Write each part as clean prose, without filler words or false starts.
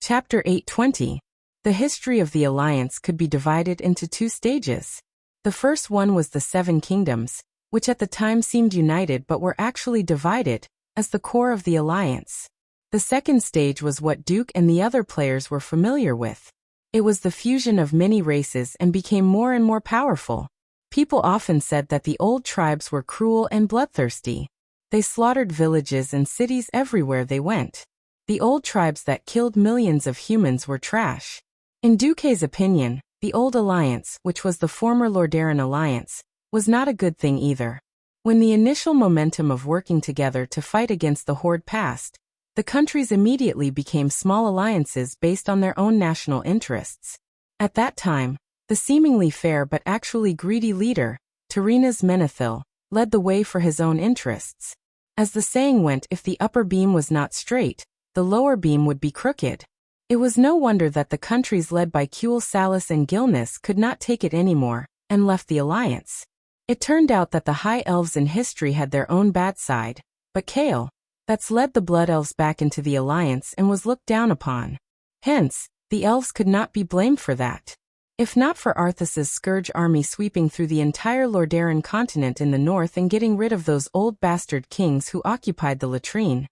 Chapter 820. The history of the alliance could be divided into two stages. The first one was the Seven Kingdoms, which at the time seemed united but were actually divided, as the core of the alliance. The second stage was what Duke and the other players were familiar with. It was the fusion of many races and became more and more powerful. People often said that the old tribes were cruel and bloodthirsty. They slaughtered villages and cities everywhere they went. The old tribes that killed millions of humans were trash. In Duque's opinion, the old alliance, which was the former Lordaeron alliance, was not a good thing either. When the initial momentum of working together to fight against the Horde passed, the countries immediately became small alliances based on their own national interests. At that time, the seemingly fair but actually greedy leader, Tyrena's Menethil, led the way for his own interests. As the saying went, if the upper beam was not straight, the lower beam would be crooked. It was no wonder that the countries led by Kuel Salus and Gilnis could not take it anymore, and left the alliance. It turned out that the High Elves in history had their own bad side, but Kael, that's led the Blood Elves back into the alliance and was looked down upon. Hence, the elves could not be blamed for that. If not for Arthas's Scourge army sweeping through the entire Lordaeron continent in the north and getting rid of those old bastard kings who occupied the latrine,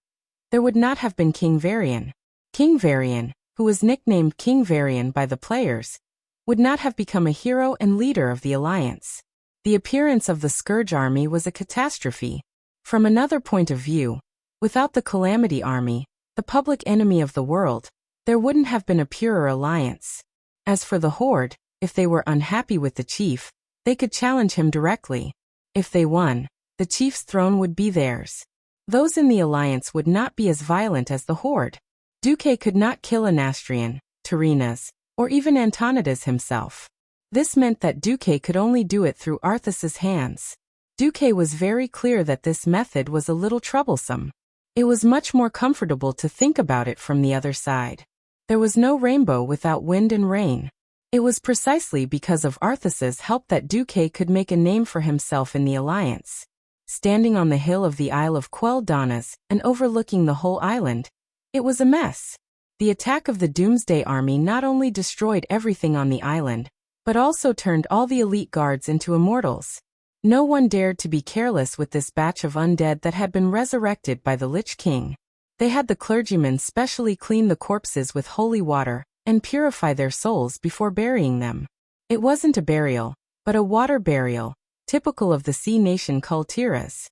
there would not have been King Varian. King Varian, who was nicknamed King Varian by the players, would not have become a hero and leader of the alliance. The appearance of the Scourge army was a catastrophe. From another point of view, without the Calamity army, the public enemy of the world, there wouldn't have been a purer alliance. As for the Horde, if they were unhappy with the chief, they could challenge him directly. If they won, the chief's throne would be theirs. Those in the alliance would not be as violent as the Horde. Duque could not kill Anastrian, Tyrenas, or even Antonidas himself. This meant that Duque could only do it through Arthas's hands. Duque was very clear that this method was a little troublesome. It was much more comfortable to think about it from the other side. There was no rainbow without wind and rain. It was precisely because of Arthas's help that Duque could make a name for himself in the alliance. Standing on the hill of the Isle of Quel'Danas and overlooking the whole island, it was a mess. The attack of the Doomsday army not only destroyed everything on the island, but also turned all the elite guards into immortals. No one dared to be careless with this batch of undead that had been resurrected by the Lich King. They had the clergymen specially clean the corpses with holy water and purify their souls before burying them. It wasn't a burial, but a water burial, typical of the sea nation Kultiras.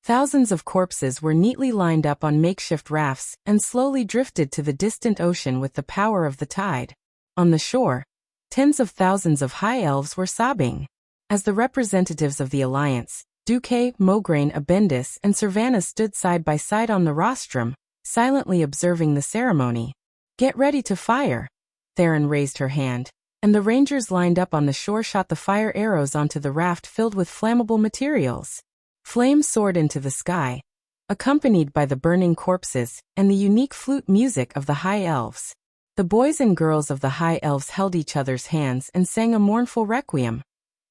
Thousands of corpses were neatly lined up on makeshift rafts and slowly drifted to the distant ocean with the power of the tide. On the shore, tens of thousands of high elves were sobbing. As the representatives of the alliance, Duque, Mograine, Abendis, and Servana stood side by side on the rostrum, silently observing the ceremony. "Get ready to fire." Theron raised her hand, and the rangers lined up on the shore shot the fire arrows onto the raft filled with flammable materials. Flames soared into the sky, accompanied by the burning corpses and the unique flute music of the High Elves. The boys and girls of the High Elves held each other's hands and sang a mournful requiem.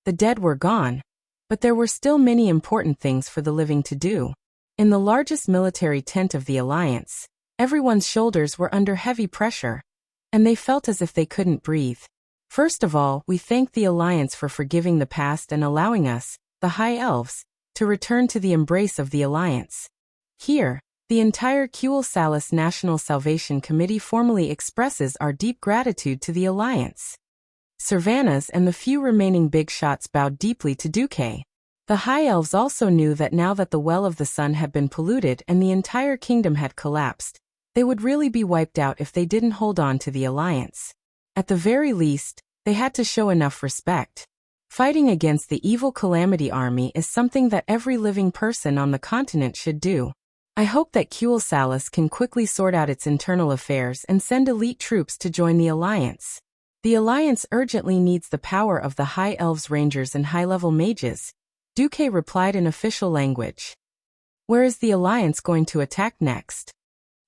The dead were gone, but there were still many important things for the living to do. In the largest military tent of the alliance, everyone's shoulders were under heavy pressure, and they felt as if they couldn't breathe. First of all, we thank the alliance for forgiving the past and allowing us, the High Elves, to return to the embrace of the alliance. Here, the entire Kuel Salus National Salvation Committee formally expresses our deep gratitude to the alliance. Servanas and the few remaining big shots bowed deeply to Duque. The High Elves also knew that now that the Well of the Sun had been polluted and the entire kingdom had collapsed, they would really be wiped out if they didn't hold on to the alliance. At the very least, they had to show enough respect. Fighting against the evil Calamity army is something that every living person on the continent should do. I hope that Kuel Salus can quickly sort out its internal affairs and send elite troops to join the alliance. The alliance urgently needs the power of the High Elves Rangers and high-level mages, Duque replied in official language. Where is the alliance going to attack next?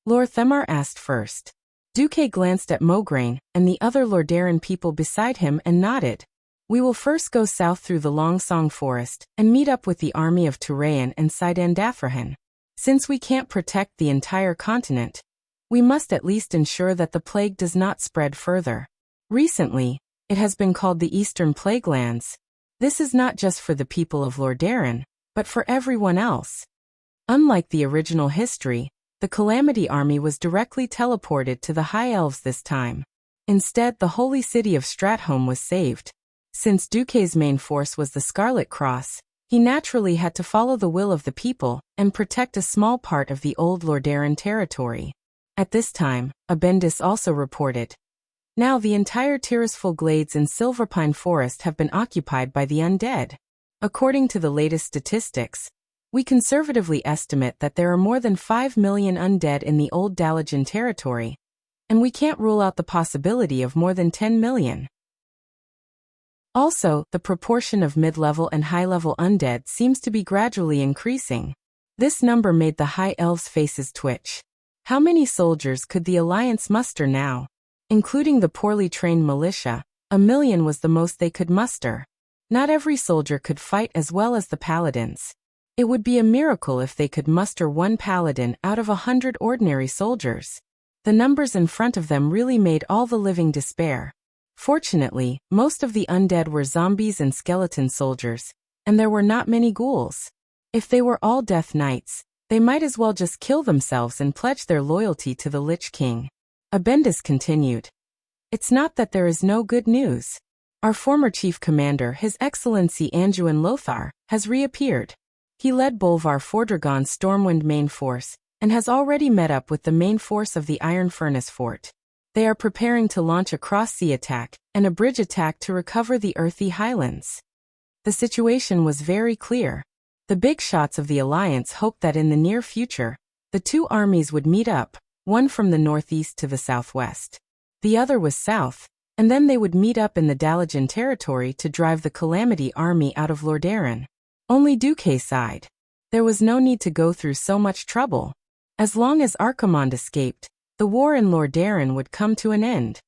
Lord Themar asked first. Duque glanced at Mograine and the other Lordaeron people beside him and nodded. We will first go south through the Long Song Forest and meet up with the army of Turayan and Sidan Dathrahan. Since we can't protect the entire continent, We must at least ensure that the plague does not spread further. Recently, it has been called the Eastern Plague Lands. This is not just for the people of Lordaeron, but for everyone else. Unlike the original history, the Calamity Army was directly teleported to the High Elves this time. Instead, the holy city of Stratholme was saved. Since Duque's main force was the Scarlet Cross, he naturally had to follow the will of the people and protect a small part of the old Lordaeron territory. At this time, Abendis also reported. Now the entire Tirisful Glades in Silverpine Forest have been occupied by the undead. According to the latest statistics, we conservatively estimate that there are more than 5 million undead in the old Dalajan territory, and we can't rule out the possibility of more than 10 million. Also, the proportion of mid-level and high-level undead seems to be gradually increasing. This number made the High Elves' faces twitch. How many soldiers could the Alliance muster now? Including the poorly trained militia, 1 million was the most they could muster. Not every soldier could fight as well as the paladins. It would be a miracle if they could muster 1 paladin out of 100 ordinary soldiers. The numbers in front of them really made all the living despair. Fortunately, most of the undead were zombies and skeleton soldiers, and there were not many ghouls. If they were all Death Knights, they might as well just kill themselves and pledge their loyalty to the Lich King. Abendis continued. It's not that there is no good news. Our former chief commander, His Excellency Anduin Lothar, has reappeared. He led Bolvar Fordragon's Stormwind main force, and has already met up with the main force of the Iron Furnace Fort. They are preparing to launch a cross-sea attack and a bridge attack to recover the Earthy Highlands. The situation was very clear. The big shots of the Alliance hoped that in the near future, the two armies would meet up, one from the northeast to the southwest. The other was south, and then they would meet up in the Dalajan territory to drive the Calamity Army out of Lordaeron. Only Duque sighed. There was no need to go through so much trouble. As long as Archimonde escaped, the war in Lordaeron would come to an end.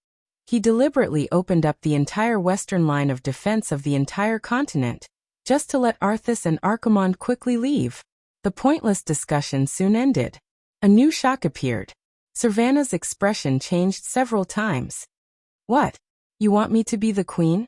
He deliberately opened up the entire western line of defense of the entire continent, just to let Arthas and Archimonde quickly leave. The pointless discussion soon ended. A new shock appeared. Servana's expression changed several times. What? You want me to be the queen?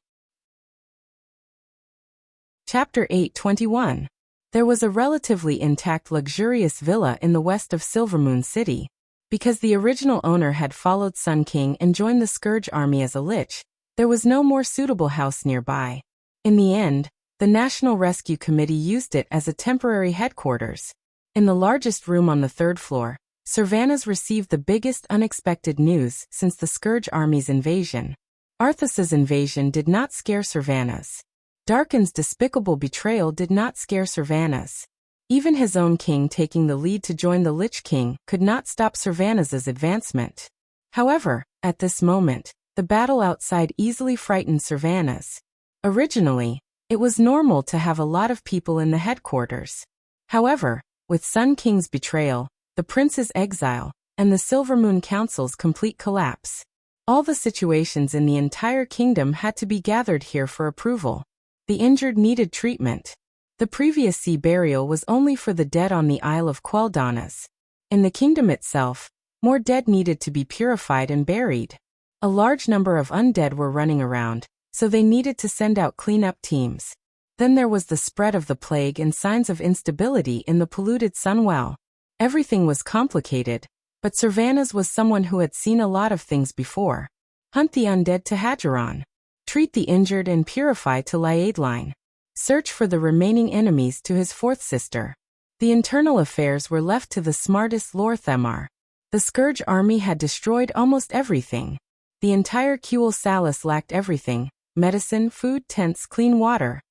Chapter 8:21. There was a relatively intact luxurious villa in the west of Silvermoon City. Because the original owner had followed Sun King and joined the Scourge army as a lich, there was no more suitable house nearby. In the end, the National Rescue Committee used it as a temporary headquarters. In the largest room on the 3rd floor, Servanas received the biggest unexpected news since the Scourge army's invasion. Arthas's invasion did not scare Servanas. Darkin's despicable betrayal did not scare Servanas. Even his own king taking the lead to join the Lich King could not stop Servanas's advancement. However, at this moment, the battle outside easily frightened Servanas. Originally, it was normal to have a lot of people in the headquarters. However, with Sun King's betrayal, the prince's exile, and the Silvermoon Council's complete collapse, all the situations in the entire kingdom had to be gathered here for approval. The injured needed treatment. The previous sea burial was only for the dead on the Isle of Quel'Danas. In the kingdom itself, more dead needed to be purified and buried. A large number of undead were running around, so they needed to send out cleanup teams. Then there was the spread of the plague and signs of instability in the polluted Sunwell. Everything was complicated, but Servanas was someone who had seen a lot of things before. Hunt the undead to Hadgeron. Treat the injured and purify to Liadeline. Search for the remaining enemies to his 4th sister. The internal affairs were left to the smartest Lorthamar. The Scourge army had destroyed almost everything. The entire Kuel Salus lacked everything: medicine, food, tents, clean water.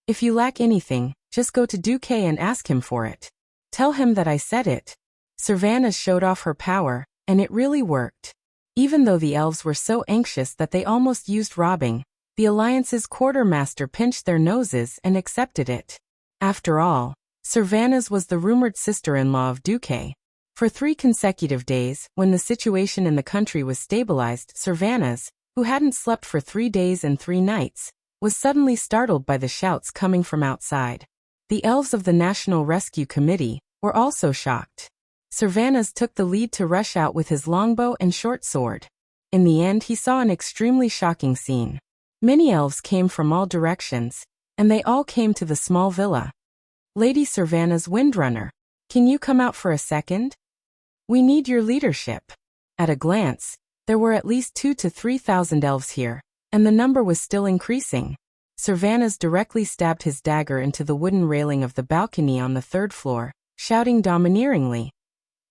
If you lack anything, just go to Duque and ask him for it. Tell him that I said it. Servanas showed off her power, and it really worked. Even though the elves were so anxious that they almost used robbing, the Alliance's quartermaster pinched their noses and accepted it. After all, Servanas was the rumored sister-in-law of Duque. For 3 consecutive days, when the situation in the country was stabilized, Servanas, who hadn't slept for 3 days and 3 nights, was suddenly startled by the shouts coming from outside. The elves of the National Rescue Committee were also shocked. Servanas took the lead to rush out with his longbow and short sword. In the end, he saw an extremely shocking scene. Many elves came from all directions, and they all came to the small villa. Lady Servanas Windrunner, can you come out for a second? We need your leadership. At a glance, there were at least 2,000 to 3,000 elves here, and the number was still increasing. Servanas directly stabbed his dagger into the wooden railing of the balcony on the 3rd floor, shouting domineeringly,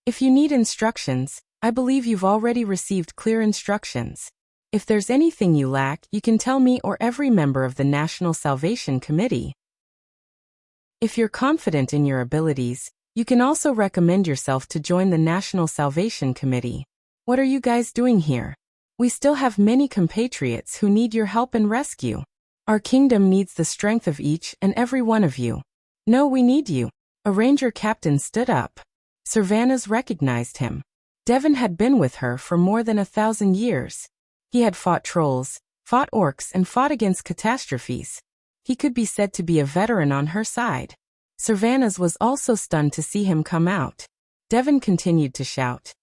"If you need instructions, I believe you've already received clear instructions. If there's anything you lack, you can tell me or every member of the National Salvation Committee. If you're confident in your abilities, you can also recommend yourself to join the National Salvation Committee. What are you guys doing here? We still have many compatriots who need your help and rescue. Our kingdom needs the strength of each and every one of you. No, we need you." A ranger captain stood up. Servanas recognized him. Devon had been with her for more than 1,000 years. He had fought trolls, fought orcs, and fought against catastrophes. He could be said to be a veteran on her side. Servanas was also stunned to see him come out. Devon continued to shout,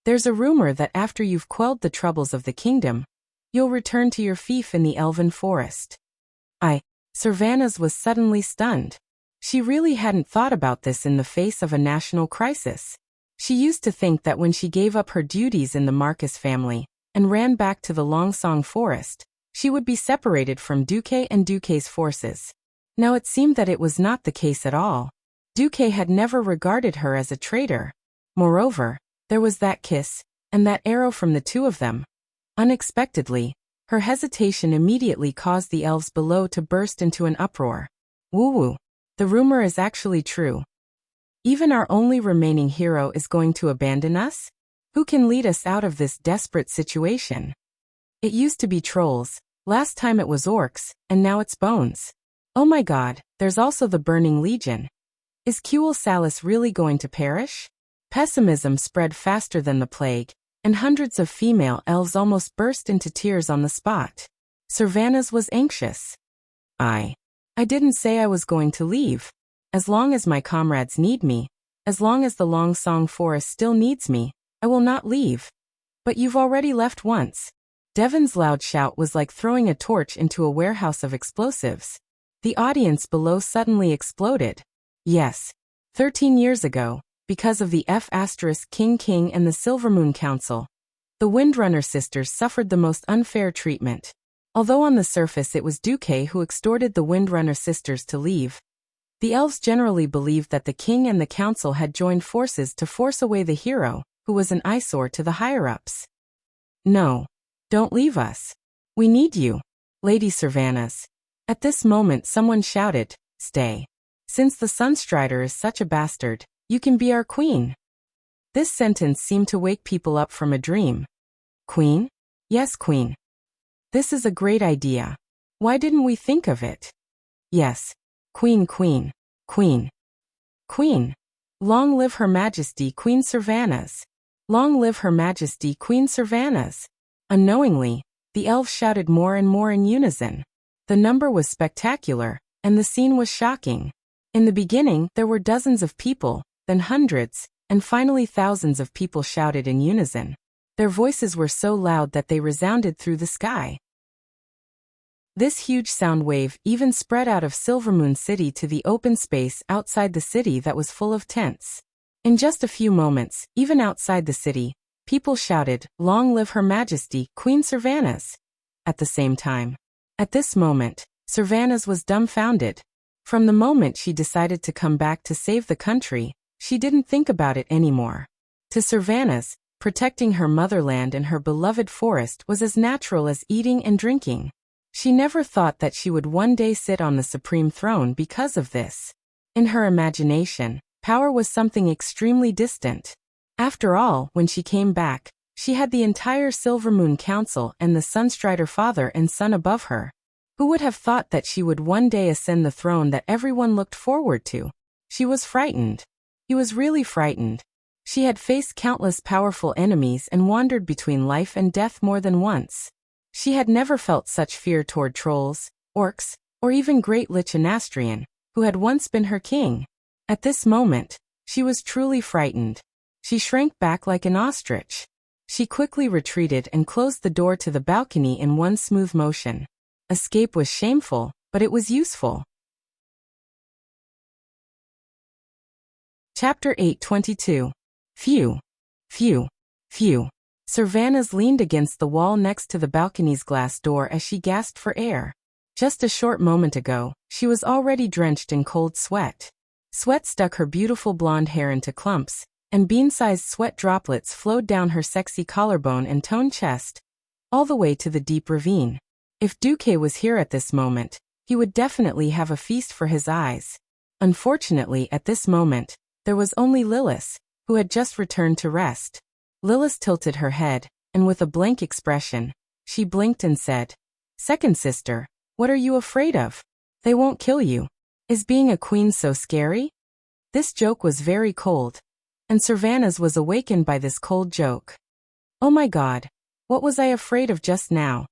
"There's a rumor that after you've quelled the troubles of the kingdom, you'll return to your fief in the elven forest." Servanas was suddenly stunned. She really hadn't thought about this in the face of a national crisis. She used to think that when she gave up her duties in the Marcus family and ran back to the Longsong forest, she would be separated from Duque and Duque's forces. Now it seemed that it was not the case at all. Duque had never regarded her as a traitor. Moreover, there was that kiss, and that arrow from the two of them. Unexpectedly, her hesitation immediately caused the elves below to burst into an uproar. Woo-woo. The rumor is actually true. Even our only remaining hero is going to abandon us? Who can lead us out of this desperate situation? It used to be trolls, last time it was orcs, and now it's bones. Oh my god, there's also the Burning Legion. Is Quel Salis really going to perish? Pessimism spread faster than the plague, and hundreds of female elves almost burst into tears on the spot. Servanas was anxious. I didn't say I was going to leave. As long as my comrades need me, as long as the Longsong Forest still needs me, I will not leave. But you've already left once. Devon's loud shout was like throwing a torch into a warehouse of explosives. The audience below suddenly exploded. Yes. 13 years ago, because of the King and the Silvermoon Council, the Windrunner sisters suffered the most unfair treatment. Although on the surface it was Duque who extorted the Windrunner sisters to leave, the elves generally believed that the king and the council had joined forces to force away the hero, who was an eyesore to the higher-ups. No. Don't leave us. We need you, Lady Servanas. At this moment someone shouted, "Stay. Since the Sunstrider is such a bastard, you can be our queen." This sentence seemed to wake people up from a dream. Queen? Yes, queen. This is a great idea. Why didn't we think of it? Yes. Queen, queen, queen. Queen. Long live Her Majesty Queen Servanas. Long live Her Majesty Queen Servanas. Unknowingly, the elves shouted more and more in unison. The number was spectacular, and the scene was shocking. In the beginning, there were dozens of people, then hundreds, and finally thousands of people shouted in unison. Their voices were so loud that they resounded through the sky. This huge sound wave even spread out of Silvermoon City to the open space outside the city that was full of tents. In just a few moments, even outside the city, people shouted, "Long live Her Majesty, Queen Servanas!" at the same time. At this moment, Servanas was dumbfounded. From the moment she decided to come back to save the country, she didn't think about it anymore. To Servanas, protecting her motherland and her beloved forest was as natural as eating and drinking. She never thought that she would one day sit on the supreme throne because of this. In her imagination, power was something extremely distant. After all, when she came back, she had the entire Silvermoon Council and the Sunstrider father and son above her. Who would have thought that she would one day ascend the throne that everyone looked forward to? She was frightened. He was really frightened. She had faced countless powerful enemies and wandered between life and death more than once. She had never felt such fear toward trolls, orcs, or even Great Lich Anastrian, who had once been her king. At this moment, she was truly frightened. She shrank back like an ostrich. She quickly retreated and closed the door to the balcony in one smooth motion. Escape was shameful, but it was useful. Chapter 8:22. Phew. Phew. Phew. Sylvanas leaned against the wall next to the balcony's glass door as she gasped for air. Just a short moment ago, she was already drenched in cold sweat. Sweat stuck her beautiful blonde hair into clumps, and bean-sized sweat droplets flowed down her sexy collarbone and toned chest, all the way to the deep ravine. If Duque was here at this moment, he would definitely have a feast for his eyes. Unfortunately, at this moment, there was only Lilith, who had just returned to rest. Lilith tilted her head, and with a blank expression, she blinked and said, "Second sister, what are you afraid of? They won't kill you. Is being a queen so scary?" This joke was very cold, and Sylvanas was awakened by this cold joke. Oh my God, what was I afraid of just now?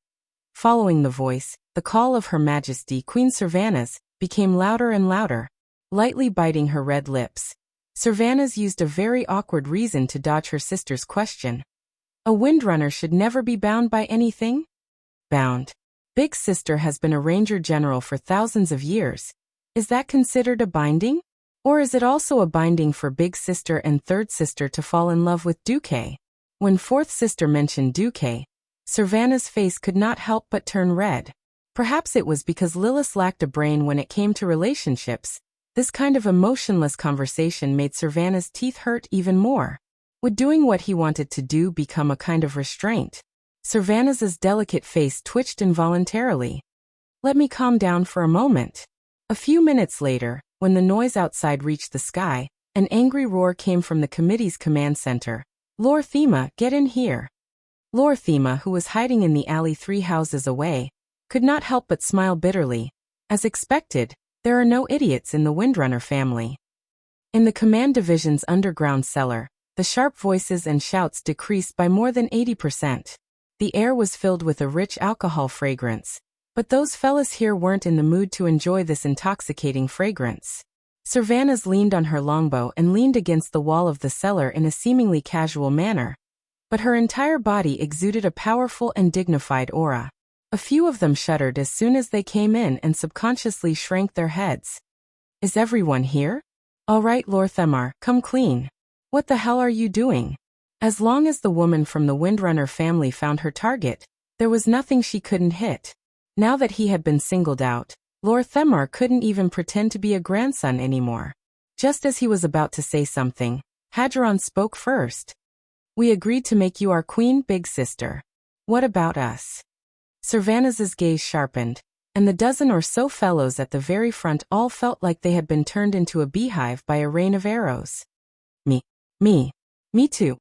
Following the voice, the call of Her Majesty Queen Sylvanas became louder and louder. Lightly biting her red lips, Sylvanas used a very awkward reason to dodge her sister's question. A windrunner should never be bound by anything? Bound. Big sister has been a ranger general for thousands of years. Is that considered a binding? Or is it also a binding for big sister and third sister to fall in love with Duque? When fourth sister mentioned Duque, Sylvanas' face could not help but turn red. Perhaps it was because Lilith lacked a brain when it came to relationships. This kind of emotionless conversation made Sylvanas' teeth hurt even more. Would doing what he wanted to do become a kind of restraint? Sylvanas' delicate face twitched involuntarily. Let me calm down for a moment. A few minutes later, when the noise outside reached the sky, an angry roar came from the committee's command center. Lord Thema, get in here. Lord Thema, who was hiding in the alley 3 houses away, could not help but smile bitterly. As expected, there are no idiots in the Windrunner family. In the command division's underground cellar, the sharp voices and shouts decreased by more than 80%. The air was filled with a rich alcohol fragrance, but those fellas here weren't in the mood to enjoy this intoxicating fragrance. Sylvanas leaned on her longbow and leaned against the wall of the cellar in a seemingly casual manner, but her entire body exuded a powerful and dignified aura. A few of them shuddered as soon as they came in and subconsciously shrank their heads. Is everyone here? All right, Lord Themar, come clean. What the hell are you doing? As long as the woman from the Windrunner family found her target, there was nothing she couldn't hit. Now that he had been singled out, Lord Themar couldn't even pretend to be a grandson anymore. Just as he was about to say something, Hadron spoke first. We agreed to make you our queen, big sister. What about us? Sylvanas' gaze sharpened, and the dozen or so fellows at the very front all felt like they had been turned into a beehive by a rain of arrows. Me too.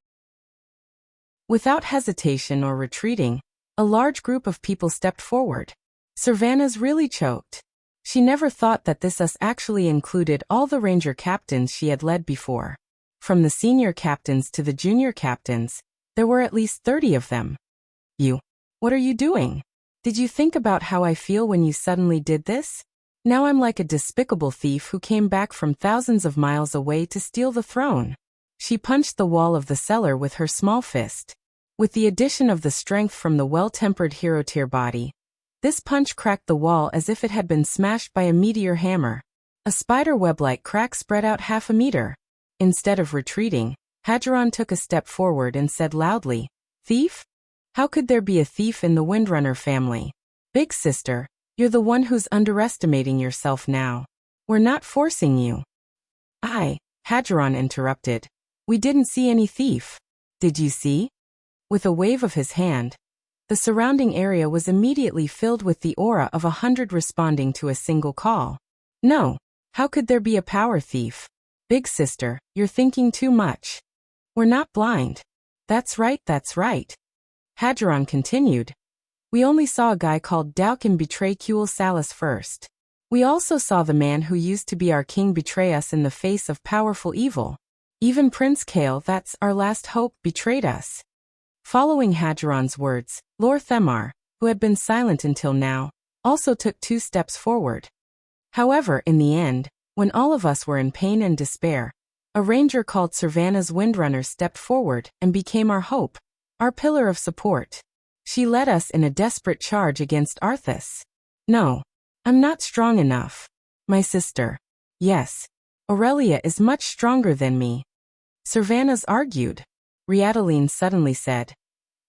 Without hesitation or retreating, a large group of people stepped forward. Sylvanas really choked. She never thought that this us actually included all the ranger captains she had led before. From the senior captains to the junior captains, there were at least 30 of them. What are you doing? Did you think about how I feel when you suddenly did this? Now I'm like a despicable thief who came back from thousands of miles away to steal the throne. She punched the wall of the cellar with her small fist. With the addition of the strength from the well-tempered hero-tier body, this punch cracked the wall as if it had been smashed by a meteor hammer. A spider web-like crack spread out 1/2 meter. Instead of retreating, Hadron took a step forward and said loudly, "Thief? How could there be a thief in the Windrunner family? Big sister, you're the one who's underestimating yourself now. We're not forcing you." Hadron interrupted. "We didn't see any thief. Did you see?" With a wave of his hand, the surrounding area was immediately filled with the aura of 100 responding to a single call. "No, how could there be a power thief? Big sister, you're thinking too much. We're not blind." That's right. Hadron continued. "We only saw a guy called Daukin betray Kuel Salus first. We also saw the man who used to be our king betray us in the face of powerful evil. Even Prince Kale, that's our last hope, betrayed us." Following Hadron's words, Lord Themar, who had been silent until now, also took 2 steps forward. However, in the end, when all of us were in pain and despair, A ranger called Savannah's Windrunner stepped forward and became our hope, our pillar of support. She led us in a desperate charge against Arthas. No, I'm not strong enough. My sister. Yes, Aurelia is much stronger than me. Savannah's argued. Riataline suddenly said,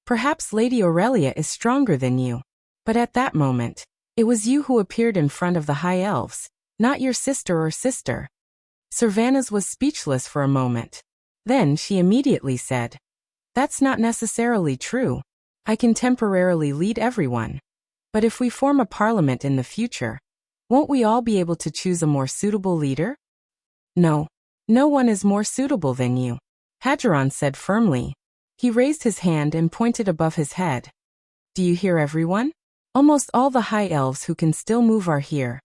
perhaps Lady Aurelia is stronger than you. But at that moment, it was you who appeared in front of the High Elves, not your sister or sister. Savannah's was speechless for a moment. Then she immediately said, that's not necessarily true. I can temporarily lead everyone. But if we form a parliament in the future, won't we all be able to choose a more suitable leader? No. No one is more suitable than you, Hadgeron said firmly. He raised his hand and pointed above his head. Do you hear everyone? Almost all the High Elves who can still move are here.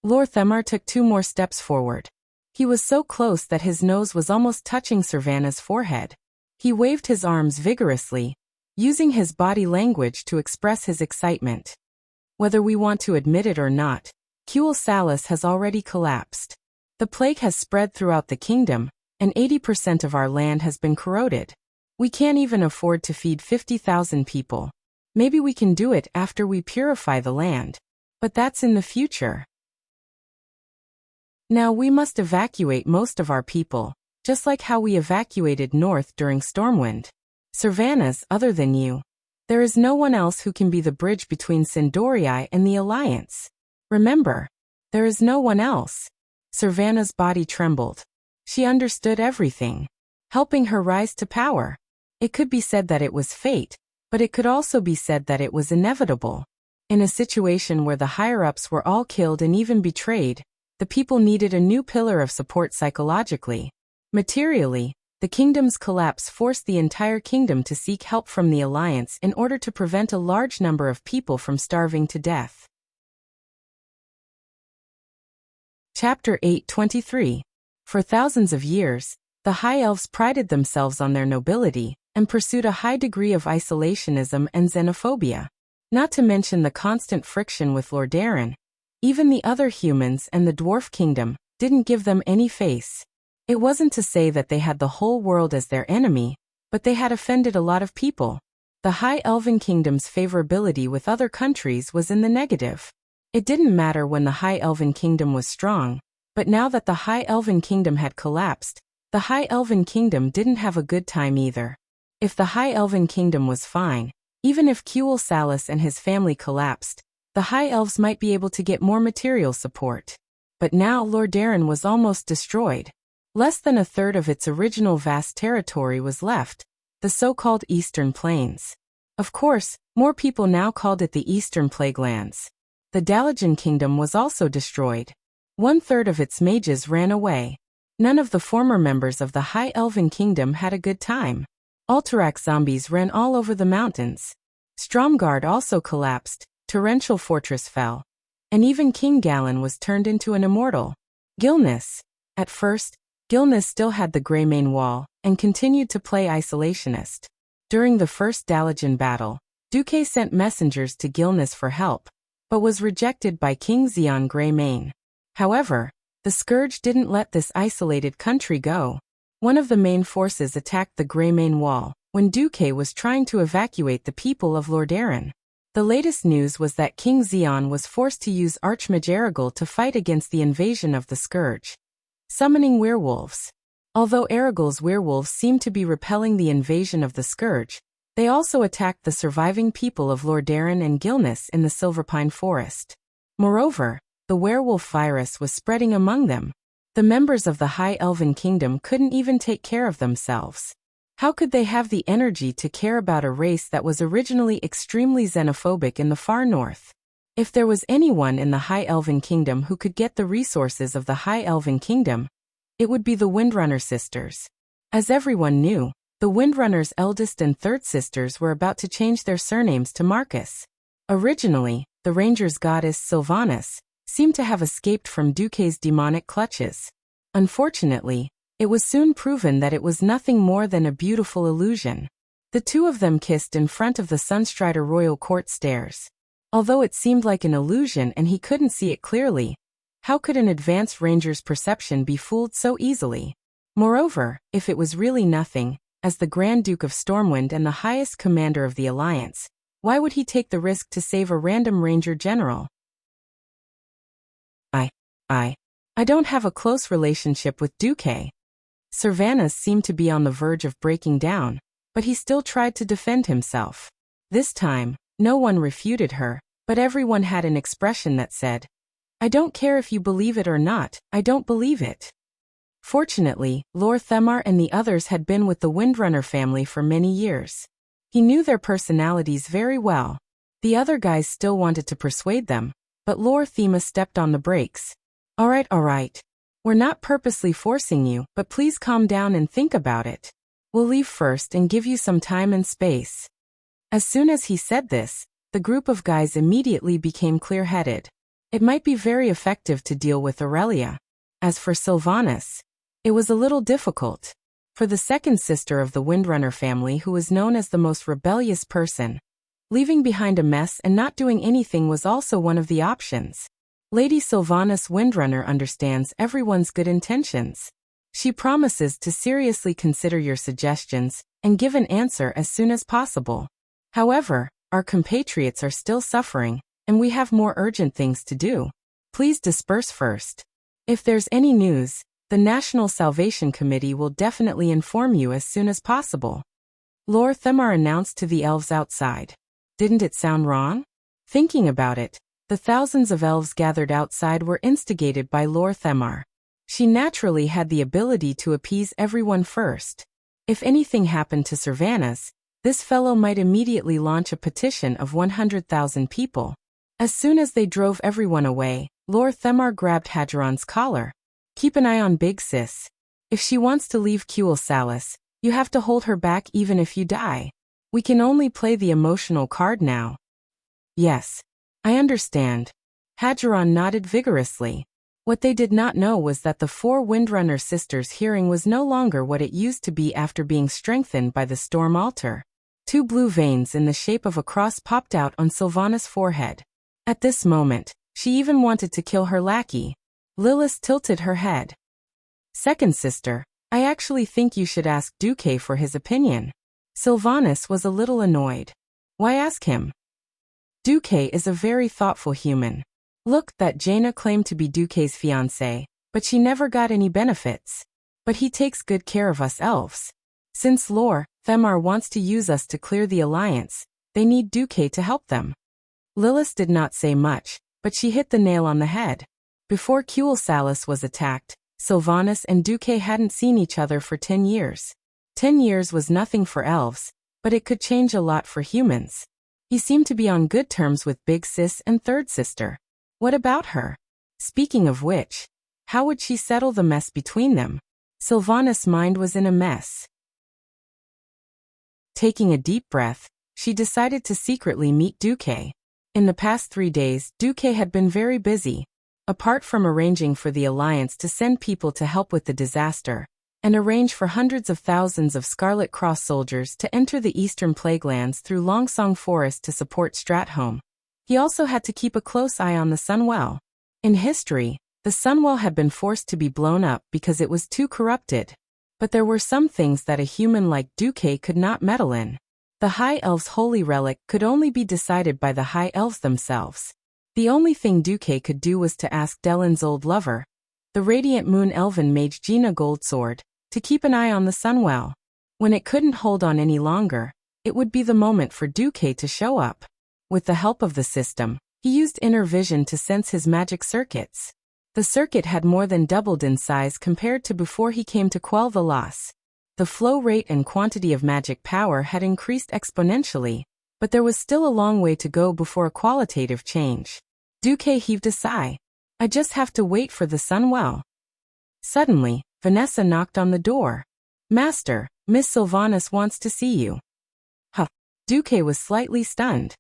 Lor'themar took 2 more steps forward. He was so close that his nose was almost touching Savannah's forehead. He waved his arms vigorously, using his body language to express his excitement. Whether we want to admit it or not, Kuel Salis has already collapsed. The plague has spread throughout the kingdom, and 80% of our land has been corroded. We can't even afford to feed 50,000 people. Maybe we can do it after we purify the land. But that's in the future. Now we must evacuate most of our people, just like how we evacuated north during Stormwind. Savannah's other than you. There is no one else who can be the bridge between Sindorii and the Alliance. Remember, there is no one else. Savannah's body trembled. She understood everything, helping her rise to power. It could be said that it was fate, but it could also be said that it was inevitable. In a situation where the higher-ups were all killed and even betrayed, the people needed a new pillar of support psychologically. Materially, the kingdom's collapse forced the entire kingdom to seek help from the Alliance in order to prevent a large number of people from starving to death. Chapter 8:23. For thousands of years, the High Elves prided themselves on their nobility and pursued a high degree of isolationism and xenophobia. Not to mention the constant friction with Lordaeron. Even the other humans and the Dwarf Kingdom didn't give them any face. It wasn't to say that they had the whole world as their enemy, but they had offended a lot of people. The High Elven Kingdom's favorability with other countries was in the negative. It didn't matter when the High Elven Kingdom was strong, but now that the High Elven Kingdom had collapsed, the High Elven Kingdom didn't have a good time either. If the High Elven Kingdom was fine, even if Kuel Salis and his family collapsed, the High Elves might be able to get more material support. But now Lordaeron was almost destroyed. Less than a third of its original vast territory was left, the so-called Eastern Plains. Of course, more people now called it the Eastern Plaguelands. The Dalajan Kingdom was also destroyed. 1/3 of its mages ran away. None of the former members of the High Elven Kingdom had a good time. Alterac zombies ran all over the mountains. Stromgard also collapsed, Torrential Fortress fell. And even King Galen was turned into an immortal. Gilnis. At first, Gilnis still had the Greymane Wall, and continued to play isolationist. During the first Dalajan battle, Duque sent messengers to Gilnis for help, but was rejected by King Xion Greymane. However, the Scourge didn't let this isolated country go. One of the main forces attacked the Greymane Wall, when Duque was trying to evacuate the people of Lordaeron. The latest news was that King Xion was forced to use Archmage Erigel to fight against the invasion of the Scourge, summoning werewolves. Although Erigel's werewolves seemed to be repelling the invasion of the Scourge, they also attacked the surviving people of Lordaeron and Gilnis in the Silverpine Forest. Moreover, the werewolf virus was spreading among them. The members of the High Elven Kingdom couldn't even take care of themselves. How could they have the energy to care about a race that was originally extremely xenophobic in the far north? If there was anyone in the High Elven Kingdom who could get the resources of the High Elven Kingdom, it would be the Windrunner sisters. As everyone knew, the Windrunner's eldest and third sisters were about to change their surnames to Marcus. Originally, the Ranger's goddess Sylvanas seemed to have escaped from Duque's demonic clutches. Unfortunately, it was soon proven that it was nothing more than a beautiful illusion. The two of them kissed in front of the Sunstrider Royal Court stairs. Although it seemed like an illusion and he couldn't see it clearly, how could an advanced ranger's perception be fooled so easily? Moreover, if it was really nothing, as the Grand Duke of Stormwind and the highest commander of the Alliance, why would he take the risk to save a random ranger general? I don't have a close relationship with Duque. Sylvanas seemed to be on the verge of breaking down, but he still tried to defend himself. This time, no one refuted her, but everyone had an expression that said, "I don't care if you believe it or not, I don't believe it." Fortunately, Lord Themar and the others had been with the Windrunner family for many years. He knew their personalities very well. The other guys still wanted to persuade them, but Lord Thema stepped on the brakes. All right. We're not purposely forcing you, but please calm down and think about it. We'll leave first and give you some time and space." As soon as he said this, the group of guys immediately became clear-headed. It might be very effective to deal with Aurelia. As for Sylvanas, it was a little difficult. For the second sister of the Windrunner family, who was known as the most rebellious person, leaving behind a mess and not doing anything was also one of the options. Lady Sylvanas Windrunner understands everyone's good intentions. She promises to seriously consider your suggestions and give an answer as soon as possible. However, our compatriots are still suffering, and we have more urgent things to do. Please disperse first. If there's any news, the National Salvation Committee will definitely inform you as soon as possible. Lord Themar announced to the elves outside. Didn't it sound wrong? Thinking about it, the thousands of elves gathered outside were instigated by Lord Themar. She naturally had the ability to appease everyone first. If anything happened to Sylvanas, this fellow might immediately launch a petition of 100,000 people. As soon as they drove everyone away, Lord Themar grabbed Hadgeron's collar. "Keep an eye on Big Sis. If she wants to leave Kuel Salis, you have to hold her back even if you die. We can only play the emotional card now." "Yes. I understand." Hadgeron nodded vigorously. What they did not know was that the four Windrunner sisters' hearing was no longer what it used to be after being strengthened by the Storm Altar. 2 blue veins in the shape of a cross popped out on Sylvanas' forehead. At this moment, she even wanted to kill her lackey. Lilith tilted her head. "Second sister, I actually think you should ask Duque for his opinion." Sylvanas was a little annoyed. "Why ask him? Duque is a very thoughtful human. Look, that Jaina claimed to be Duque's fiancée, but she never got any benefits. But he takes good care of us elves. Since Lord Themar wants to use us to clear the Alliance, they need Duque to help them." Lilith did not say much, but she hit the nail on the head. Before Kuel Salis was attacked, Sylvanas and Duque hadn't seen each other for 10 years. 10 years was nothing for elves, but it could change a lot for humans. He seemed to be on good terms with Big Sis and Third Sister. What about her? Speaking of which, how would she settle the mess between them? Sylvanas' mind was in a mess. Taking a deep breath, she decided to secretly meet Duque. In the past 3 days, Duque had been very busy. Apart from arranging for the Alliance to send people to help with the disaster, and arrange for hundreds of thousands of Scarlet Cross soldiers to enter the eastern Plaguelands through Longsong Forest to support Stratholme, he also had to keep a close eye on the Sunwell. In history, the Sunwell had been forced to be blown up because it was too corrupted. But there were some things that a human like Duque could not meddle in. The High Elves' holy relic could only be decided by the High Elves themselves. The only thing Duque could do was to ask Dellen's old lover, the Radiant Moon Elven mage Gina Goldsword, to keep an eye on the Sunwell. When it couldn't hold on any longer, it would be the moment for Duque to show up. With the help of the system, he used inner vision to sense his magic circuits. The circuit had more than doubled in size compared to before he came to quell the loss. The flow rate and quantity of magic power had increased exponentially, but there was still a long way to go before a qualitative change. Duque heaved a sigh. "I just have to wait for the Sunwell." Suddenly, Vanessa knocked on the door. "Master, Miss Sylvanas wants to see you." Huh. Duque was slightly stunned.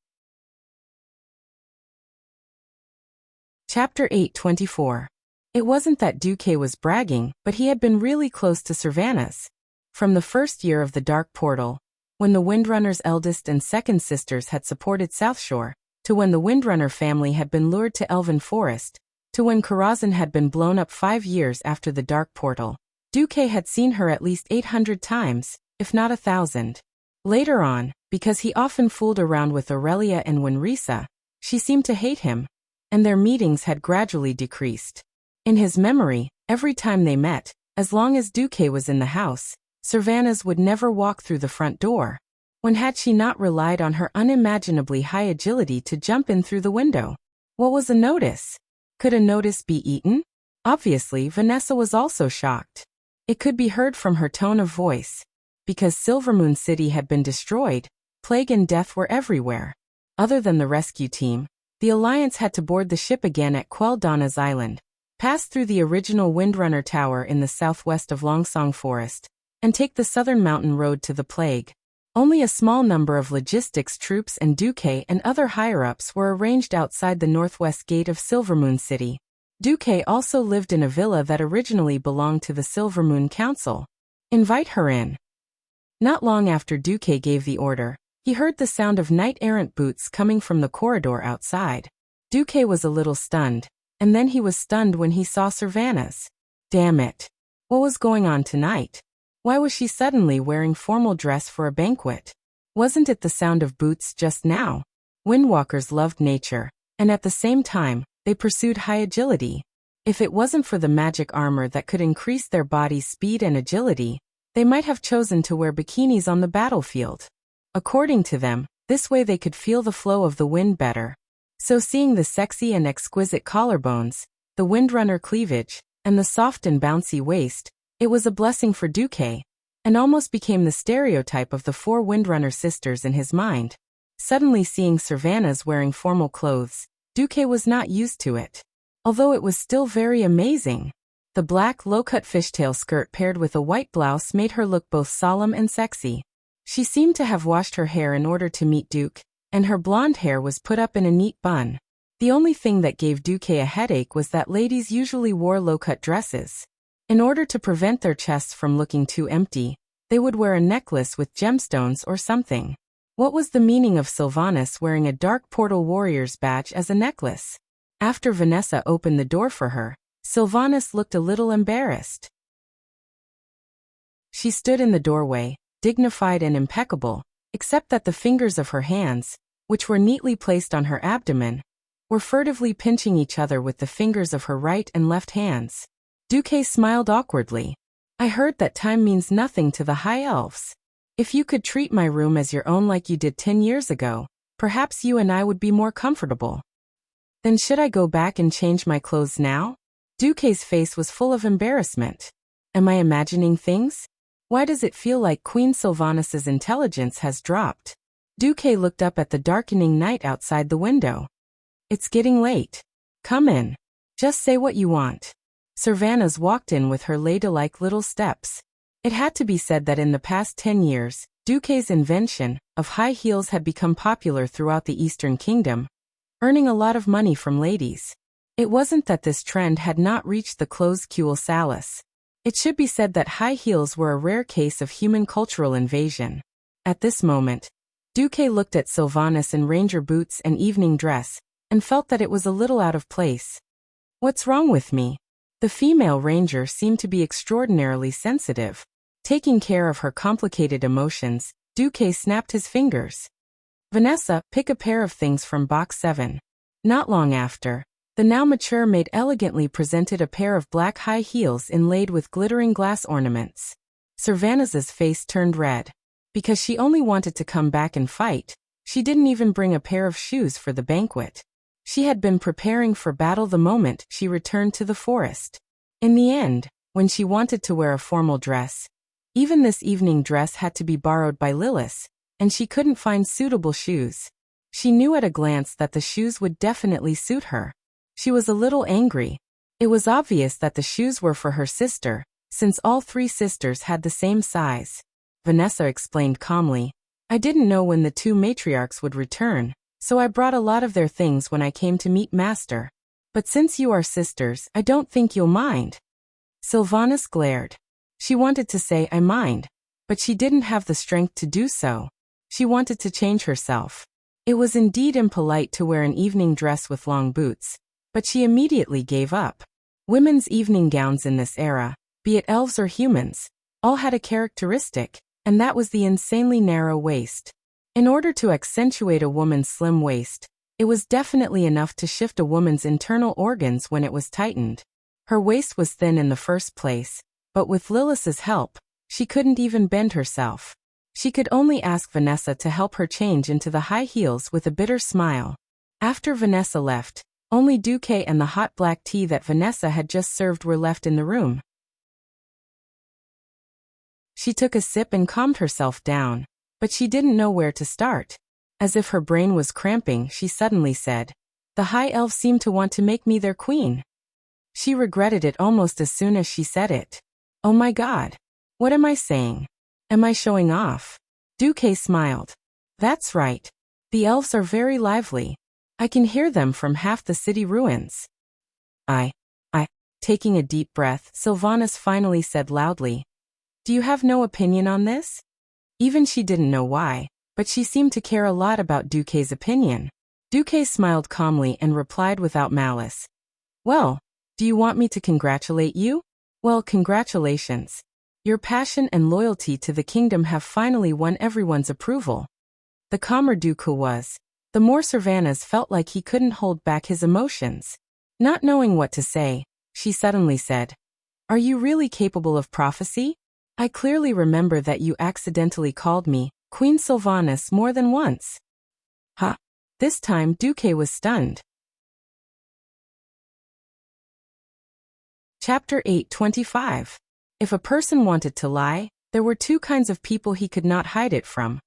Chapter 8:24. It wasn't that Duque was bragging, but he had been really close to Sylvanas. From the first year of the Dark Portal, when the Windrunner's eldest and second sisters had supported Southshore, to when the Windrunner family had been lured to Elven Forest, to when Karazhan had been blown up 5 years after the Dark Portal, Duque had seen her at least 800 times, if not 1,000. Later on, because he often fooled around with Aurelia and Winrisa, she seemed to hate him, and their meetings had gradually decreased. In his memory, every time they met, as long as Duque was in the house, Sylvanas would never walk through the front door. When had she not relied on her unimaginably high agility to jump in through the window? What was a notice? Could a notice be eaten? Obviously, Vanessa was also shocked. It could be heard from her tone of voice. Because Silvermoon City had been destroyed, plague and death were everywhere. Other than the rescue team, the Alliance had to board the ship again at Quel'Dana's Island, pass through the original Windrunner Tower in the southwest of Longsong Forest, and take the southern mountain road to the plague. Only a small number of logistics troops and Duque and other higher-ups were arranged outside the northwest gate of Silvermoon City. Duque also lived in a villa that originally belonged to the Silvermoon Council. Invite her in. Not long after Duque gave the order, he heard the sound of knight-errant boots coming from the corridor outside. Duque was a little stunned, and then he was stunned when he saw Sylvanas. Damn it. What was going on tonight? Why was she suddenly wearing formal dress for a banquet? Wasn't it the sound of boots just now? Windwalkers loved nature, and at the same time, they pursued high agility. If it wasn't for the magic armor that could increase their body's speed and agility, they might have chosen to wear bikinis on the battlefield. According to them, this way they could feel the flow of the wind better. So seeing the sexy and exquisite collarbones, the windrunner cleavage, and the soft and bouncy waist, it was a blessing for Duque, and almost became the stereotype of the 4 Windrunner sisters in his mind. Suddenly seeing Sylvanas wearing formal clothes, Duque was not used to it. Although it was still very amazing. The black low-cut fishtail skirt paired with a white blouse made her look both solemn and sexy. She seemed to have washed her hair in order to meet Duque, and her blonde hair was put up in a neat bun. The only thing that gave Duque a headache was that ladies usually wore low-cut dresses. In order to prevent their chests from looking too empty, they would wear a necklace with gemstones or something. What was the meaning of Sylvanas wearing a Dark Portal Warrior's badge as a necklace? After Vanessa opened the door for her, Sylvanas looked a little embarrassed. She stood in the doorway, dignified and impeccable, except that the fingers of her hands, which were neatly placed on her abdomen, were furtively pinching each other with the fingers of her right and left hands. Duque smiled awkwardly. I heard that time means nothing to the High Elves. If you could treat my room as your own like you did 10 years ago, perhaps you and I would be more comfortable. Then should I go back and change my clothes now? Duque's face was full of embarrassment. Am I imagining things? Why does it feel like Queen Sylvanas's intelligence has dropped? Duque looked up at the darkening night outside the window. It's getting late. Come in. Just say what you want. Sylvanas walked in with her ladylike little steps. It had to be said that in the past 10 years, Duque's invention of high heels had become popular throughout the Eastern Kingdom, earning a lot of money from ladies. It wasn't that this trend had not reached the closed-cule Salis. It should be said that high heels were a rare case of human cultural invasion. At this moment, Duque looked at Sylvanas in ranger boots and evening dress, and felt that it was a little out of place. What's wrong with me? The female ranger seemed to be extraordinarily sensitive. Taking care of her complicated emotions, Duque snapped his fingers. Vanessa, pick a pair of things from box 7. Not long after, the now mature maid elegantly presented a pair of black high heels inlaid with glittering glass ornaments. Sylvanas's face turned red. Because she only wanted to come back and fight, she didn't even bring a pair of shoes for the banquet. She had been preparing for battle the moment she returned to the forest. In the end, when she wanted to wear a formal dress, even this evening dress had to be borrowed by Lilith, and she couldn't find suitable shoes. She knew at a glance that the shoes would definitely suit her. She was a little angry. It was obvious that the shoes were for her sister, since all 3 sisters had the same size. Vanessa explained calmly, I didn't know when the 2 matriarchs would return, so I brought a lot of their things when I came to meet Master. But since you are sisters, I don't think you'll mind. Sylvanas glared. She wanted to say I mind, but she didn't have the strength to do so. She wanted to change herself. It was indeed impolite to wear an evening dress with long boots, but she immediately gave up. Women's evening gowns in this era, be it elves or humans, all had a characteristic, and that was the insanely narrow waist. In order to accentuate a woman's slim waist, it was definitely enough to shift a woman's internal organs when it was tightened. Her waist was thin in the first place, but with Lilith's help, she couldn't even bend herself. She could only ask Vanessa to help her change into the high heels with a bitter smile. After Vanessa left, only Duque and the hot black tea that Vanessa had just served were left in the room. She took a sip and calmed herself down, but she didn't know where to start. As if her brain was cramping, she suddenly said, "The high elves seem to want to make me their queen." She regretted it almost as soon as she said it. Oh my God. What am I saying? Am I showing off? Duque smiled. That's right. The elves are very lively. I can hear them from half the city ruins. Taking a deep breath, Sylvanas finally said loudly, "Do you have no opinion on this?" Even she didn't know why, but she seemed to care a lot about Duque's opinion. Duque smiled calmly and replied without malice. "Well, do you want me to congratulate you? Well, congratulations. Your passion and loyalty to the kingdom have finally won everyone's approval." The calmer Duque was, the more Sylvanas felt like he couldn't hold back his emotions. Not knowing what to say, she suddenly said, "Are you really capable of prophecy? I clearly remember that you accidentally called me Queen Sylvanas more than once." Huh? This time Duque was stunned. Chapter 8:25. If a person wanted to lie, there were two kinds of people he could not hide it from.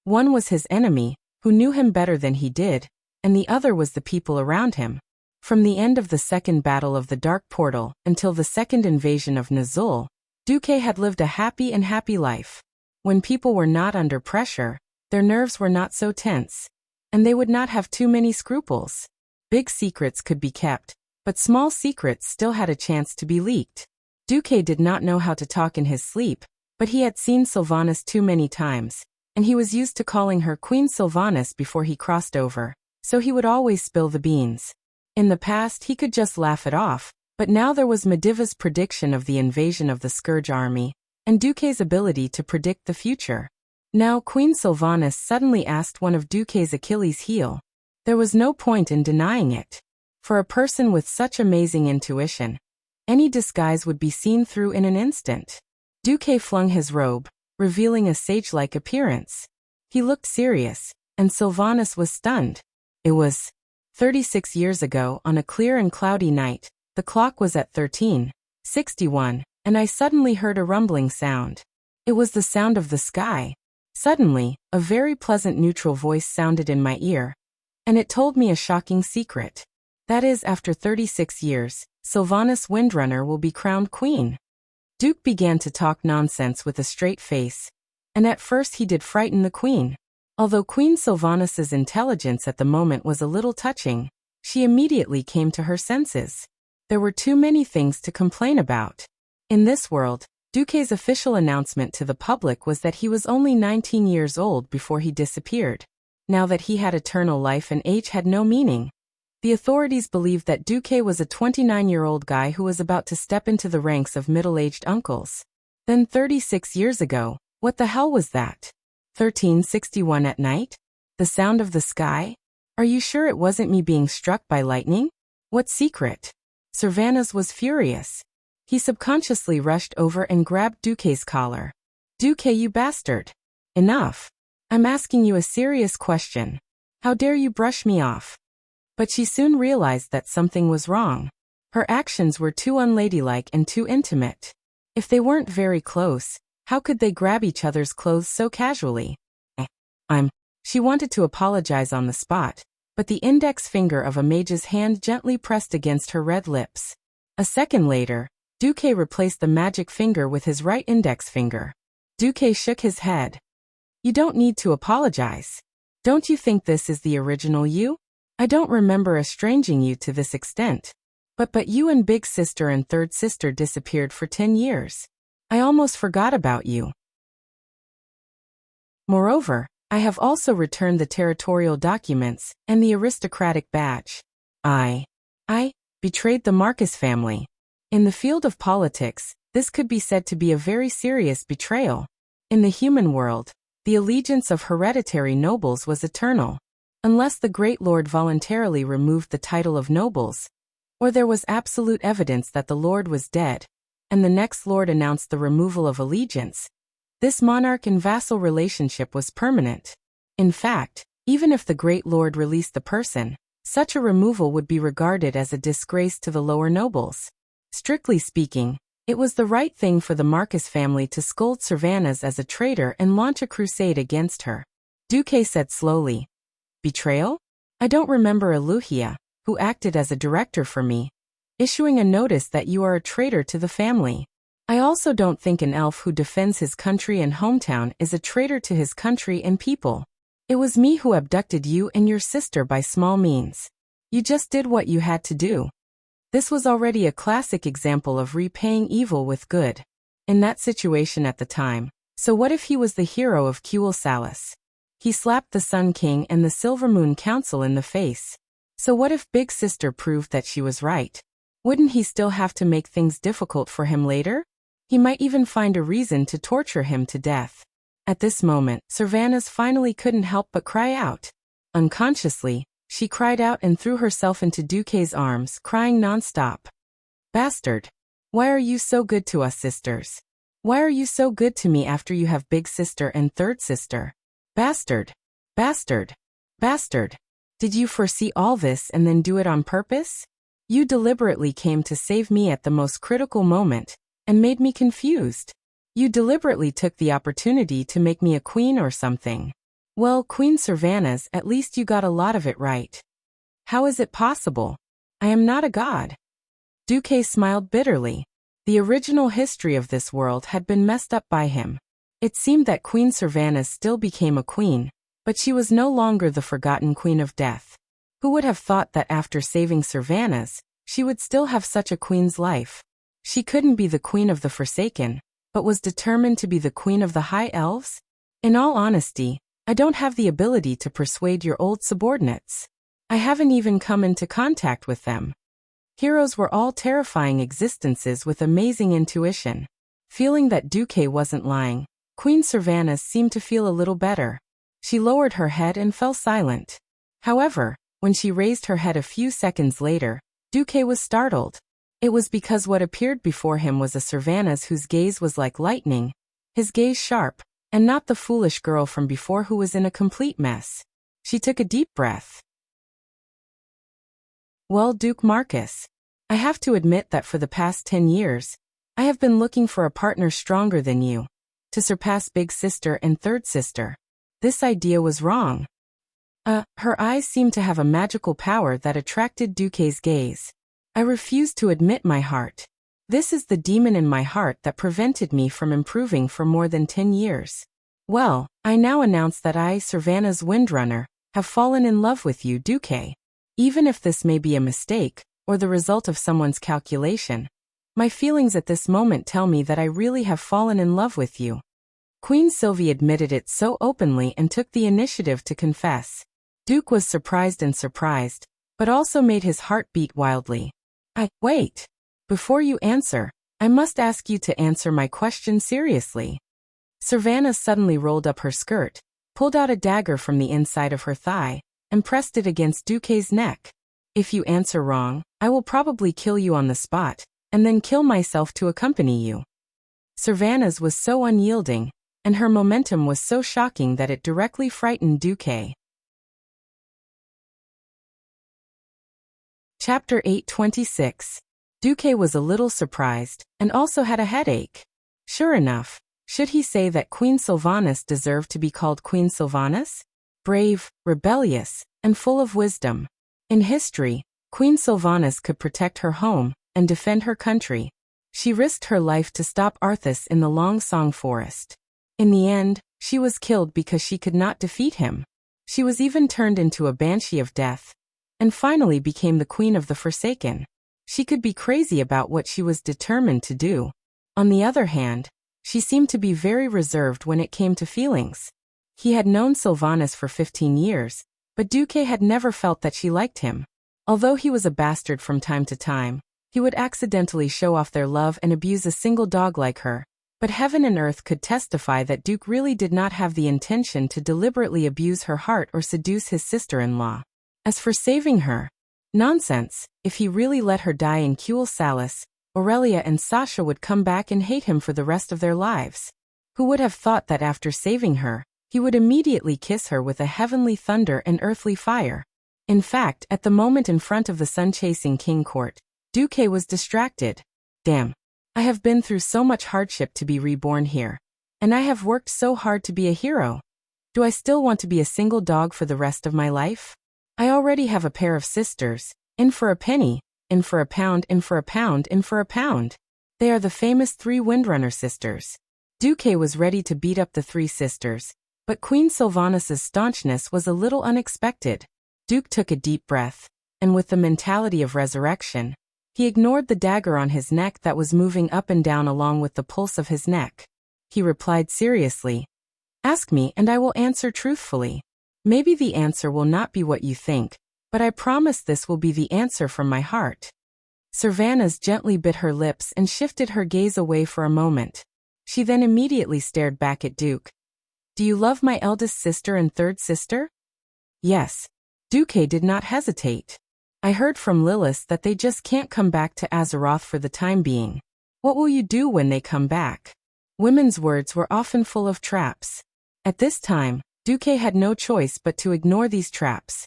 One was his enemy, who knew him better than he did, and the other was the people around him. From the end of the Second Battle of the Dark Portal until the second invasion of Nazul, Duque had lived a happy life. When people were not under pressure, their nerves were not so tense, and they would not have too many scruples. Big secrets could be kept, but small secrets still had a chance to be leaked. Duque did not know how to talk in his sleep, but he had seen Sylvanas too many times, and he was used to calling her Queen Sylvanas before he crossed over, so he would always spill the beans. In the past he could just laugh it off, but now there was Mediva's prediction of the invasion of the Scourge army, and Duque's ability to predict the future. Now Queen Sylvanas suddenly asked one of Duque's Achilles' heel. There was no point in denying it. For a person with such amazing intuition, any disguise would be seen through in an instant. Duque flung his robe, revealing a sage-like appearance. He looked serious, and Sylvanas was stunned. It was 36 years ago on a clear and cloudy night. The clock was at 13:61, and I suddenly heard a rumbling sound. It was the sound of the sky. Suddenly, a very pleasant neutral voice sounded in my ear, and it told me a shocking secret. That is, after 36 years, Sylvanas Windrunner will be crowned queen. Duke began to talk nonsense with a straight face, and at first he did frighten the queen. Although Queen Sylvanas's intelligence at the moment was a little touching, she immediately came to her senses. There were too many things to complain about. In this world, Duque's official announcement to the public was that he was only 19 years old before he disappeared. Now that he had eternal life and age had no meaning, the authorities believed that Duque was a 29-year-old guy who was about to step into the ranks of middle-aged uncles. Then 36 years ago, what the hell was that? 1361 at night? The sound of the sky? Are you sure it wasn't me being struck by lightning? What secret? Sylvanas was furious. He subconsciously rushed over and grabbed Duque's collar. "Duque, you bastard! Enough! I'm asking you a serious question. How dare you brush me off?" But she soon realized that something was wrong. Her actions were too unladylike and too intimate. If they weren't very close, how could they grab each other's clothes so casually? She wanted to apologize on the spot, but the index finger of a mage's hand gently pressed against her red lips. A second later, Duque replaced the magic finger with his right index finger. Duque shook his head. "You don't need to apologize. Don't you think this is the original you? I don't remember estranging you to this extent. But you and big sister and third sister disappeared for 10 years. I almost forgot about you. Moreover, I have also returned the territorial documents and the aristocratic badge. I betrayed the Marcus family. In the field of politics, This could be said to be a very serious betrayal. In the human world, the allegiance of hereditary nobles was eternal, unless the great lord voluntarily removed the title of nobles, or there was absolute evidence that the lord was dead, and the next lord announced the removal of allegiance. This monarch and vassal relationship was permanent. In fact, even if the great lord released the person, such a removal would be regarded as a disgrace to the lower nobles. Strictly speaking, it was the right thing for the Marcus family to scold Servanas as a traitor and launch a crusade against her. Duque said slowly. Betrayal? I don't remember a Wuxia, who acted as a director for me, issuing a notice that you are a traitor to the family. I also don't think an elf who defends his country and hometown is a traitor to his country and people. It was me who abducted you and your sister by small means. You just did what you had to do. This was already a classic example of repaying evil with good. In that situation at the time, so what if he was the hero of Qul Salis? He slapped the Sun King and the Silver Moon Council in the face. So what if Big Sister proved that she was right? Wouldn't he still have to make things difficult for him later? He might even find a reason to torture him to death. At this moment, Servanas finally couldn't help but cry out. Unconsciously, she cried out and threw herself into Duque's arms, crying non-stop. Bastard! Why are you so good to us sisters? Why are you so good to me after you have big sister and third sister? Bastard! Bastard! Bastard! Did you foresee all this and then do it on purpose? You deliberately came to save me at the most critical moment, and made me confused. You deliberately took the opportunity to make me a queen or something. Well, Queen Servanas, at least you got a lot of it right. How is it possible? I am not a god. Duque smiled bitterly. The original history of this world had been messed up by him. It seemed that Queen Servanas still became a queen, but she was no longer the forgotten queen of death. Who would have thought that after saving Servanas, she would still have such a queen's life? She couldn't be the queen of the Forsaken, but was determined to be the queen of the High Elves? In all honesty, I don't have the ability to persuade your old subordinates. I haven't even come into contact with them. Heroes were all terrifying existences with amazing intuition. Feeling that Duque wasn't lying, Queen Servanas seemed to feel a little better. She lowered her head and fell silent. However, when she raised her head a few seconds later, Duque was startled. It was because what appeared before him was a Servanas whose gaze was like lightning, his gaze sharp, and not the foolish girl from before who was in a complete mess. She took a deep breath. Well, Duke Marcus, I have to admit that for the past 10 years, I have been looking for a partner stronger than you, to surpass Big Sister and Third Sister. This idea was wrong. Her eyes seemed to have a magical power that attracted Duque's gaze. I refuse to admit my heart. This is the demon in my heart that prevented me from improving for more than 10 years. Well, I now announce that I, Servanas Windrunner, have fallen in love with you, Duque. Even if this may be a mistake, or the result of someone's calculation, my feelings at this moment tell me that I really have fallen in love with you. Queen Sylvie admitted it so openly and took the initiative to confess. Duke was surprised, but also made his heart beat wildly. Wait. Before you answer, I must ask you to answer my question seriously. Servanas suddenly rolled up her skirt, pulled out a dagger from the inside of her thigh, and pressed it against Duque's neck. If you answer wrong, I will probably kill you on the spot, and then kill myself to accompany you. Servanas was so unyielding, and her momentum was so shocking that it directly frightened Duque. Chapter 826. Duque was a little surprised, and also had a headache. Sure enough, should he say that Queen Sylvanas deserved to be called Queen Sylvanas? Brave, rebellious, and full of wisdom. In history, Queen Sylvanas could protect her home and defend her country. She risked her life to stop Arthas in the Long Song Forest. In the end, she was killed because she could not defeat him. She was even turned into a banshee of death, and finally became the Queen of the Forsaken. She could be crazy about what she was determined to do. On the other hand, she seemed to be very reserved when it came to feelings. He had known Sylvanas for 15 years, but Duque had never felt that she liked him. Although he was a bastard from time to time, He would accidentally show off their love and abuse a single dog like her. But heaven and earth could testify that Duke really did not have the intention to deliberately abuse her heart or seduce his sister-in-law. As for saving her, nonsense. If he really let her die in Kuel Salis, Aurelia and Sasha would come back and hate him for the rest of their lives. Who would have thought that after saving her, he would immediately kiss her with a heavenly thunder and earthly fire? In fact, at the moment in front of the sun-chasing king court, Duque was distracted. Damn. I have been through so much hardship to be reborn here. And I have worked so hard to be a hero. Do I still want to be a single dog for the rest of my life? I already have a pair of sisters, in for a penny, in for a pound, in for a pound, in for a pound. They are the famous 3 Windrunner sisters. Duque was ready to beat up the 3 sisters, but Queen Sylvanas' staunchness was a little unexpected. Duke took a deep breath, and with the mentality of resurrection, he ignored the dagger on his neck that was moving up and down along with the pulse of his neck. He replied seriously, "Ask me and I will answer truthfully. Maybe the answer will not be what you think, but I promise this will be the answer from my heart." Sylvanas gently bit her lips and shifted her gaze away for a moment. She then immediately stared back at Duke. "Do you love my eldest sister and third sister?" "Yes." Duque did not hesitate. "I heard from Lilith that they just can't come back to Azeroth for the time being. What will you do when they come back?" Women's words were often full of traps. At this time, Duque had no choice but to ignore these traps.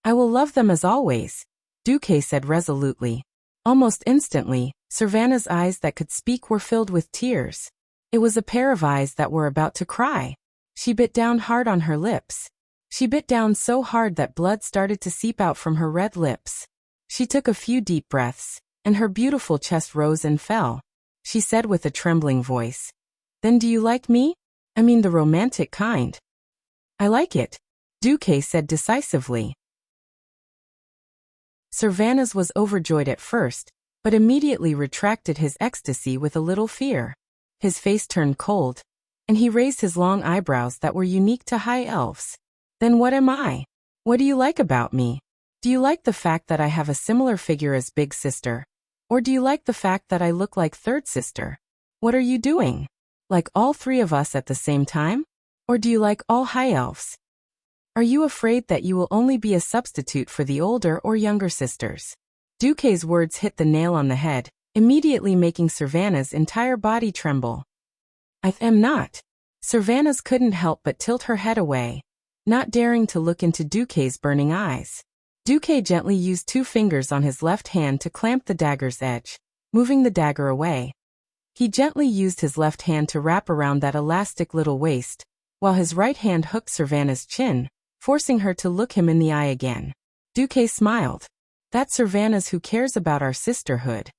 "I will love them as always," Duque said resolutely. Almost instantly, Sylvanas' eyes that could speak were filled with tears. It was a pair of eyes that were about to cry. She bit down hard on her lips. She bit down so hard that blood started to seep out from her red lips. She took a few deep breaths, and her beautiful chest rose and fell. She said with a trembling voice, "Then do you like me? I mean the romantic kind." "I like it," Duque said decisively. Sylvanas was overjoyed at first, but immediately retracted his ecstasy with a little fear. His face turned cold, and he raised his long eyebrows that were unique to high elves. "Then what am I? What do you like about me? Do you like the fact that I have a similar figure as Big Sister? Or do you like the fact that I look like Third Sister? What are you doing? Like all 3 of us at the same time? Or do you like all high elves? Are you afraid that you will only be a substitute for the older or younger sisters?" Duque's words hit the nail on the head, immediately making Sylvanas' entire body tremble. "I am not." Sylvanas couldn't help but tilt her head away, not daring to look into Duque's burning eyes. Duque gently used 2 fingers on his left hand to clamp the dagger's edge, moving the dagger away. He gently used his left hand to wrap around that elastic little waist, while his right hand hooked Sylvanas' chin, forcing her to look him in the eye again. Duque smiled. "That's Sylvanas who cares about our sisterhood.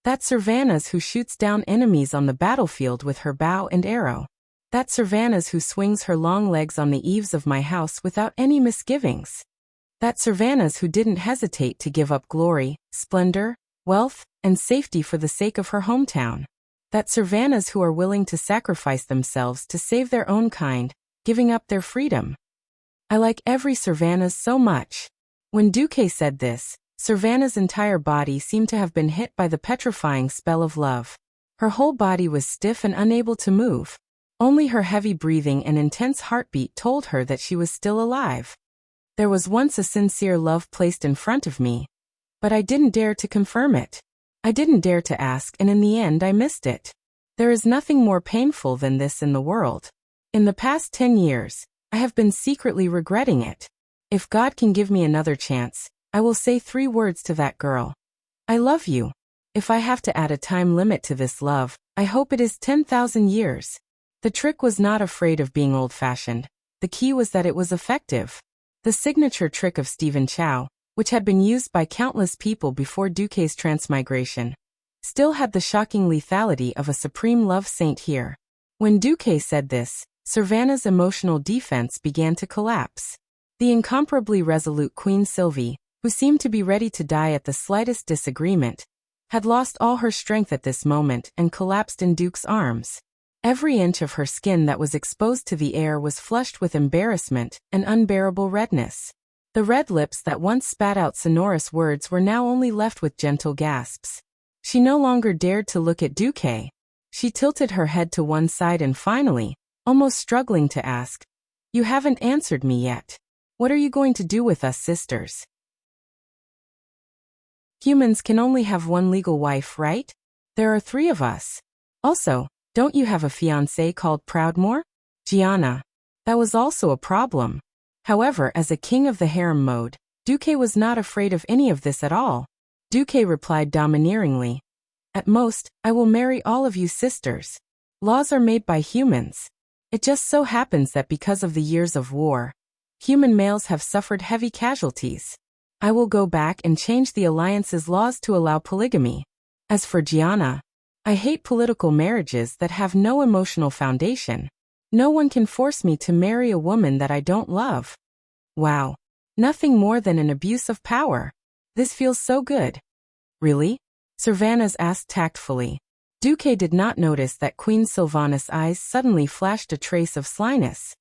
That's Sylvanas who shoots down enemies on the battlefield with her bow and arrow. That's Sylvanas who swings her long legs on the eaves of my house without any misgivings. That's Sylvanas who didn't hesitate to give up glory, splendor, wealth, and safety for the sake of her hometown. That's Sylvanas who are willing to sacrifice themselves to save their own kind, giving up their freedom. I like every Sylvanas so much." When Duque said this, Sylvanas' entire body seemed to have been hit by the petrifying spell of love. Her whole body was stiff and unable to move. Only her heavy breathing and intense heartbeat told her that she was still alive. "There was once a sincere love placed in front of me, but I didn't dare to confirm it. I didn't dare to ask, and in the end I missed it. There is nothing more painful than this in the world. In the past 10 years, I have been secretly regretting it. If God can give me another chance, I will say 3 words to that girl. I love you. If I have to add a time limit to this love, I hope it is 10,000 years. The trick was not afraid of being old-fashioned. The key was that it was effective. The signature trick of Stephen Chow, which had been used by countless people before Duque's transmigration, still had the shocking lethality of a supreme love saint here. When Duque said this, Sylvanas' emotional defense began to collapse. The incomparably resolute Queen Sylvie, who seemed to be ready to die at the slightest disagreement, had lost all her strength at this moment and collapsed in Duke's arms. Every inch of her skin that was exposed to the air was flushed with embarrassment and unbearable redness. The red lips that once spat out sonorous words were now only left with gentle gasps. She no longer dared to look at Duque. She tilted her head to one side and finally, almost struggling to ask, "You haven't answered me yet. What are you going to do with us sisters? Humans can only have one legal wife, right? There are 3 of us. Also, don't you have a fiancé called Proudmoore?" Gianna. That was also a problem. However, as a king of the harem mode, Duque was not afraid of any of this at all. Duque replied domineeringly, "At most, I will marry all of you sisters. Laws are made by humans. It just so happens that because of the years of war, human males have suffered heavy casualties. I will go back and change the alliance's laws to allow polygamy. As for Gianna, I hate political marriages that have no emotional foundation. No one can force me to marry a woman that I don't love." Wow. Nothing more than an abuse of power. This feels so good. Really? Servanas asked tactfully. Duque did not notice that Queen Sylvanas' eyes suddenly flashed a trace of slyness.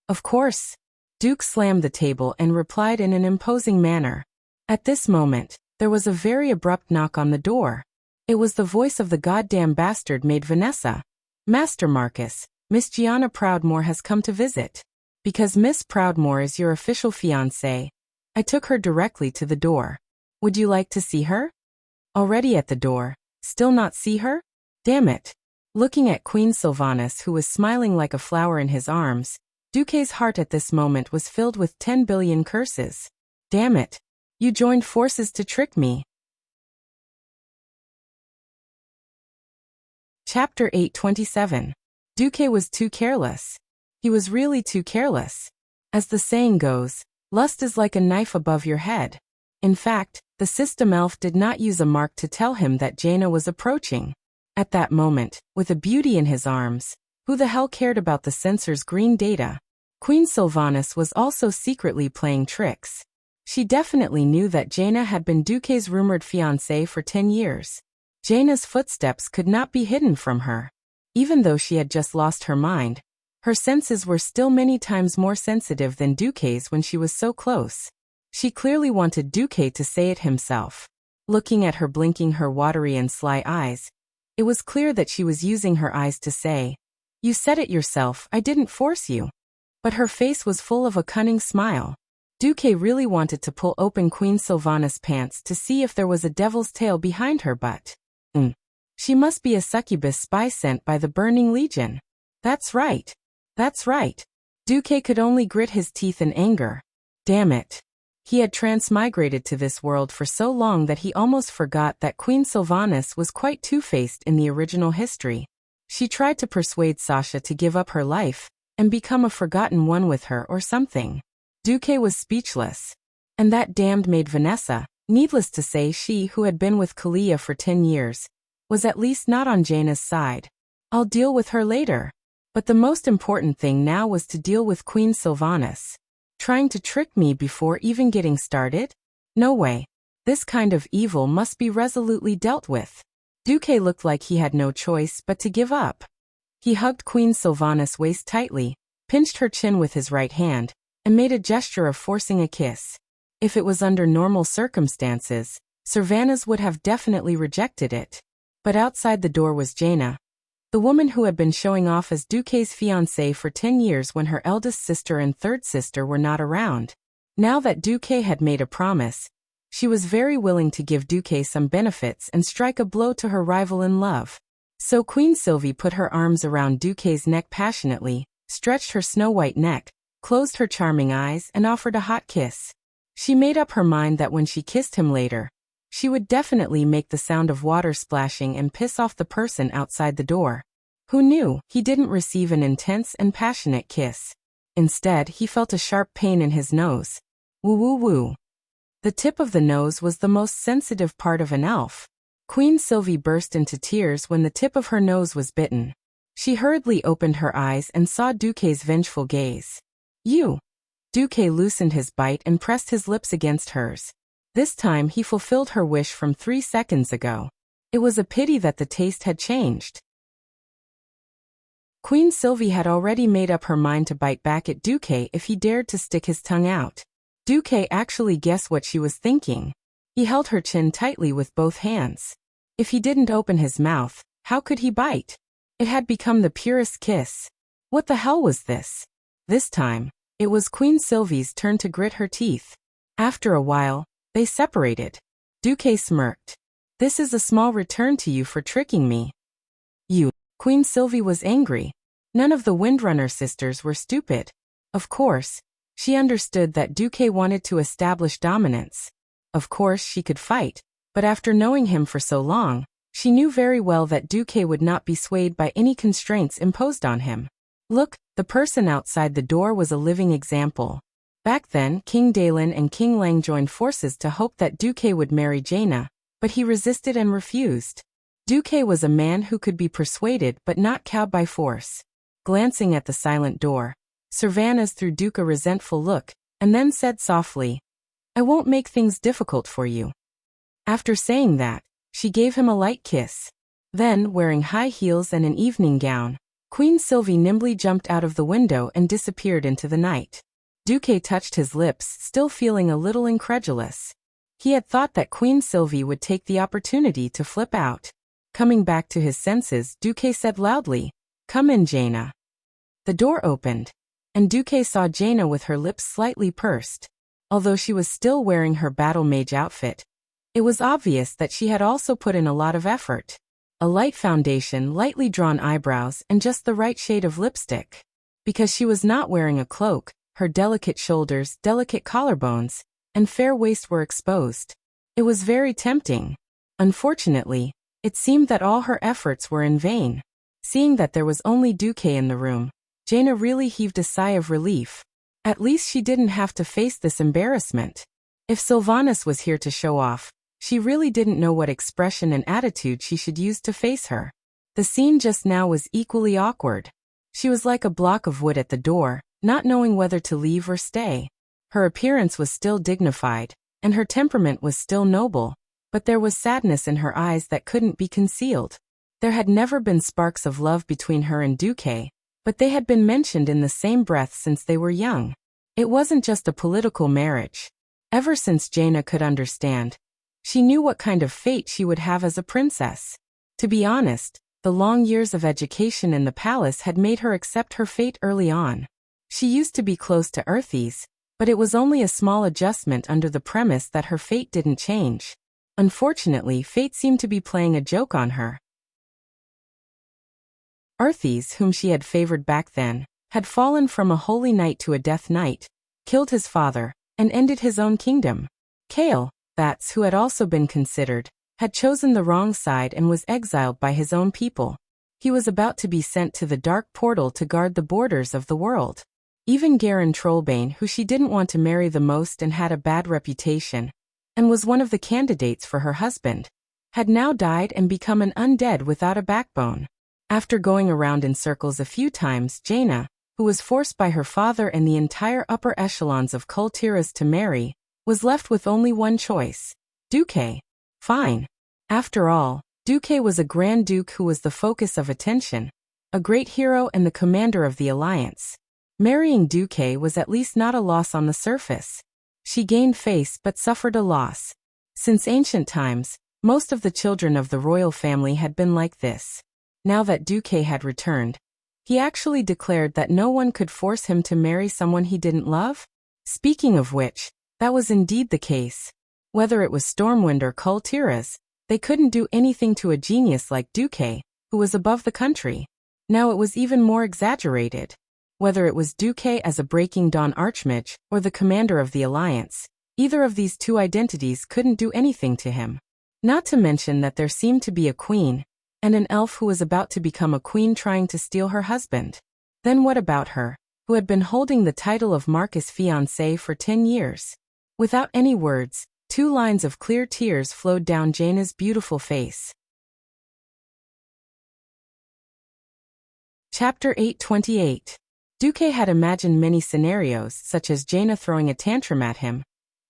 Of course. Duke slammed the table and replied in an imposing manner. At this moment, there was a very abrupt knock on the door. It was the voice of the goddamn bastard maid Vanessa. "Master Marcus, Miss Gianna Proudmoore has come to visit. Because Miss Proudmoore is your official fiancée, I took her directly to the door. Would you like to see her?" Already at the door. Still not see her? Damn it. Looking at Queen Sylvanas, who was smiling like a flower in his arms, Duque's heart at this moment was filled with 10 billion curses. Damn it. You joined forces to trick me. Chapter 827. Duque was too careless. He was really too careless. As the saying goes, lust is like a knife above your head. In fact, the system elf did not use a mark to tell him that Jaina was approaching. At that moment, with a beauty in his arms, who the hell cared about the censor's green data? Queen Sylvanas was also secretly playing tricks. She definitely knew that Jaina had been Duque's rumored fiancée for 10 years. Jaina's footsteps could not be hidden from her. Even though she had just lost her mind, her senses were still many times more sensitive than Duque's when she was so close. She clearly wanted Duque to say it himself. Looking at her blinking her watery and sly eyes, it was clear that she was using her eyes to say, "You said it yourself, I didn't force you." But her face was full of a cunning smile. Duque really wanted to pull open Queen Sylvanas' pants to see if there was a devil's tail behind her butt. She must be a succubus spy sent by the Burning Legion. That's right. That's right. Duque could only grit his teeth in anger. Damn it. He had transmigrated to this world for so long that he almost forgot that Queen Sylvanas was quite two-faced in the original history. She tried to persuade Sasha to give up her life and become a forgotten one with her or something. Duque was speechless. And that damned maid Vanessa, needless to say she who had been with Kalia for 10 years, was at least not on Jaina's side. I'll deal with her later. But the most important thing now was to deal with Queen Sylvanas. Trying to trick me before even getting started? No way. This kind of evil must be resolutely dealt with. Duque looked like he had no choice but to give up. He hugged Queen Sylvanas' waist tightly, pinched her chin with his right hand, and made a gesture of forcing a kiss. If it was under normal circumstances, Servanas would have definitely rejected it. But outside the door was Jaina, the woman who had been showing off as Duque's fiancée for 10 years when her eldest sister and third sister were not around. Now that Duque had made a promise, she was very willing to give Duque some benefits and strike a blow to her rival in love. So Queen Sylvie put her arms around Duque's neck passionately, stretched her snow-white neck, closed her charming eyes and offered a hot kiss. She made up her mind that when she kissed him later, she would definitely make the sound of water splashing and piss off the person outside the door. Who knew he didn't receive an intense and passionate kiss? Instead, he felt a sharp pain in his nose. Woo woo woo. The tip of the nose was the most sensitive part of an elf. Queen Sylvie burst into tears when the tip of her nose was bitten. She hurriedly opened her eyes and saw Duque's vengeful gaze. You. Duque loosened his bite and pressed his lips against hers. This time he fulfilled her wish from 3 seconds ago. It was a pity that the taste had changed. Queen Sylvie had already made up her mind to bite back at Duque if he dared to stick his tongue out. Duque actually guessed what she was thinking. He held her chin tightly with both hands. If he didn't open his mouth, how could he bite? It had become the purest kiss. What the hell was this? This time, it was Queen Sylvie's turn to grit her teeth. After a while, they separated. Duque smirked. This is a small return to you for tricking me. You. Queen Sylvie was angry. None of the Windrunner sisters were stupid. Of course, she understood that Duque wanted to establish dominance. Of course she could fight, but after knowing him for so long, she knew very well that Duque would not be swayed by any constraints imposed on him. Look, the person outside the door was a living example. Back then, King Dalen and King Lang joined forces to hope that Duque would marry Jaina, but he resisted and refused. Duque was a man who could be persuaded but not cowed by force. Glancing at the silent door, Servanas threw Duque a resentful look, and then said softly, "I won't make things difficult for you." After saying that, she gave him a light kiss. Then, wearing high heels and an evening gown, Queen Sylvie nimbly jumped out of the window and disappeared into the night. Duque touched his lips, still feeling a little incredulous. He had thought that Queen Sylvie would take the opportunity to flip out. Coming back to his senses, Duque said loudly, "Come in, Jaina." The door opened, and Duque saw Jaina with her lips slightly pursed. Although she was still wearing her battle mage outfit, it was obvious that she had also put in a lot of effort. A light foundation, lightly drawn eyebrows, and just the right shade of lipstick. Because she was not wearing a cloak, her delicate shoulders, delicate collarbones, and fair waist were exposed. It was very tempting. Unfortunately, it seemed that all her efforts were in vain. Seeing that there was only Duque in the room, Jaina really heaved a sigh of relief. At least she didn't have to face this embarrassment. If Sylvanas was here to show off, she really didn't know what expression and attitude she should use to face her. The scene just now was equally awkward. She was like a block of wood at the door, not knowing whether to leave or stay. Her appearance was still dignified, and her temperament was still noble, but there was sadness in her eyes that couldn't be concealed. There had never been sparks of love between her and Duque, but they had been mentioned in the same breath since they were young. It wasn't just a political marriage. Ever since Jaina could understand, she knew what kind of fate she would have as a princess. To be honest, the long years of education in the palace had made her accept her fate early on. She used to be close to Earthies, but it was only a small adjustment under the premise that her fate didn't change. Unfortunately, fate seemed to be playing a joke on her. Earthies, whom she had favored back then, had fallen from a holy knight to a death knight, killed his father, and ended his own kingdom. Kale, Bats, who had also been considered, had chosen the wrong side and was exiled by his own people. He was about to be sent to the dark portal to guard the borders of the world. Even Garen Trollbane, who she didn't want to marry the most and had a bad reputation, and was one of the candidates for her husband, had now died and become an undead without a backbone. After going around in circles a few times, Jaina, who was forced by her father and the entire upper echelons of Kultiras to marry, was left with only one choice. Duque. Fine. After all, Duque was a Grand Duke who was the focus of attention, a great hero and the commander of the alliance. Marrying Duque was at least not a loss on the surface. She gained face but suffered a loss. Since ancient times, most of the children of the royal family had been like this. Now that Duque had returned, he actually declared that no one could force him to marry someone he didn't love. Speaking of which, that was indeed the case. Whether it was Stormwind or Kultiras, they couldn't do anything to a genius like Duque, who was above the country. Now it was even more exaggerated. Whether it was Duque as a Breaking Dawn Archmage or the commander of the Alliance, either of these two identities couldn't do anything to him. Not to mention that there seemed to be a queen, and an elf who was about to become a queen trying to steal her husband. Then what about her, who had been holding the title of Marquis Fiancé for 10 years? Without any words, 2 lines of clear tears flowed down Jaina's beautiful face. Chapter 828. Duque had imagined many scenarios, such as Jaina throwing a tantrum at him,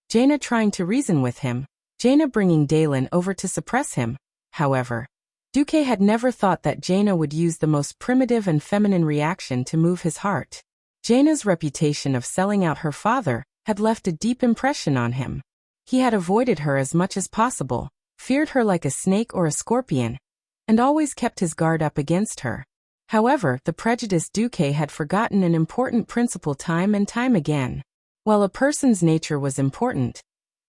Jaina trying to reason with him, Jaina bringing Dalen over to suppress him. However, Duque had never thought that Jaina would use the most primitive and feminine reaction to move his heart. Jaina's reputation of selling out her father had left a deep impression on him. He had avoided her as much as possible, feared her like a snake or a scorpion, and always kept his guard up against her. However, the prejudiced Duque had forgotten an important principle time and time again. While a person's nature was important,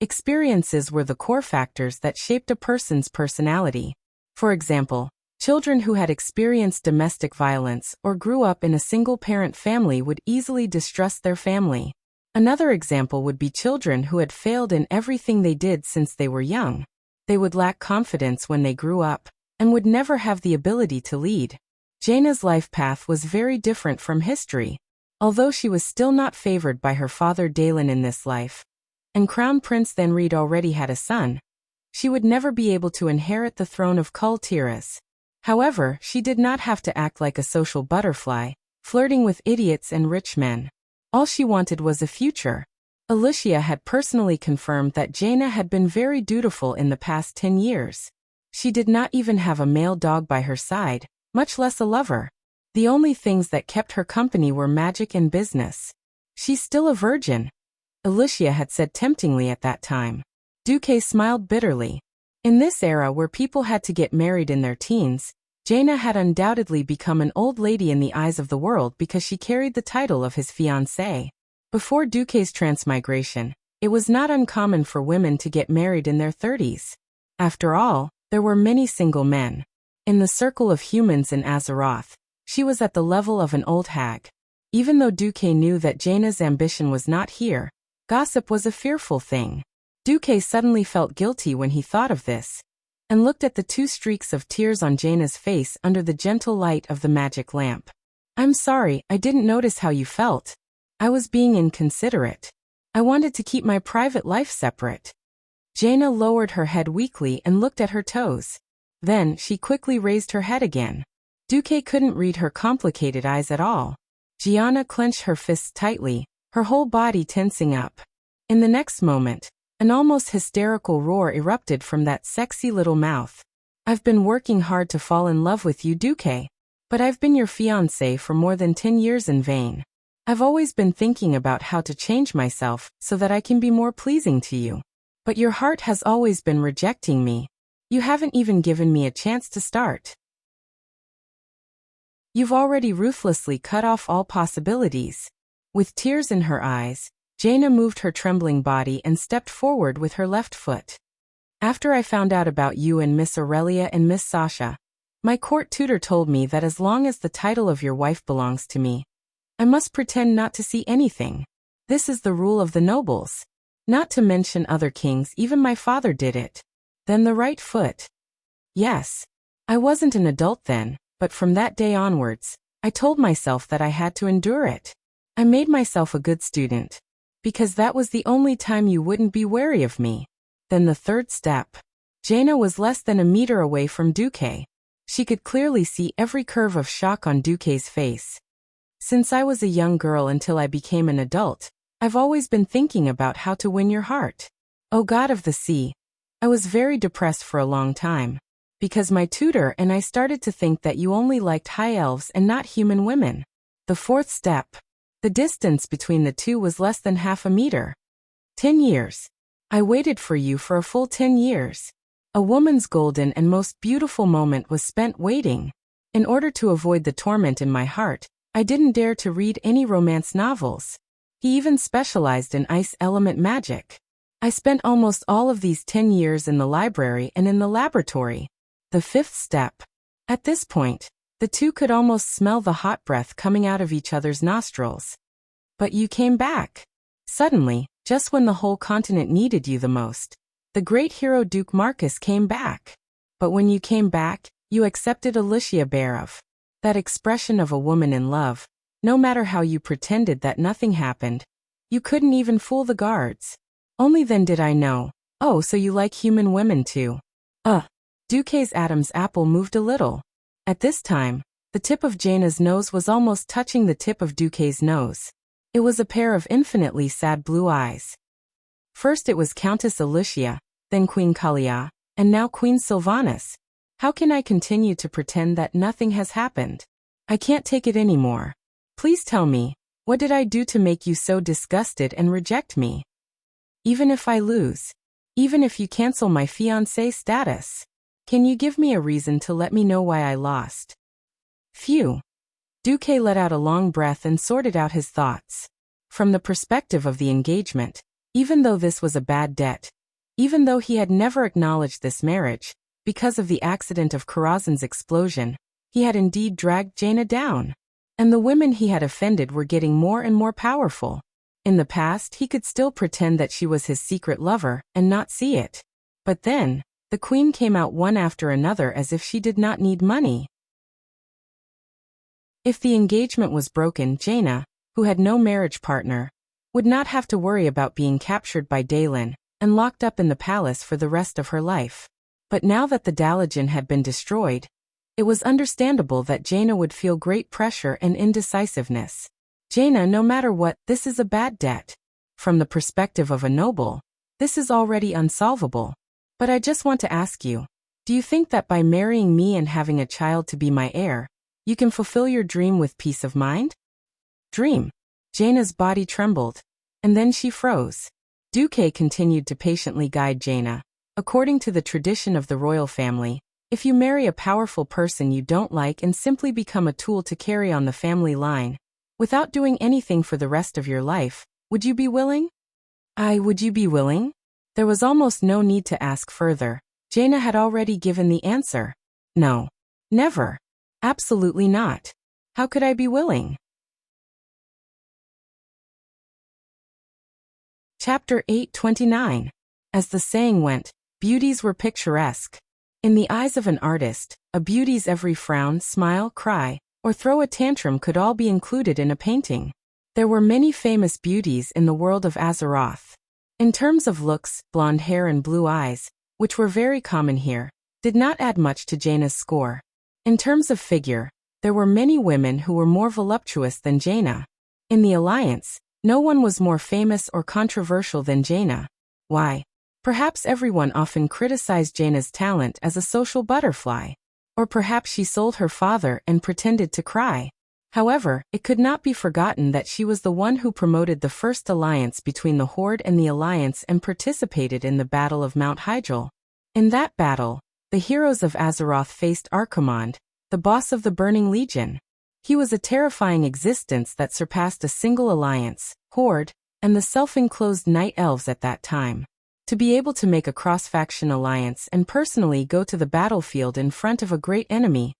experiences were the core factors that shaped a person's personality. For example, children who had experienced domestic violence or grew up in a single-parent family would easily distrust their family. Another example would be children who had failed in everything they did since they were young. They would lack confidence when they grew up, and would never have the ability to lead. Jaina's life path was very different from history. Although she was still not favored by her father Dalen in this life, and Crown Prince Thenred already had a son, she would never be able to inherit the throne of Kul Tiras. However, she did not have to act like a social butterfly, flirting with idiots and rich men. All she wanted was a future. Alicia had personally confirmed that Jaina had been very dutiful in the past 10 years. She did not even have a male dog by her side, much less a lover. The only things that kept her company were magic and business. She's still a virgin, Alicia had said temptingly at that time. Duque smiled bitterly. In this era where people had to get married in their teens, Jaina had undoubtedly become an old lady in the eyes of the world because she carried the title of his fiancée. Before Duque's transmigration, it was not uncommon for women to get married in their 30s. After all, there were many single men. In the circle of humans in Azeroth, she was at the level of an old hag. Even though Duque knew that Jaina's ambition was not here, gossip was a fearful thing. Duque suddenly felt guilty when he thought of this, and looked at the 2 streaks of tears on Jaina's face under the gentle light of the magic lamp. "I'm sorry, I didn't notice how you felt. I was being inconsiderate. I wanted to keep my private life separate." Jaina lowered her head weakly and looked at her toes. Then, she quickly raised her head again. Duque couldn't read her complicated eyes at all. Gianna clenched her fists tightly, her whole body tensing up. In the next moment, an almost hysterical roar erupted from that sexy little mouth. "I've been working hard to fall in love with you, Duque. But I've been your fiancé for more than 10 years in vain. I've always been thinking about how to change myself so that I can be more pleasing to you. But your heart has always been rejecting me. You haven't even given me a chance to start. You've already ruthlessly cut off all possibilities." With tears in her eyes, Jaina moved her trembling body and stepped forward with her left foot. "After I found out about you and Miss Aurelia and Miss Sasha, my court tutor told me that as long as the title of your wife belongs to me, I must pretend not to see anything. This is the rule of the nobles. Not to mention other kings, even my father did it." Then the right foot. "Yes. I wasn't an adult then, but from that day onwards, I told myself that I had to endure it. I made myself a good student, because that was the only time you wouldn't be wary of me." Then the third step. Jaina was less than a meter away from Duque. She could clearly see every curve of shock on Duque's face. "Since I was a young girl until I became an adult, I've always been thinking about how to win your heart. O God of the sea, I was very depressed for a long time, because my tutor and I started to think that you only liked high elves and not human women." The fourth step. The distance between the two was less than half a meter. 10 years. I waited for you for a full 10 years. A woman's golden and most beautiful moment was spent waiting. In order to avoid the torment in my heart, I didn't dare to read any romance novels. He even specialized in ice element magic. I spent almost all of these 10 years in the library and in the laboratory. The fifth step. At this point, the two could almost smell the hot breath coming out of each other's nostrils. "But you came back. Suddenly, just when the whole continent needed you the most. The great hero Duke Marcus came back. But when you came back, you accepted Alicia Barov. That expression of a woman in love. No matter how you pretended that nothing happened, you couldn't even fool the guards. Only then did I know. Oh, so you like human women too." Duque's Adam's apple moved a little. At this time, the tip of Jaina's nose was almost touching the tip of Duque's nose. It was a pair of infinitely sad blue eyes. First it was Countess Alicia, then Queen Kalia, and now Queen Sylvanas. How can I continue to pretend that nothing has happened? I can't take it anymore. Please tell me, What did I do to make you so disgusted and reject me? Even if I lose, even if you cancel my fiancé status, can you give me a reason to let me know why I lost? Phew. Duque let out a long breath and sorted out his thoughts. From the perspective of the engagement, even though this was a bad debt, even though he had never acknowledged this marriage, because of the accident of Karazhan's explosion, he had indeed dragged Jaina down. And the women he had offended were getting more and more powerful. In the past, he could still pretend that she was his secret lover and not see it. But then, the queen came out one after another as if she did not need money. If the engagement was broken, Jaina, who had no marriage partner, would not have to worry about being captured by Daelin and locked up in the palace for the rest of her life. But now that the Dalajan had been destroyed, it was understandable that Jaina would feel great pressure and indecisiveness. Jaina, no matter what, this is a bad debt. From the perspective of a noble, this is already unsolvable. But I just want to ask you, do you think that by marrying me and having a child to be my heir, you can fulfill your dream with peace of mind? Dream? Jaina's body trembled, and then she froze. Duque continued to patiently guide Jaina. According to the tradition of the royal family, if you marry a powerful person you don't like and simply become a tool to carry on the family line, without doing anything for the rest of your life, would you be willing? Would you be willing? There was almost no need to ask further. Jaina had already given the answer. No. Never. Absolutely not. How could I be willing? Chapter 829. As the saying went, beauties were picturesque. In the eyes of an artist, a beauty's every frown, smile, cry, or throw a tantrum could all be included in a painting. There were many famous beauties in the world of Azeroth. In terms of looks, blonde hair and blue eyes, which were very common here, did not add much to Jaina's score. In terms of figure, there were many women who were more voluptuous than Jaina. In the Alliance, no one was more famous or controversial than Jaina. Why? Perhaps everyone often criticized Jaina's talent as a social butterfly. Or perhaps she sold her father and pretended to cry. However, it could not be forgotten that she was the one who promoted the first alliance between the Horde and the Alliance and participated in the Battle of Mount Hyjal. In that battle, the heroes of Azeroth faced Archimonde, the boss of the Burning Legion. He was a terrifying existence that surpassed a single alliance, Horde, and the self-enclosed Night Elves at that time. To be able to make a cross-faction alliance and personally go to the battlefield in front of a great enemy,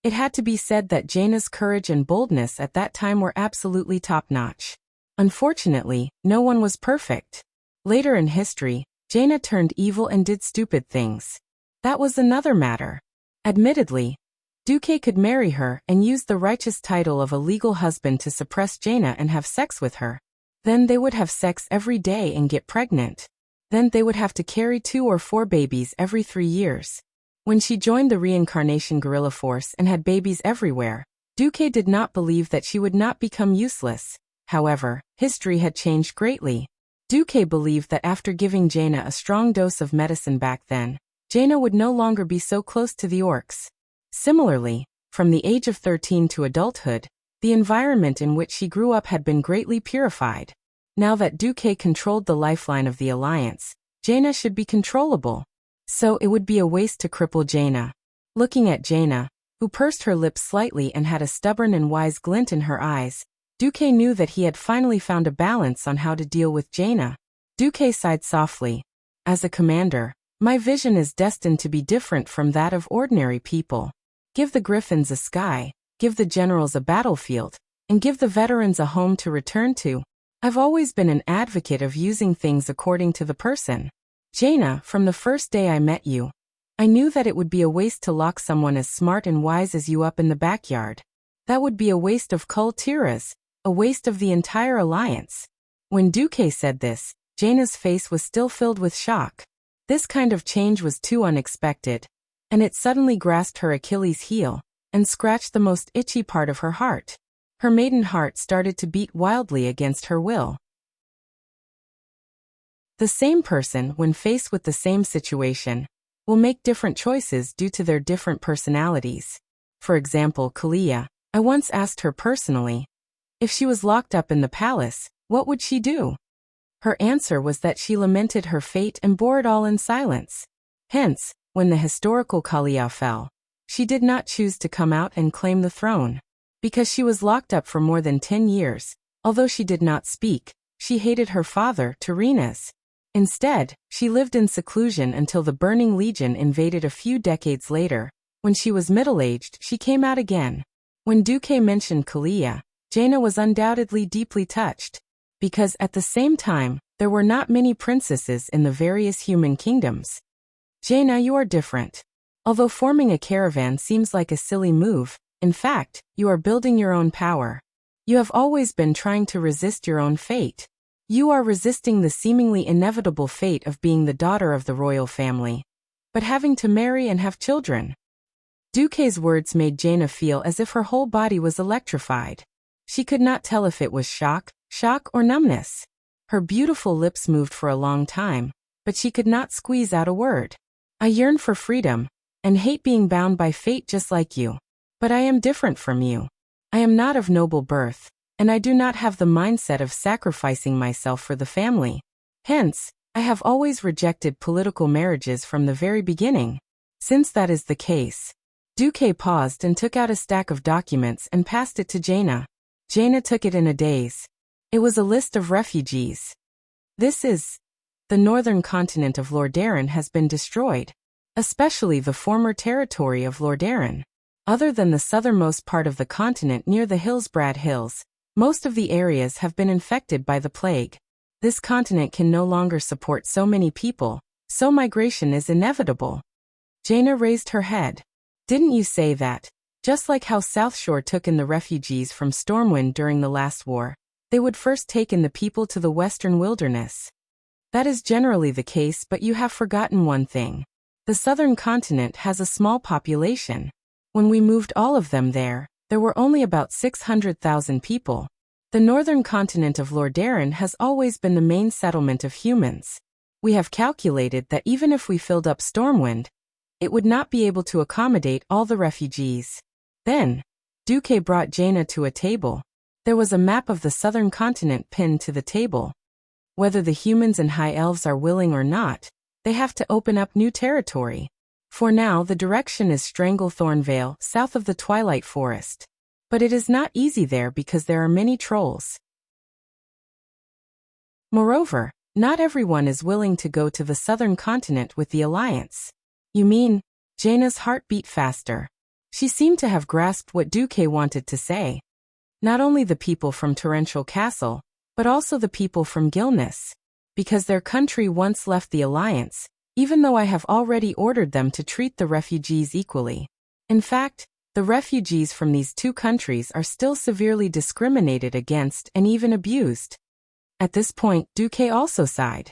it had to be said that Jaina's courage and boldness at that time were absolutely top-notch. Unfortunately, no one was perfect. Later in history, Jaina turned evil and did stupid things. That was another matter. Admittedly, Duque could marry her and use the righteous title of a legal husband to suppress Jaina and have sex with her. Then they would have sex every day and get pregnant. Then they would have to carry 2 or 4 babies every 3 years. When she joined the reincarnation guerrilla force and had babies everywhere, Duque did not believe that she would not become useless. However, history had changed greatly. Duque believed that after giving Jaina a strong dose of medicine back then, Jaina would no longer be so close to the orcs. Similarly, from the age of 13 to adulthood, the environment in which she grew up had been greatly purified. Now that Duque controlled the lifeline of the Alliance, Jaina should be controllable. So it would be a waste to cripple Jaina. Looking at Jaina, who pursed her lips slightly and had a stubborn and wise glint in her eyes, Duque knew that he had finally found a balance on how to deal with Jaina. Duque sighed softly. As a commander, my vision is destined to be different from that of ordinary people. Give the Griffins a sky, give the generals a battlefield, and give the veterans a home to return to. I've always been an advocate of using things according to the person. Jaina, from the first day I met you, I knew that it would be a waste to lock someone as smart and wise as you up in the backyard. That would be a waste of Kul Tiras, a waste of the entire Alliance. When Duque said this, Jaina's face was still filled with shock. This kind of change was too unexpected, and it suddenly grasped her Achilles heel and scratched the most itchy part of her heart. Her maiden heart started to beat wildly against her will. The same person, when faced with the same situation, will make different choices due to their different personalities. For example, Kalia, I once asked her personally, If she was locked up in the palace, what would she do? Her answer was that she lamented her fate and bore it all in silence. Hence, when the historical Kalia fell, she did not choose to come out and claim the throne. Because she was locked up for more than 10 years, although she did not speak, she hated her father, Tyrenas. Instead, she lived in seclusion until the Burning Legion invaded a few decades later. When she was middle-aged, she came out again. When Duque mentioned Kalia, Jaina was undoubtedly deeply touched. Because at the same time, there were not many princesses in the various human kingdoms. Jaina, you are different. Although forming a caravan seems like a silly move, in fact, you are building your own power. You have always been trying to resist your own fate. You are resisting the seemingly inevitable fate of being the daughter of the royal family, but having to marry and have children. Duque's words made Jaina feel as if her whole body was electrified. She could not tell if it was shock, or numbness. Her beautiful lips moved for a long time, but she could not squeeze out a word. I yearn for freedom, and hate being bound by fate just like you. But I am different from you. I am not of noble birth, and I do not have the mindset of sacrificing myself for the family. Hence, I have always rejected political marriages from the very beginning. Since that is the case. Duque paused and took out a stack of documents and passed it to Jaina. Jaina took it in a daze. It was a list of refugees. This is... The northern continent of Lordaeron has been destroyed, especially the former territory of Lordaeron. Other than the southernmost part of the continent near the Hillsbrad Hills, most of the areas have been infected by the plague. This continent can no longer support so many people, so migration is inevitable. Jaina raised her head. Didn't you say that, just like how South Shore took in the refugees from Stormwind during the last war, they would first take in the people to the western wilderness? That is generally the case, but you have forgotten one thing. The southern continent has a small population. When we moved all of them there were only about 600,000 people. The northern continent of Lordaeron has always been the main settlement of humans. We have calculated that even if we filled up Stormwind, it would not be able to accommodate all the refugees. Then, Duque brought Jaina to a table. There was a map of the southern continent pinned to the table. Whether the humans and high elves are willing or not, they have to open up new territory. For now, the direction is Stranglethorn Vale, south of the Twilight Forest. But it is not easy there because there are many trolls. Moreover, not everyone is willing to go to the southern continent with the Alliance. You mean? Jaina's heart beat faster. She seemed to have grasped what Duque wanted to say. Not only the people from Torrential Castle, but also the people from Gilness. Because their country once left the Alliance, even though I have already ordered them to treat the refugees equally. In fact, the refugees from these two countries are still severely discriminated against and even abused. At this point, Duque also sighed.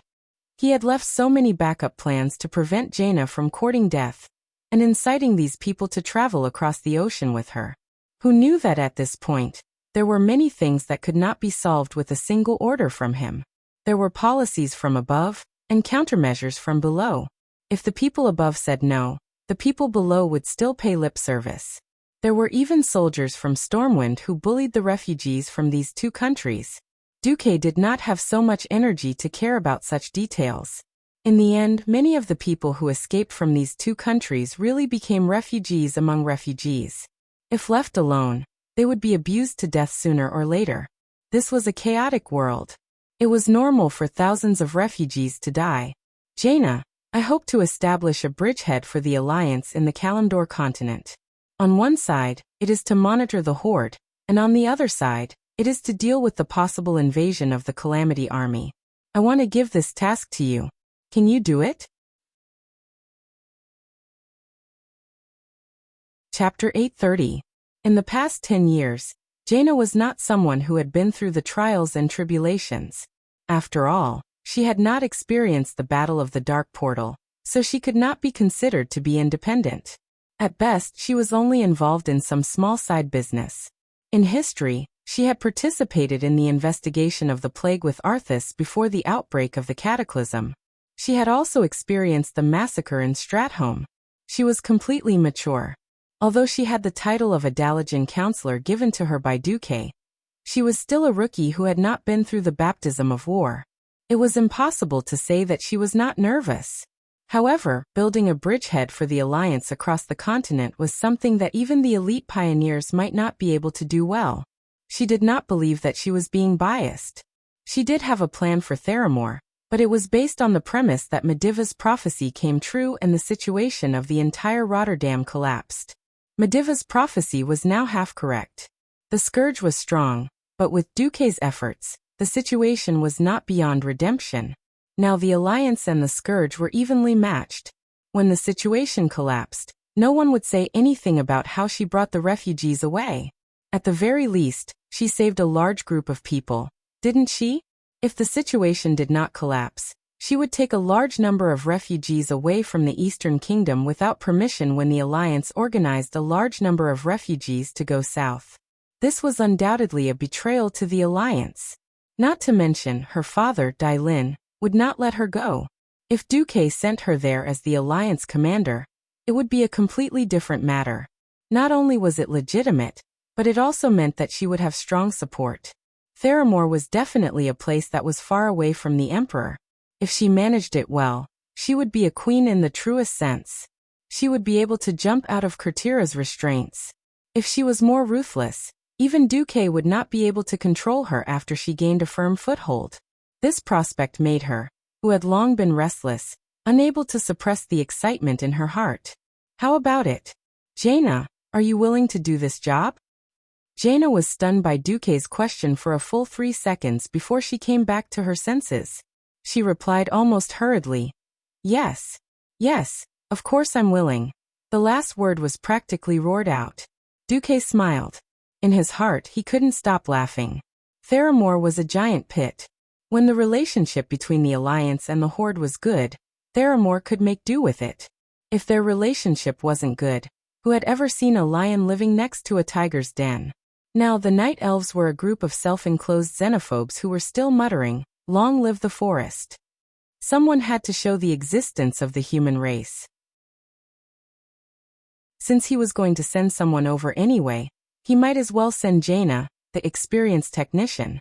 He had left so many backup plans to prevent Jaina from courting death, and inciting these people to travel across the ocean with her. Who knew that at this point, there were many things that could not be solved with a single order from him. There were policies from above, and countermeasures from below. If the people above said no, the people below would still pay lip service. There were even soldiers from Stormwind who bullied the refugees from these two countries. Duque did not have so much energy to care about such details. In the end, many of the people who escaped from these two countries really became refugees among refugees. If left alone, they would be abused to death sooner or later. This was a chaotic world. It was normal for thousands of refugees to die. Jaina, I hope to establish a bridgehead for the Alliance in the Kalimdor continent. On one side, it is to monitor the Horde, and on the other side, it is to deal with the possible invasion of the Calamity Army. I want to give this task to you. Can you do it? Chapter 830. In the past 10 years, Jaina was not someone who had been through the trials and tribulations. After all, she had not experienced the Battle of the Dark Portal, so she could not be considered to be independent. At best, she was only involved in some small side business. In history, she had participated in the investigation of the plague with Arthas before the outbreak of the Cataclysm. She had also experienced the massacre in Stratholme. She was completely mature. Although she had the title of a Dalajan counselor given to her by Duque, She was still a rookie who had not been through the baptism of war. It was impossible to say that she was not nervous. However, building a bridgehead for the alliance across the continent was something that even the elite pioneers might not be able to do well. She did not believe that she was being biased. She did have a plan for Theramore, but it was based on the premise that Mediva's prophecy came true and the situation of the entire Rotterdam collapsed. Mediva's prophecy was now half correct. The scourge was strong, but with Duque's efforts, the situation was not beyond redemption. Now the alliance and the scourge were evenly matched. When the situation collapsed, no one would say anything about how she brought the refugees away. At the very least, she saved a large group of people, didn't she? If the situation did not collapse, she would take a large number of refugees away from the Eastern Kingdom without permission when the alliance organized a large number of refugees to go south. This was undoubtedly a betrayal to the alliance. Not to mention, her father, Dai Lin, would not let her go. If Duque sent her there as the alliance commander, it would be a completely different matter. Not only was it legitimate, but it also meant that she would have strong support. Theramore was definitely a place that was far away from the emperor. If she managed it well, she would be a queen in the truest sense. She would be able to jump out of Kurtira's restraints. If she was more ruthless, even Duque would not be able to control her after she gained a firm foothold. This prospect made her, who had long been restless, unable to suppress the excitement in her heart. How about it? Jaina, are you willing to do this job? Jaina was stunned by Duque's question for a full 3 seconds before she came back to her senses. She replied almost hurriedly. Yes, of course I'm willing. The last word was practically roared out. Duque smiled. In his heart he couldn't stop laughing. Theramore was a giant pit. When the relationship between the alliance and the horde was good, Theramore could make do with it. If their relationship wasn't good, who had ever seen a lion living next to a tiger's den? Now the night elves were a group of self-enclosed xenophobes who were still muttering, "Long live the forest." Someone had to show the existence of the human race. Since he was going to send someone over anyway, he might as well send Jaina, the experienced technician.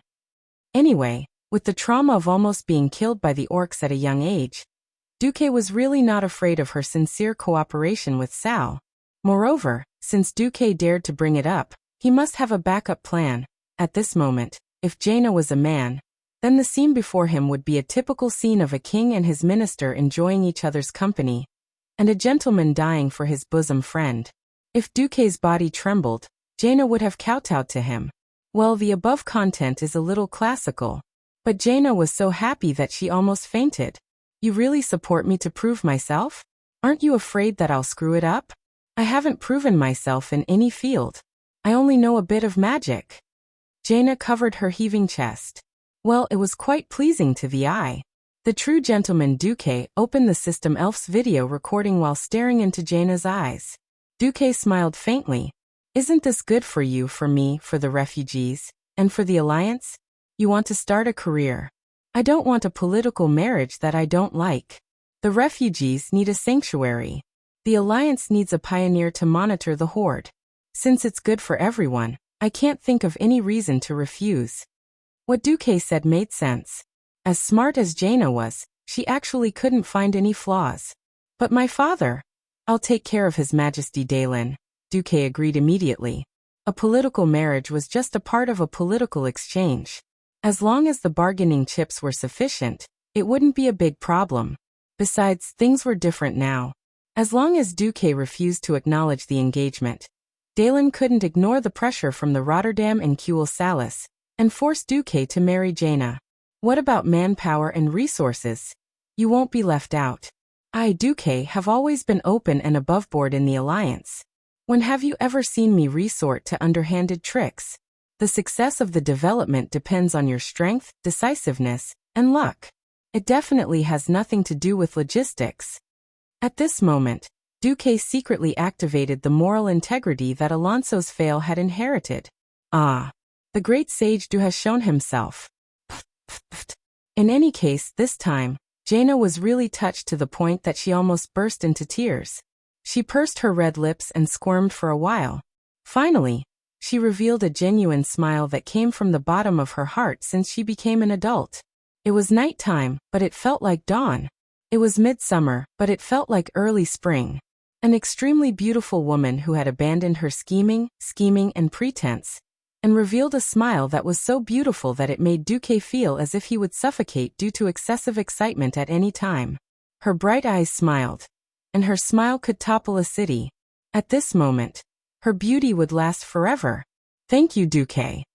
Anyway, with the trauma of almost being killed by the orcs at a young age, Duque was really not afraid of her sincere cooperation with Sal. Moreover, since Duque dared to bring it up, he must have a backup plan. At this moment, if Jaina was a man, then the scene before him would be a typical scene of a king and his minister enjoying each other's company, and a gentleman dying for his bosom friend. If Duque's body trembled, Jaina would have kowtowed to him. Well, the above content is a little classical, but Jaina was so happy that she almost fainted. You really support me to prove myself? Aren't you afraid that I'll screw it up? I haven't proven myself in any field. I only know a bit of magic. Jaina covered her heaving chest. Well, it was quite pleasing to the eye. The true gentleman Duque opened the System Elf's video recording while staring into Jaina's eyes. Duque smiled faintly. Isn't this good for you, for me, for the refugees, and for the alliance? You want to start a career. I don't want a political marriage that I don't like. The refugees need a sanctuary. The alliance needs a pioneer to monitor the horde. Since it's good for everyone, I can't think of any reason to refuse. What Duque said made sense. As smart as Jaina was, she actually couldn't find any flaws. But my father, I'll take care of His Majesty Dalen, Duque agreed immediately. A political marriage was just a part of a political exchange. As long as the bargaining chips were sufficient, it wouldn't be a big problem. Besides, things were different now. As long as Duque refused to acknowledge the engagement, Dalen couldn't ignore the pressure from the Rotterdam and Kuel Salis, and force Duque to marry Jaina. What about manpower and resources? You won't be left out. I, Duque, have always been open and aboveboard in the alliance. When have you ever seen me resort to underhanded tricks? The success of the development depends on your strength, decisiveness, and luck. It definitely has nothing to do with logistics. At this moment, Duque secretly activated the moral integrity that Alonso's fail had inherited. Ah, the great sage Du has shown himself. In any case, this time, Jaina was really touched to the point that she almost burst into tears. She pursed her red lips and squirmed for a while. Finally, She revealed a genuine smile that came from the bottom of her heart since she became an adult. It was nighttime, but it felt like dawn. It was midsummer, but it felt like early spring. An extremely beautiful woman who had abandoned her scheming and pretense, and revealed a smile that was so beautiful that it made Duque feel as if he would suffocate due to excessive excitement at any time. Her bright eyes smiled, and her smile could topple a city. At this moment, her beauty would last forever. Thank you, Duque.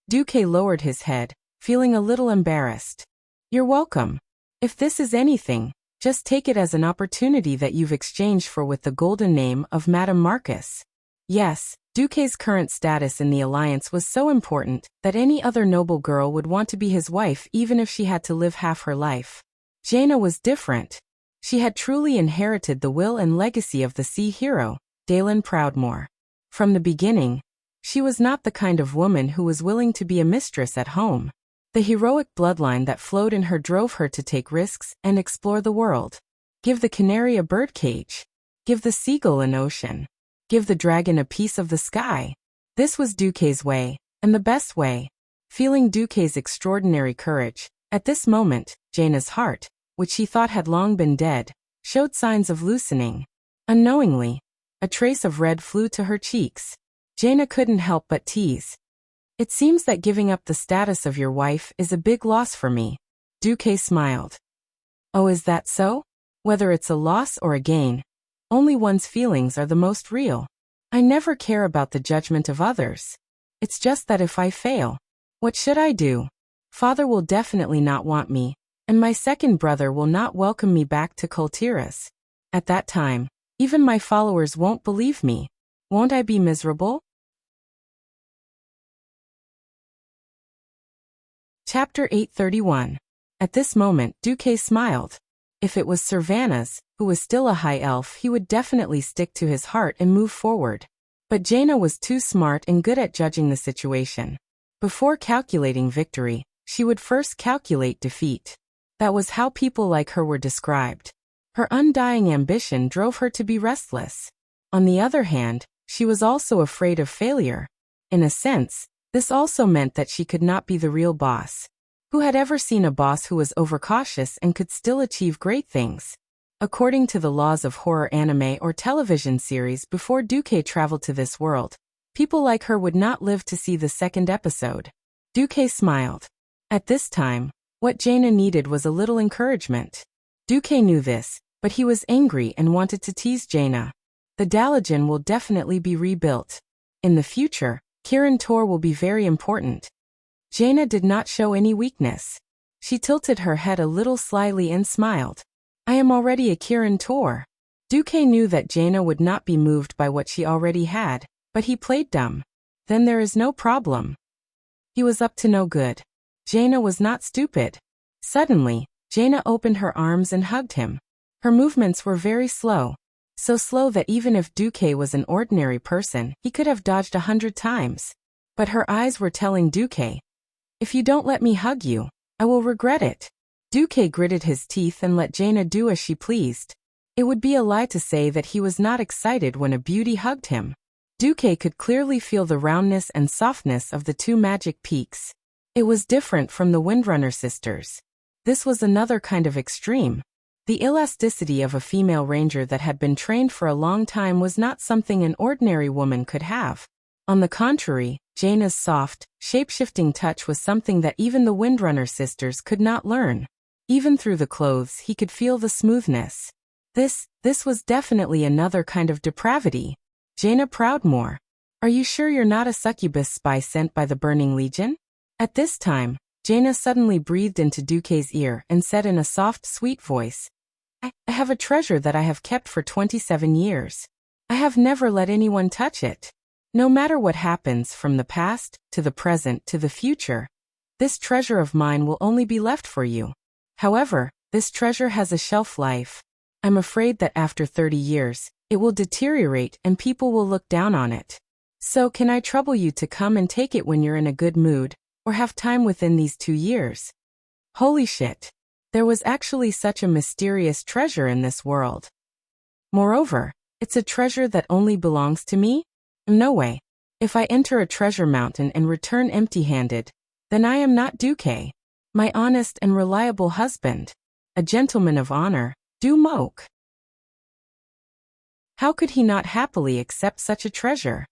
Duque lowered his head, feeling a little embarrassed. You're welcome. If this is anything, just take it as an opportunity that you've exchanged for with the golden name of Madame Marcus. Yes, Duque's current status in the alliance was so important that any other noble girl would want to be his wife even if she had to live half her life. Jaina was different. She had truly inherited the will and legacy of the sea hero, Dalen Proudmoore. From the beginning, she was not the kind of woman who was willing to be a mistress at home. The heroic bloodline that flowed in her drove her to take risks and explore the world. Give the canary a birdcage. Give the seagull an ocean. Give the dragon a piece of the sky. This was Duque's way, and the best way. Feeling Duque's extraordinary courage, at this moment, Jaina's heart, which she thought had long been dead, showed signs of loosening. Unknowingly, a trace of red flew to her cheeks. Jaina couldn't help but tease. It seems that giving up the status of your wife is a big loss for me. Duque smiled. Oh, is that so? Whether it's a loss or a gain, only one's feelings are the most real. I never care about the judgment of others. It's just that if I fail, what should I do? Father will definitely not want me, and my second brother will not welcome me back to Kultiras. At that time, even my followers won't believe me. Won't I be miserable? Chapter 831. At this moment, Duque smiled. If it was Servanas, who was still a high elf, he would definitely stick to his heart and move forward. But Jaina was too smart and good at judging the situation. Before calculating victory, she would first calculate defeat. That was how people like her were described. Her undying ambition drove her to be restless. On the other hand, she was also afraid of failure. In a sense, this also meant that she could not be the real boss. Who had ever seen a boss who was overcautious and could still achieve great things? According to the laws of horror anime or television series before Duque traveled to this world, people like her would not live to see the second episode. Duque smiled. At this time, what Jaina needed was a little encouragement. Duque knew this, but he was angry and wanted to tease Jaina. The Dalajan will definitely be rebuilt. In the future, Kirin Tor will be very important. Jaina did not show any weakness. She tilted her head a little slyly and smiled. I am already a Kirin Tor. Duque knew that Jaina would not be moved by what she already had, but he played dumb. Then there is no problem. He was up to no good. Jaina was not stupid. Suddenly, Jaina opened her arms and hugged him. Her movements were very slow. So slow that even if Duque was an ordinary person, he could have dodged 100 times. But her eyes were telling Duque, if you don't let me hug you, I will regret it. Duque gritted his teeth and let Jaina do as she pleased. It would be a lie to say that he was not excited when a beauty hugged him. Duque could clearly feel the roundness and softness of the two magic peaks. It was different from the Windrunner sisters. This was another kind of extreme. The elasticity of a female ranger that had been trained for a long time was not something an ordinary woman could have. On the contrary, Jaina's soft, shape-shifting touch was something that even the Windrunner sisters could not learn. Even through the clothes he could feel the smoothness. This was definitely another kind of depravity. Jaina Proudmoore, are you sure you're not a succubus spy sent by the Burning Legion? At this time, Jaina suddenly breathed into Duque's ear and said in a soft, sweet voice, I have a treasure that I have kept for 27 years. I have never let anyone touch it. No matter what happens from the past, to the present, to the future, this treasure of mine will only be left for you. However, this treasure has a shelf life. I'm afraid that after 30 years, it will deteriorate and people will look down on it. So can I trouble you to come and take it when you're in a good mood, or have time within these 2 years? Holy shit. There was actually such a mysterious treasure in this world. Moreover, it's a treasure that only belongs to me? No way. If I enter a treasure mountain and return empty-handed, then I am not Duque. My honest and reliable husband. A gentleman of honor, Du Moke. How could he not happily accept such a treasure?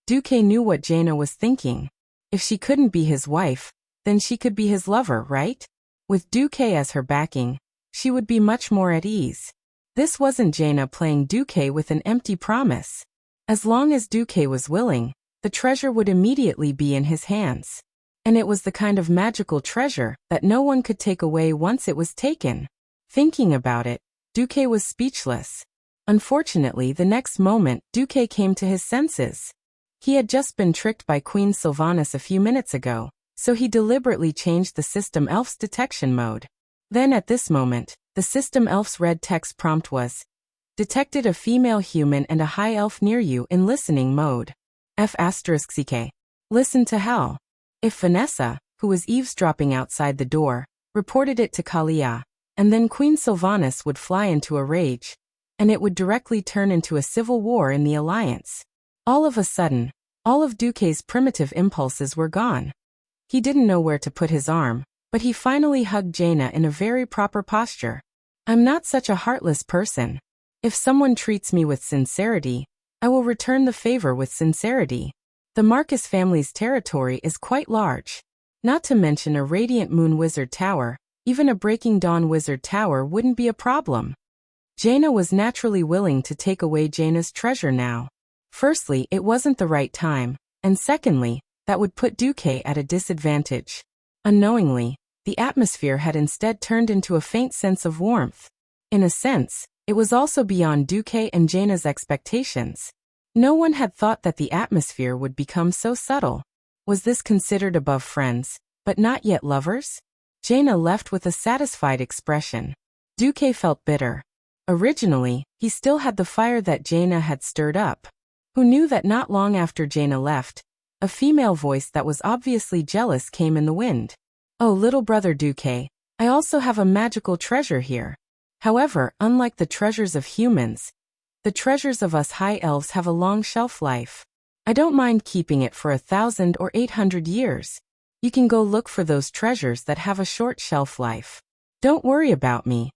Duque knew what Jaina was thinking. If she couldn't be his wife, then she could be his lover, right? With Duque as her backing, she would be much more at ease. This wasn't Jaina playing Duque with an empty promise. As long as Duque was willing, the treasure would immediately be in his hands. And it was the kind of magical treasure that no one could take away once it was taken. Thinking about it, Duque was speechless. Unfortunately, the next moment, Duque came to his senses. He had just been tricked by Queen Sylvanas a few minutes ago, so he deliberately changed the system elf's detection mode. Then at this moment, the system elf's red text prompt was, detected a female human and a high elf near you in listening mode. F***ck. Listen to hell. If Vanessa, who was eavesdropping outside the door, reported it to Kalia, and then Queen Sylvanas would fly into a rage, and it would directly turn into a civil war in the Alliance. All of a sudden, all of Duque's primitive impulses were gone. He didn't know where to put his arm, but he finally hugged Jaina in a very proper posture. I'm not such a heartless person. If someone treats me with sincerity, I will return the favor with sincerity. The Marcus family's territory is quite large. Not to mention a Radiant Moon Wizard Tower, even a Breaking Dawn Wizard Tower wouldn't be a problem. Jaina was naturally willing to take away Jaina's treasure now. Firstly, it wasn't the right time, and secondly, that would put Duque at a disadvantage. Unknowingly, the atmosphere had instead turned into a faint sense of warmth. In a sense, it was also beyond Duque and Jaina's expectations. No one had thought that the atmosphere would become so subtle. Was this considered above friends, but not yet lovers? Jaina left with a satisfied expression. Duque felt bitter. Originally, he still had the fire that Jaina had stirred up. Who knew that not long after Jaina left, a female voice that was obviously jealous came in the wind. Oh, little brother Duque, I also have a magical treasure here. However, unlike the treasures of humans, the treasures of us high elves have a long shelf life. I don't mind keeping it for 1,000 or 800 years. You can go look for those treasures that have a short shelf life. Don't worry about me.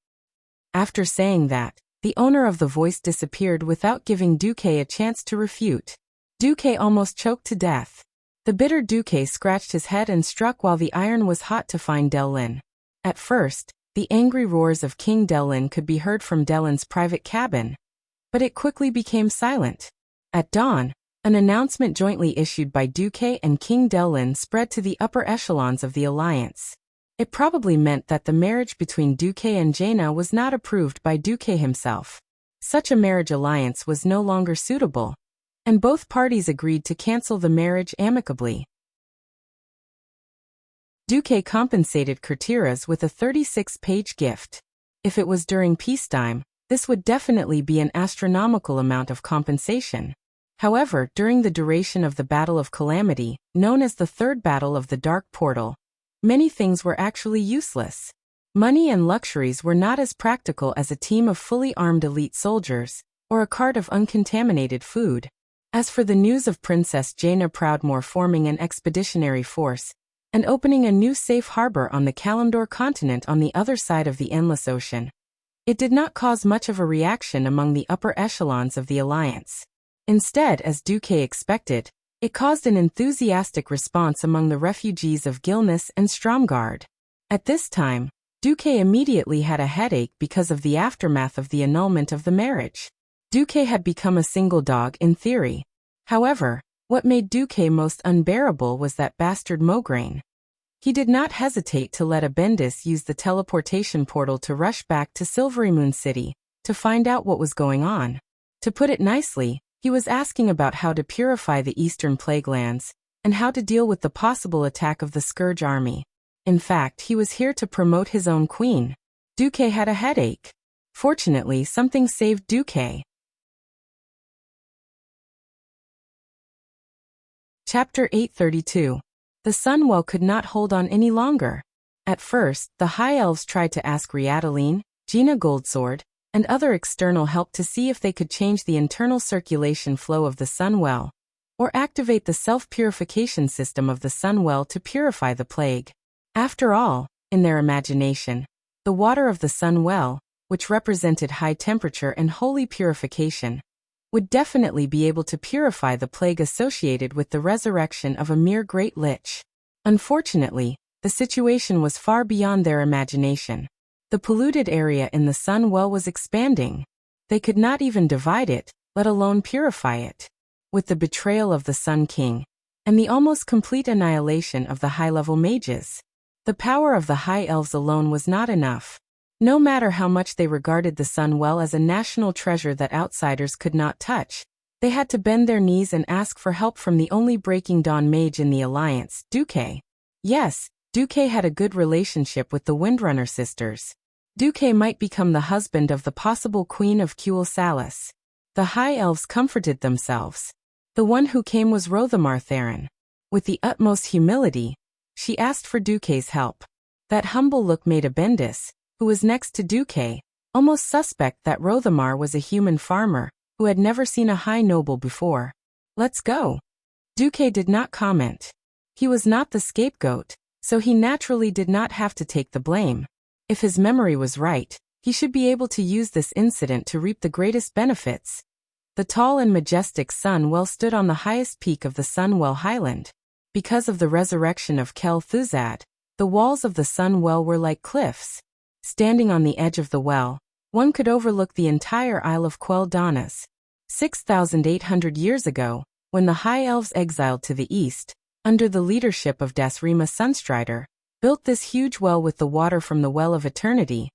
After saying that, the owner of the voice disappeared without giving Duque a chance to refute. Duque almost choked to death. The bitter Duque scratched his head and struck while the iron was hot to find Delin. At first, the angry roars of King Delin could be heard from Delin's private cabin, but it quickly became silent. At dawn, an announcement jointly issued by Duque and King Delin spread to the upper echelons of the Alliance. It probably meant that the marriage between Duque and Jaina was not approved by Duque himself. Such a marriage alliance was no longer suitable, and both parties agreed to cancel the marriage amicably. Duque compensated Kurtiras with a 36-page gift. If it was during peacetime, this would definitely be an astronomical amount of compensation. However, during the duration of the Battle of Calamity, known as the Third Battle of the Dark Portal, many things were actually useless. Money and luxuries were not as practical as a team of fully armed elite soldiers, or a cart of uncontaminated food. As for the news of Princess Jaina Proudmoore forming an expeditionary force, and opening a new safe harbor on the Kalimdor continent on the other side of the Endless Ocean, it did not cause much of a reaction among the upper echelons of the Alliance. Instead, as Duque expected, it caused an enthusiastic response among the refugees of Gilnis and Stromgard. At this time, Duque immediately had a headache because of the aftermath of the annulment of the marriage. Duque had become a single dog in theory. However, what made Duque most unbearable was that bastard Mograine. He did not hesitate to let Abendis use the teleportation portal to rush back to Silverymoon City to find out what was going on. To put it nicely, he was asking about how to purify the Eastern Plague Lands, and how to deal with the possible attack of the Scourge army. In fact, he was here to promote his own queen. Duque had a headache. Fortunately, something saved Duque. Chapter 832. The Sunwell could not hold on any longer. At first, the High Elves tried to ask Riadaline, Gina Goldsword, and other external help to see if they could change the internal circulation flow of the Sunwell, or activate the self-purification system of the sun well to purify the plague. After all, in their imagination, the water of the sun well, which represented high temperature and holy purification, would definitely be able to purify the plague associated with the resurrection of a mere great lich. Unfortunately, the situation was far beyond their imagination. The polluted area in the sun well was expanding. They could not even divide it, let alone purify it. With the betrayal of the Sun King, and the almost complete annihilation of the high-level mages, the power of the High Elves alone was not enough. No matter how much they regarded the sun well as a national treasure that outsiders could not touch, they had to bend their knees and ask for help from the only Breaking Dawn mage in the alliance, Duque. Yes, Duque had a good relationship with the Windrunner sisters. Duque might become the husband of the possible Queen of Kuel Salis. The High Elves comforted themselves. The one who came was Rothamar Theron. With the utmost humility, she asked for Duque's help. That humble look made Abendis, who was next to Duque, almost suspect that Rothamar was a human farmer, who had never seen a high noble before. Let's go. Duque did not comment. He was not the scapegoat, so he naturally did not have to take the blame. If his memory was right, he should be able to use this incident to reap the greatest benefits. The tall and majestic sun well stood on the highest peak of the Sunwell Highland. Because of the resurrection of Kel Thuzad, the walls of the sun well were like cliffs. Standing on the edge of the well, one could overlook the entire Isle of Quel'Danas. 6,800 years ago, when the High Elves exiled to the east, under the leadership of Dasrima Sunstrider, built this huge well with the water from the Well of Eternity,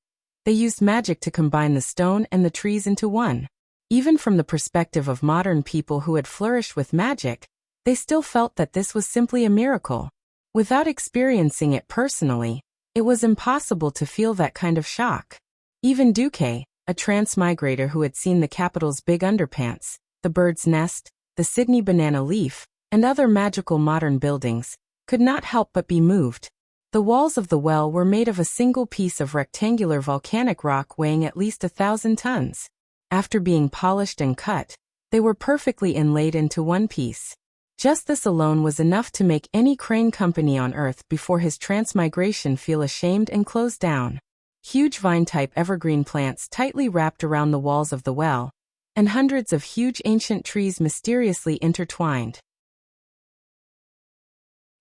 they used magic to combine the stone and the trees into one. Even from the perspective of modern people who had flourished with magic, they still felt that this was simply a miracle. Without experiencing it personally, it was impossible to feel that kind of shock. Even Duque, a transmigrator who had seen the capital's Big Underpants, the Bird's Nest, the Sydney Banana Leaf, and other magical modern buildings, could not help but be moved. The walls of the well were made of a single piece of rectangular volcanic rock weighing at least 1,000 tons. After being polished and cut, they were perfectly inlaid into one piece. Just this alone was enough to make any crane company on Earth before his transmigration feel ashamed and close down. Huge vine-type evergreen plants tightly wrapped around the walls of the well, and hundreds of huge ancient trees mysteriously intertwined.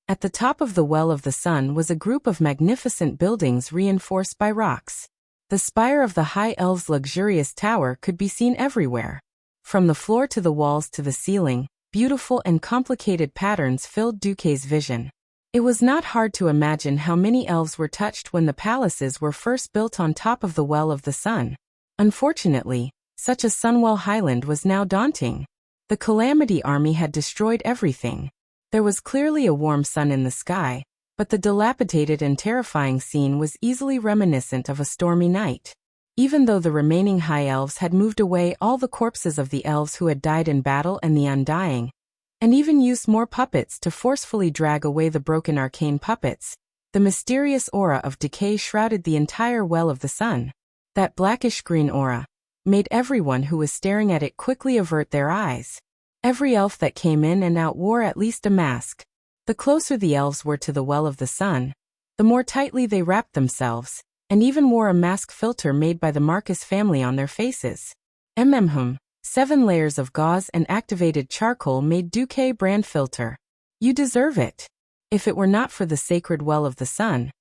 At the top of the Well of the Sun was a group of magnificent buildings reinforced by rocks. The spire of the High Elves' luxurious tower could be seen everywhere. From the floor to the walls to the ceiling, beautiful and complicated patterns filled Duque's vision. It was not hard to imagine how many elves were touched when the palaces were first built on top of the Well of the Sun. Unfortunately, such a Sunwell Highland was now daunting. The Calamity Army had destroyed everything. There was clearly a warm sun in the sky, but the dilapidated and terrifying scene was easily reminiscent of a stormy night. Even though the remaining High Elves had moved away all the corpses of the elves who had died in battle and the Undying, and even used more puppets to forcefully drag away the broken arcane puppets, the mysterious aura of decay shrouded the entire Well of the Sun. That blackish-green aura made everyone who was staring at it quickly avert their eyes. Every elf that came in and out wore at least a mask. The closer the elves were to the Well of the Sun, the more tightly they wrapped themselves, and even wore a mask filter made by the Marcus family on their faces. 7 layers of gauze and activated charcoal made Duque brand filter. You deserve it. If it were not for the sacred Well of the Sun,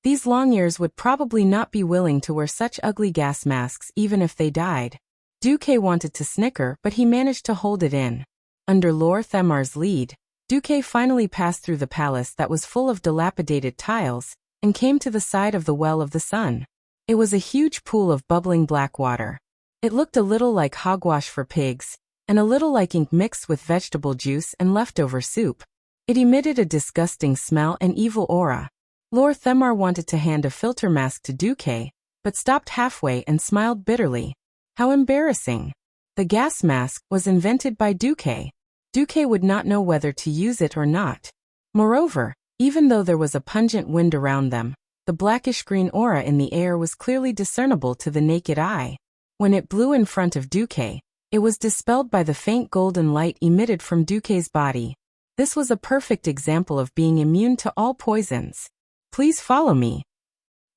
these long ears would probably not be willing to wear such ugly gas masks even if they died. Duque wanted to snicker, but he managed to hold it in. Under Lord Themar's lead, Duque finally passed through the palace that was full of dilapidated tiles, and came to the side of the Well of the Sun. It was a huge pool of bubbling black water. It looked a little like hogwash for pigs, and a little like ink mixed with vegetable juice and leftover soup. It emitted a disgusting smell and evil aura. Lord Themar wanted to hand a filter mask to Duque, but stopped halfway and smiled bitterly. How embarrassing. The gas mask was invented by Duque. Duque would not know whether to use it or not. Moreover, even though there was a pungent wind around them, the blackish-green aura in the air was clearly discernible to the naked eye. When it blew in front of Duque, It was dispelled by the faint golden light emitted from Duque's body. This was a perfect example of being immune to all poisons. Please follow me.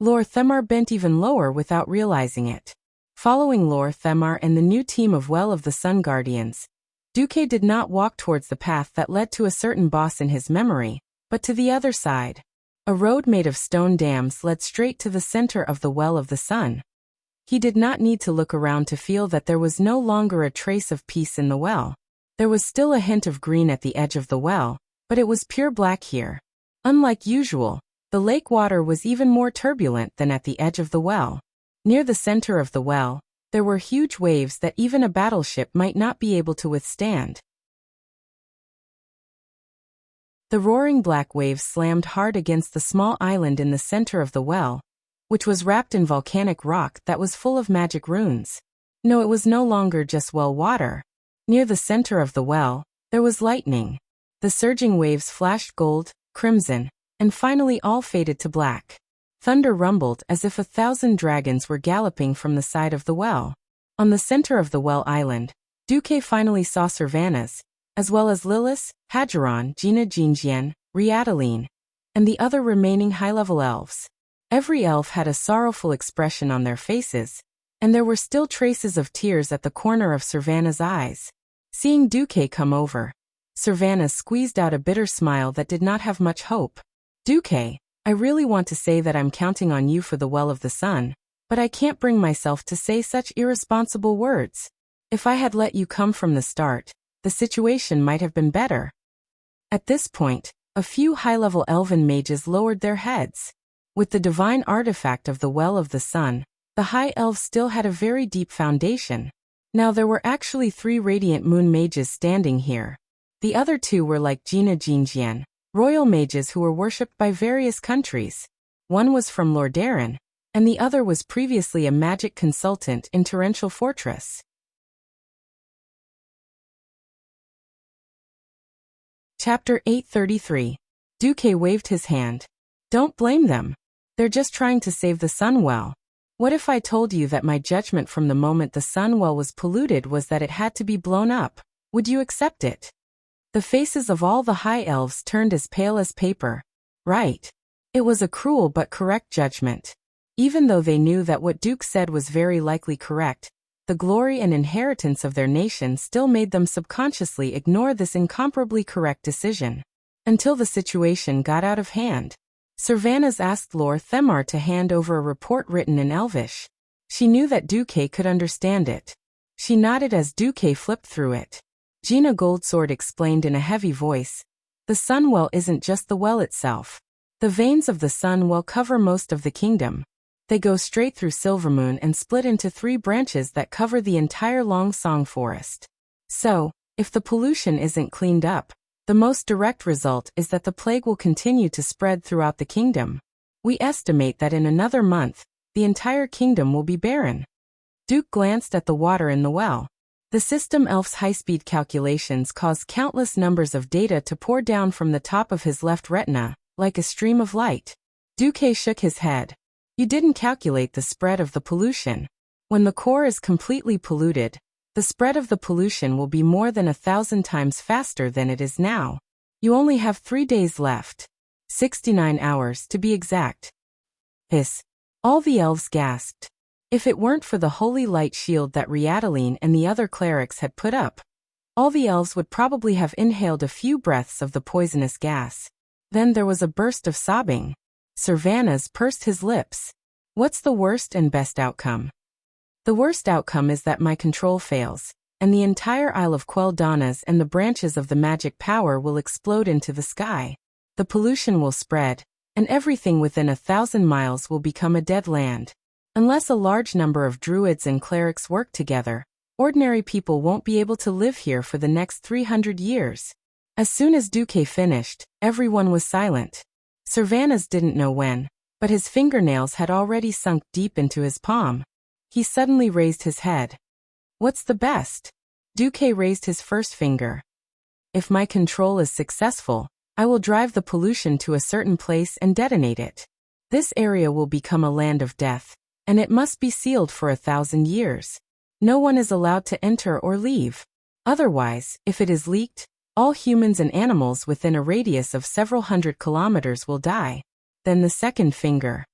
Lord Themar bent even lower without realizing it. Following Lord Themar and the new team of Well of the Sun Guardians, Duque did not walk towards the path that led to a certain boss in his memory, but to the other side. A road made of stone dams led straight to the center of the Well of the Sun. He did not need to look around to feel that there was no longer a trace of peace in the well. There was still a hint of green at the edge of the well, but it was pure black here. Unlike usual, the lake water was even more turbulent than at the edge of the well. Near the center of the well, there were huge waves that even a battleship might not be able to withstand. The roaring black waves slammed hard against the small island in the center of the well, which was wrapped in volcanic rock that was full of magic runes. No, it was no longer just well water. Near the center of the well, there was lightning. The surging waves flashed gold, crimson, and finally all faded to black. Thunder rumbled as if 1,000 dragons were galloping from the side of the well. On the center of the well island, Duque finally saw Sylvanas, as well as Lilith, Hadgeron, Gina Jinjian, Riataline, and the other remaining high-level elves. Every elf had a sorrowful expression on their faces, and there were still traces of tears at the corner of Sylvanas' eyes. Seeing Duque come over, Sylvanas squeezed out a bitter smile that did not have much hope. Duque, I really want to say that I'm counting on you for the Well of the Sun, but I can't bring myself to say such irresponsible words. If I had let you come from the start, the situation might have been better. At this point, a few high-level elven mages lowered their heads. With the divine artifact of the Well of the Sun, the high elves still had a very deep foundation. Now there were actually 3 radiant moon mages standing here. The other 2 were like Gina Jinjian, royal mages who were worshipped by various countries. One was from Lordaeron, and the other was previously a magic consultant in Torrential Fortress. Chapter 833. Duque waved his hand. Don't blame them. They're just trying to save the Sunwell. What if I told you that my judgment from the moment the Sunwell was polluted was that it had to be blown up? Would you accept it? The faces of all the high elves turned as pale as paper. Right. It was a cruel but correct judgment. Even though they knew that what Duque said was very likely correct, the glory and inheritance of their nation still made them subconsciously ignore this incomparably correct decision. Until the situation got out of hand. Sylvanas asked Lord Themar to hand over a report written in Elvish. She knew that Duque could understand it. She nodded as Duque flipped through it. Gina Goldsword explained in a heavy voice, the Sunwell isn't just the well itself. The veins of the Sunwell cover most of the kingdom. They go straight through Silvermoon and split into 3 branches that cover the entire Long Song Forest. So, if the pollution isn't cleaned up, the most direct result is that the plague will continue to spread throughout the kingdom. We estimate that in another month, the entire kingdom will be barren. Duque glanced at the water in the well. The system elf's high-speed calculations caused countless numbers of data to pour down from the top of his left retina, like a stream of light. Duque shook his head. You didn't calculate the spread of the pollution. When the core is completely polluted, the spread of the pollution will be more than 1,000 times faster than it is now. You only have 3 days left. 69 hours to be exact. Hiss. All the elves gasped. If it weren't for the holy light shield that Riataline and the other clerics had put up, all the elves would probably have inhaled a few breaths of the poisonous gas. Then there was a burst of sobbing. Sylvanas pursed his lips. What's the worst and best outcome? The worst outcome is that my control fails, and the entire Isle of Quel'Danas and the branches of the magic power will explode into the sky. The pollution will spread, and everything within 1,000 miles will become a dead land. Unless a large number of druids and clerics work together, ordinary people won't be able to live here for the next 300 years. As soon as Duque finished, everyone was silent. Sylvanas didn't know when, but his fingernails had already sunk deep into his palm. He suddenly raised his head. What's the best? Duque raised his first finger. If my control is successful, I will drive the pollution to a certain place and detonate it. This area will become a land of death, and it must be sealed for 1,000 years. No one is allowed to enter or leave. Otherwise, if it is leaked, all humans and animals within a radius of several hundred kilometers will die. Then the second finger.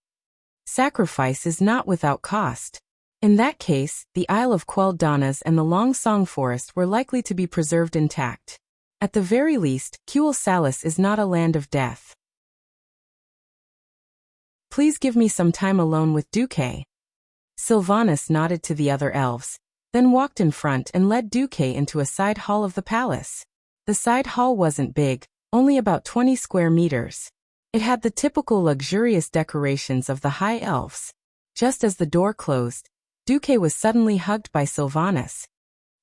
Sacrifice is not without cost. In that case, the Isle of Queldanas and the Long Song Forest were likely to be preserved intact. At the very least, Kuel Salis is not a land of death. Please give me some time alone with Duque. Sylvanas nodded to the other elves, then walked in front and led Duque into a side hall of the palace. The side hall wasn't big, only about 20 square meters. It had the typical luxurious decorations of the high elves. Just as the door closed, Duque was suddenly hugged by Sylvanas.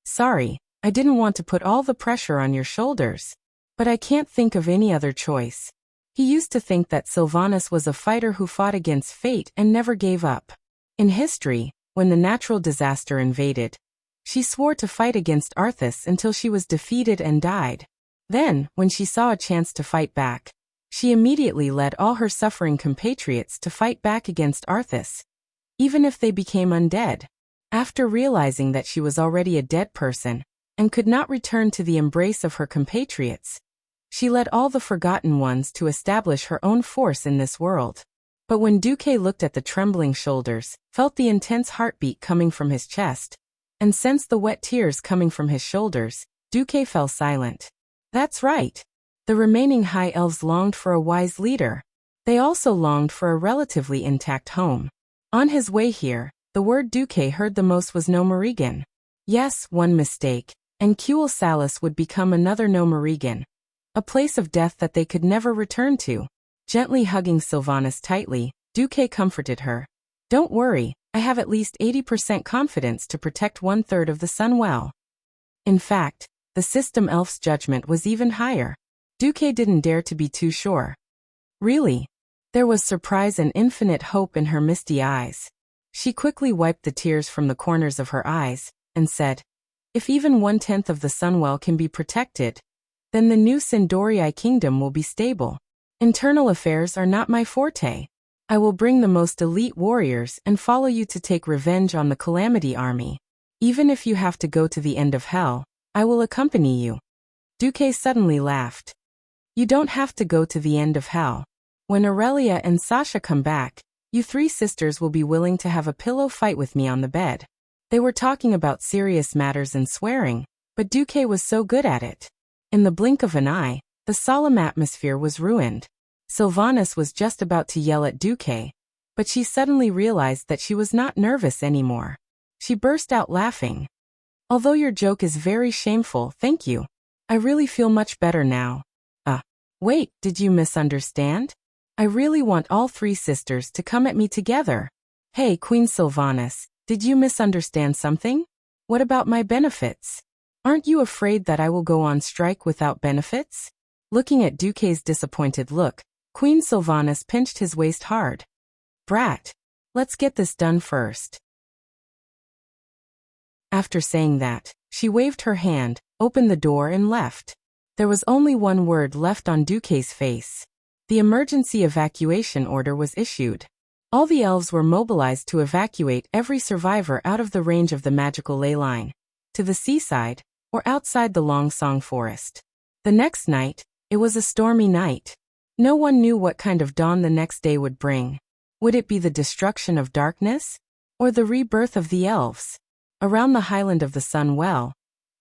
Sorry, I didn't want to put all the pressure on your shoulders. But I can't think of any other choice. He used to think that Sylvanas was a fighter who fought against fate and never gave up. In history, when the natural disaster invaded, she swore to fight against Arthas until she was defeated and died. Then, when she saw a chance to fight back, she immediately led all her suffering compatriots to fight back against Arthas, even if they became undead. After realizing that she was already a dead person and could not return to the embrace of her compatriots, she led all the Forgotten Ones to establish her own force in this world. But when Duque looked at the trembling shoulders, felt the intense heartbeat coming from his chest, and sensed the wet tears coming from his shoulders, Duque fell silent. That's right. The remaining High Elves longed for a wise leader. They also longed for a relatively intact home. On his way here, the word Duque heard the most was No Merigan. Yes, one mistake, and Kuel Salis would become another No Merigan, a place of death that they could never return to. Gently hugging Sylvanas tightly, Duque comforted her. Don't worry, I have at least 80% confidence to protect 1/3 of the sun well. In fact, the system elf's judgment was even higher. Duque didn't dare to be too sure. Really? There was surprise and infinite hope in her misty eyes. She quickly wiped the tears from the corners of her eyes, and said, if even 1/10 of the Sunwell can be protected, then the new Sindorii kingdom will be stable. Internal affairs are not my forte. I will bring the most elite warriors and follow you to take revenge on the Calamity Army. Even if you have to go to the end of hell, I will accompany you. Duque suddenly laughed. You don't have to go to the end of hell. When Aurelia and Sasha come back, you 3 sisters will be willing to have a pillow fight with me on the bed. They were talking about serious matters and swearing, but Duque was so good at it. In the blink of an eye, the solemn atmosphere was ruined. Sylvanas was just about to yell at Duque, but she suddenly realized that she was not nervous anymore. She burst out laughing. Although your joke is very shameful, thank you. I really feel much better now. Wait, did you misunderstand? I really want all 3 sisters to come at me together. Hey, Queen Sylvanas, did you misunderstand something? What about my benefits? Aren't you afraid that I will go on strike without benefits? Looking at Duque's disappointed look, Queen Sylvanas pinched his waist hard. Brat, let's get this done first. After saying that, she waved her hand, opened the door and left. There was only one word left on Duque's face. The emergency evacuation order was issued. All the elves were mobilized to evacuate every survivor out of the range of the magical ley line, to the seaside, or outside the Long Song Forest. The next night, it was a stormy night. No one knew what kind of dawn the next day would bring. Would it be the destruction of darkness, or the rebirth of the elves? Around the Highland of the Sun Well,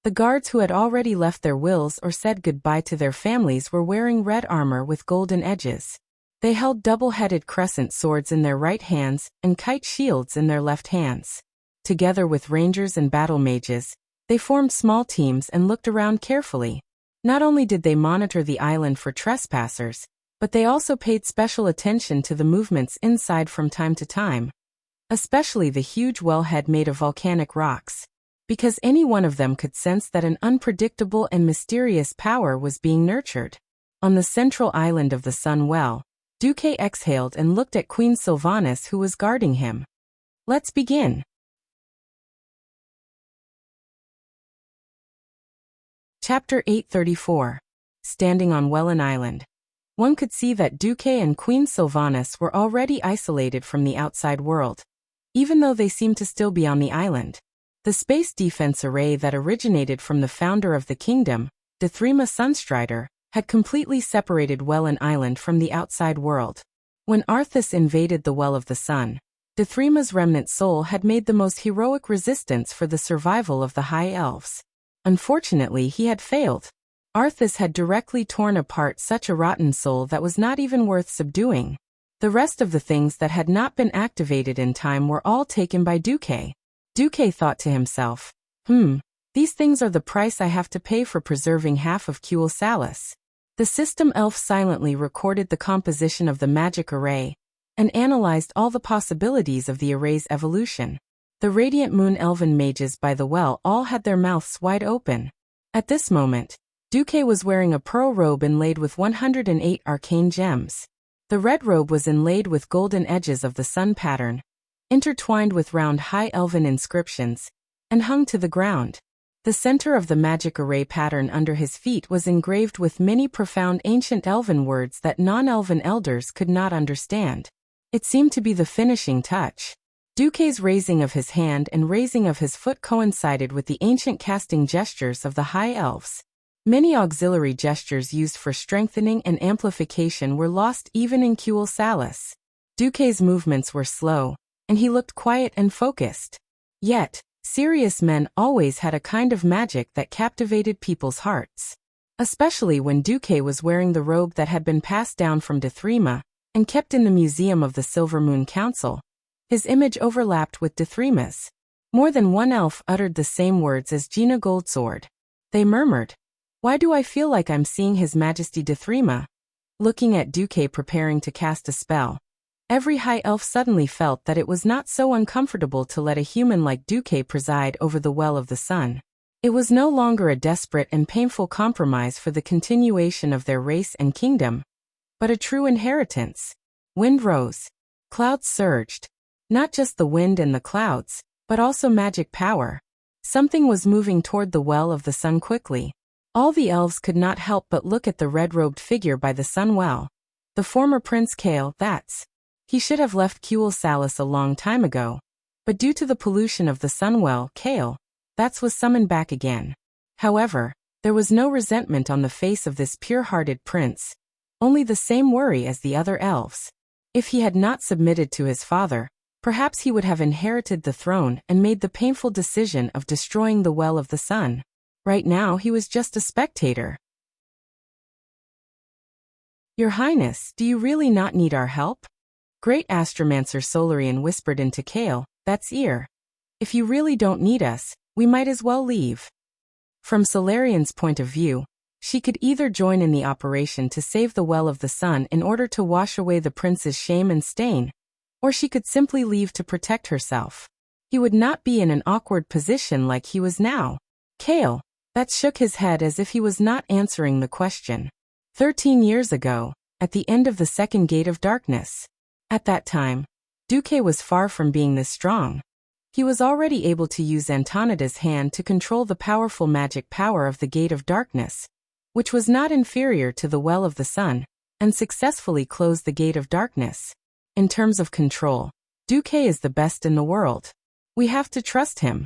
the guards who had already left their wills or said goodbye to their families were wearing red armor with golden edges. They held double-headed crescent swords in their right hands and kite shields in their left hands. Together with rangers and battle mages, they formed small teams and looked around carefully. Not only did they monitor the island for trespassers, but they also paid special attention to the movements inside from time to time, especially the huge wellhead made of volcanic rocks, because any one of them could sense that an unpredictable and mysterious power was being nurtured. On the central island of the Sun Well, Duque exhaled and looked at Queen Sylvanas who was guarding him. Let's begin. Chapter 834. Standing on Wellin Island. One could see that Duque and Queen Sylvanas were already isolated from the outside world, even though they seemed to still be on the island. The space defense array that originated from the founder of the kingdom, Dithrima Sunstrider, had completely separated Wellin Island from the outside world. When Arthas invaded the Well of the Sun, Dithrima's remnant soul had made the most heroic resistance for the survival of the High Elves. Unfortunately, he had failed. Arthas had directly torn apart such a rotten soul that was not even worth subduing. The rest of the things that had not been activated in time were all taken by Duque. Duque thought to himself, these things are the price I have to pay for preserving half of Kuel Salis. The system elf silently recorded the composition of the magic array and analyzed all the possibilities of the array's evolution. The radiant moon elven mages by the well all had their mouths wide open. At this moment, Duque was wearing a pearl robe inlaid with 108 arcane gems. The red robe was inlaid with golden edges of the sun pattern, intertwined with round high elven inscriptions, and hung to the ground. The center of the magic array pattern under his feet was engraved with many profound ancient elven words that non-elven elders could not understand. It seemed to be the finishing touch. Duque's raising of his hand and raising of his foot coincided with the ancient casting gestures of the High Elves. Many auxiliary gestures used for strengthening and amplification were lost even in Kuel Salis. Duque's movements were slow, and he looked quiet and focused. Yet, serious men always had a kind of magic that captivated people's hearts. Especially when Duque was wearing the robe that had been passed down from Dithrima and kept in the museum of the Silver Moon Council. His image overlapped with Dithrima's. More than one elf uttered the same words as Gina Goldsword. They murmured, "Why do I feel like I'm seeing His Majesty Dithrima?" Looking at Duque preparing to cast a spell, every high elf suddenly felt that it was not so uncomfortable to let a human like Duque preside over the Well of the Sun. It was no longer a desperate and painful compromise for the continuation of their race and kingdom, but a true inheritance. Wind rose. Clouds surged. Not just the wind and the clouds, but also magic power. Something was moving toward the Well of the Sun quickly. All the elves could not help but look at the red-robed figure by the sun well. The former Prince Kael, he should have left Kuel Salis a long time ago. But due to the pollution of the Sunwell, Kael, was summoned back again. However, there was no resentment on the face of this pure-hearted prince, only the same worry as the other elves. If he had not submitted to his father, perhaps he would have inherited the throne and made the painful decision of destroying the Well of the Sun. Right now he was just a spectator. "Your Highness, do you really not need our help?" Great Astromancer Solarian whispered into Kael's ear. "If you really don't need us, we might as well leave." From Solarian's point of view, she could either join in the operation to save the Well of the Sun in order to wash away the prince's shame and stain, or she could simply leave to protect herself. He would not be in an awkward position like he was now. Kael shook his head as if he was not answering the question. 13 years ago, at the end of the second gate of darkness. At that time, Duque was far from being this strong. He was already able to use Antonida's hand to control the powerful magic power of the Gate of Darkness, which was not inferior to the Well of the Sun, and successfully close the Gate of Darkness. In terms of control, Duque is the best in the world. We have to trust him.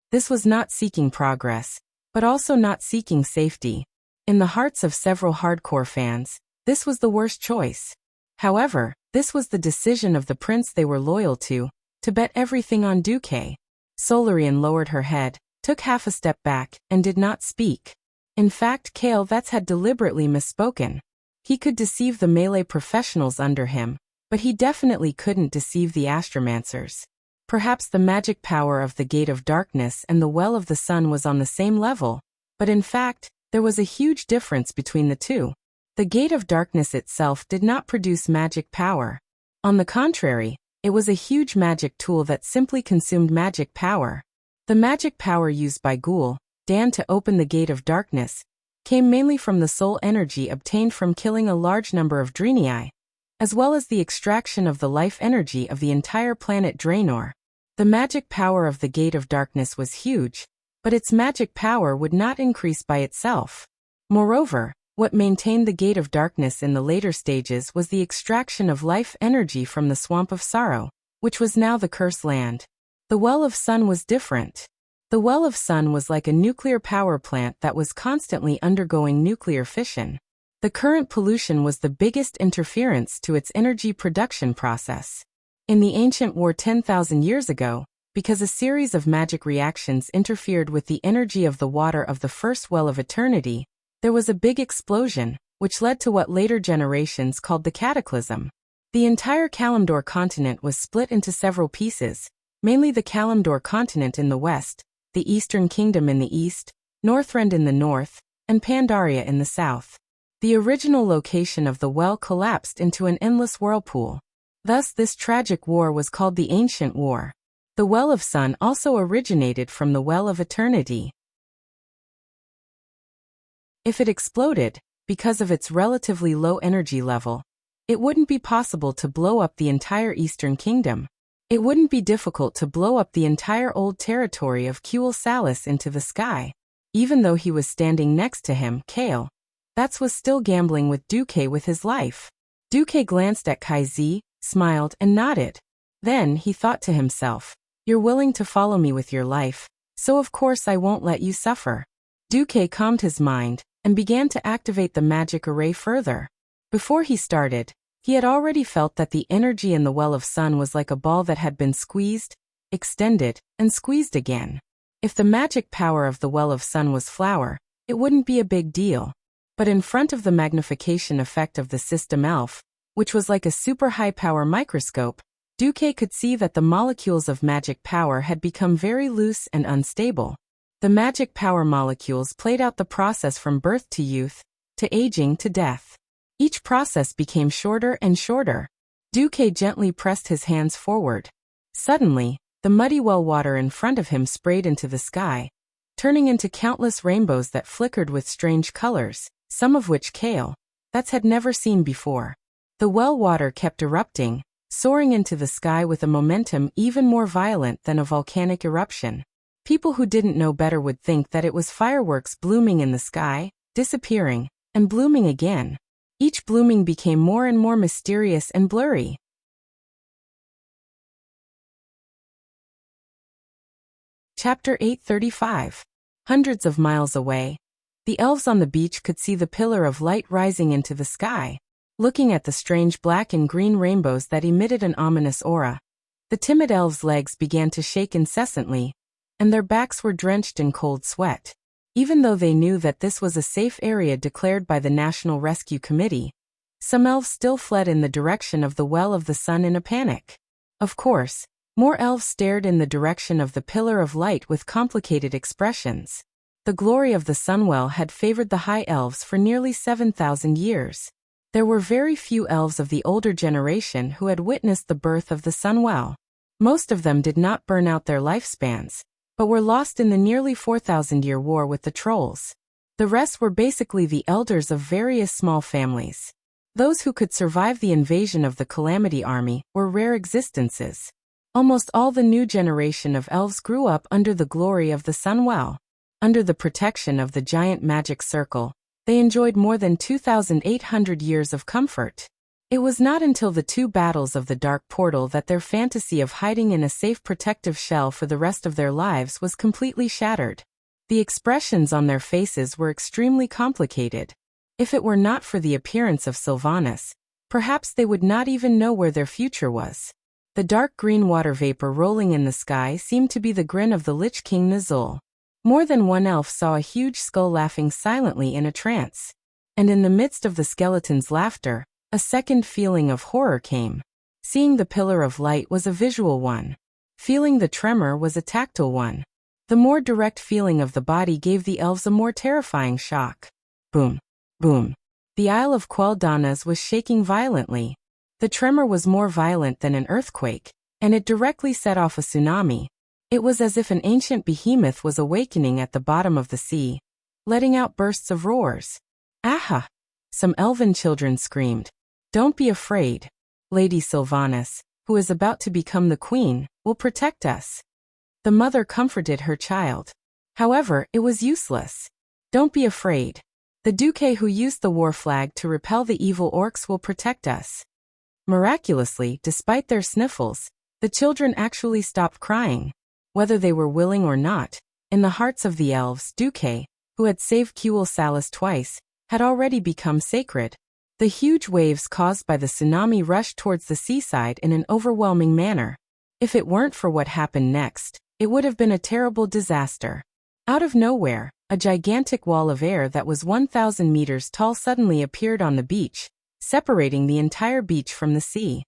This was not seeking progress, but also not seeking safety. In the hearts of several hardcore fans, this was the worst choice. However, this was the decision of the prince they were loyal to bet everything on Duque. Solarian lowered her head, took half a step back, and did not speak. In fact, Kael had deliberately misspoken. He could deceive the melee professionals under him, but he definitely couldn't deceive the astromancers. Perhaps the magic power of the Gate of Darkness and the Well of the Sun was on the same level, but in fact, there was a huge difference between the two. The Gate of Darkness itself did not produce magic power. On the contrary, it was a huge magic tool that simply consumed magic power. The magic power used by Dan to open the Gate of Darkness came mainly from the soul energy obtained from killing a large number of Draenei, as well as the extraction of the life energy of the entire planet Draenor. The magic power of the Gate of Darkness was huge, but its magic power would not increase by itself. Moreover, what maintained the Gate of Darkness in the later stages was the extraction of life energy from the Swamp of Sorrow, which was now the Cursed Land. The Well of Sun was different. The Well of Sun was like a nuclear power plant that was constantly undergoing nuclear fission. The current pollution was the biggest interference to its energy production process. In the ancient war 10,000 years ago, because a series of magic reactions interfered with the energy of the water of the first Well of Eternity, there was a big explosion, which led to what later generations called the Cataclysm. The entire Kalimdor continent was split into several pieces, mainly the Kalimdor continent in the west, the Eastern Kingdom in the east, Northrend in the north, and Pandaria in the south. The original location of the well collapsed into an endless whirlpool. Thus this tragic war was called the Ancient War. The Well of Sun also originated from the Well of Eternity. If it exploded, because of its relatively low energy level, it wouldn't be possible to blow up the entire Eastern Kingdom. It wouldn't be difficult to blow up the entire old territory of Kuel Salis into the sky. Even though he was standing next to him, Kale, that was still gambling with Duque with his life. Duque glanced at Kaizi, smiled, and nodded. Then he thought to himself, "You're willing to follow me with your life, so of course I won't let you suffer." Duque calmed his mind and began to activate the magic array further. Before he started, he had already felt that the energy in the Well of Sun was like a ball that had been squeezed, extended, and squeezed again. If the magic power of the Well of Sun was flour, it wouldn't be a big deal. But in front of the magnification effect of the system elf, which was like a super high-power microscope, Duque could see that the molecules of magic power had become very loose and unstable. The magic power molecules played out the process from birth to youth, to aging to death. Each process became shorter and shorter. Duque gently pressed his hands forward. Suddenly, the muddy well water in front of him sprayed into the sky, turning into countless rainbows that flickered with strange colors, some of which Kale, had never seen before. The well water kept erupting, soaring into the sky with a momentum even more violent than a volcanic eruption. People who didn't know better would think that it was fireworks blooming in the sky, disappearing, and blooming again. Each blooming became more and more mysterious and blurry. Chapter 835. Hundreds of miles away, the elves on the beach could see the pillar of light rising into the sky. Looking at the strange black and green rainbows that emitted an ominous aura, the timid elves' legs began to shake incessantly, and their backs were drenched in cold sweat. Even though they knew that this was a safe area declared by the National Rescue Committee, some elves still fled in the direction of the Well of the Sun in a panic. Of course, more elves stared in the direction of the pillar of light with complicated expressions. The glory of the Sunwell had favored the High Elves for nearly 7,000 years. There were very few elves of the older generation who had witnessed the birth of the Sunwell. Most of them did not burn out their lifespans, but were lost in the nearly 4,000-year war with the trolls. The rest were basically the elders of various small families. Those who could survive the invasion of the Calamity Army were rare existences. Almost all the new generation of elves grew up under the glory of the Sunwell. Under the protection of the giant magic circle, they enjoyed more than 2,800 years of comfort. It was not until the two battles of the Dark Portal that their fantasy of hiding in a safe protective shell for the rest of their lives was completely shattered. The expressions on their faces were extremely complicated. If it were not for the appearance of Sylvanas, perhaps they would not even know where their future was. The dark green water vapor rolling in the sky seemed to be the grin of the Lich King Nazul. More than one elf saw a huge skull laughing silently in a trance. And in the midst of the skeleton's laughter, a second feeling of horror came. Seeing the pillar of light was a visual one. Feeling the tremor was a tactile one. The more direct feeling of the body gave the elves a more terrifying shock. Boom. Boom. The Isle of Quel'Danas was shaking violently. The tremor was more violent than an earthquake, and it directly set off a tsunami. It was as if an ancient behemoth was awakening at the bottom of the sea, letting out bursts of roars. Aha! Some elven children screamed. Don't be afraid. Lady Sylvanas, who is about to become the queen, will protect us. The mother comforted her child. However, it was useless. Don't be afraid. The Duque who used the war flag to repel the evil orcs will protect us. Miraculously, despite their sniffles, the children actually stopped crying. Whether they were willing or not, In the hearts of the elves, Duque, who had saved Kuel Salas twice, had already become sacred. The huge waves caused by the tsunami rushed towards the seaside in an overwhelming manner. If it weren't for what happened next, it would have been a terrible disaster. Out of nowhere, a gigantic wall of air that was 1,000 meters tall suddenly appeared on the beach, separating the entire beach from the sea.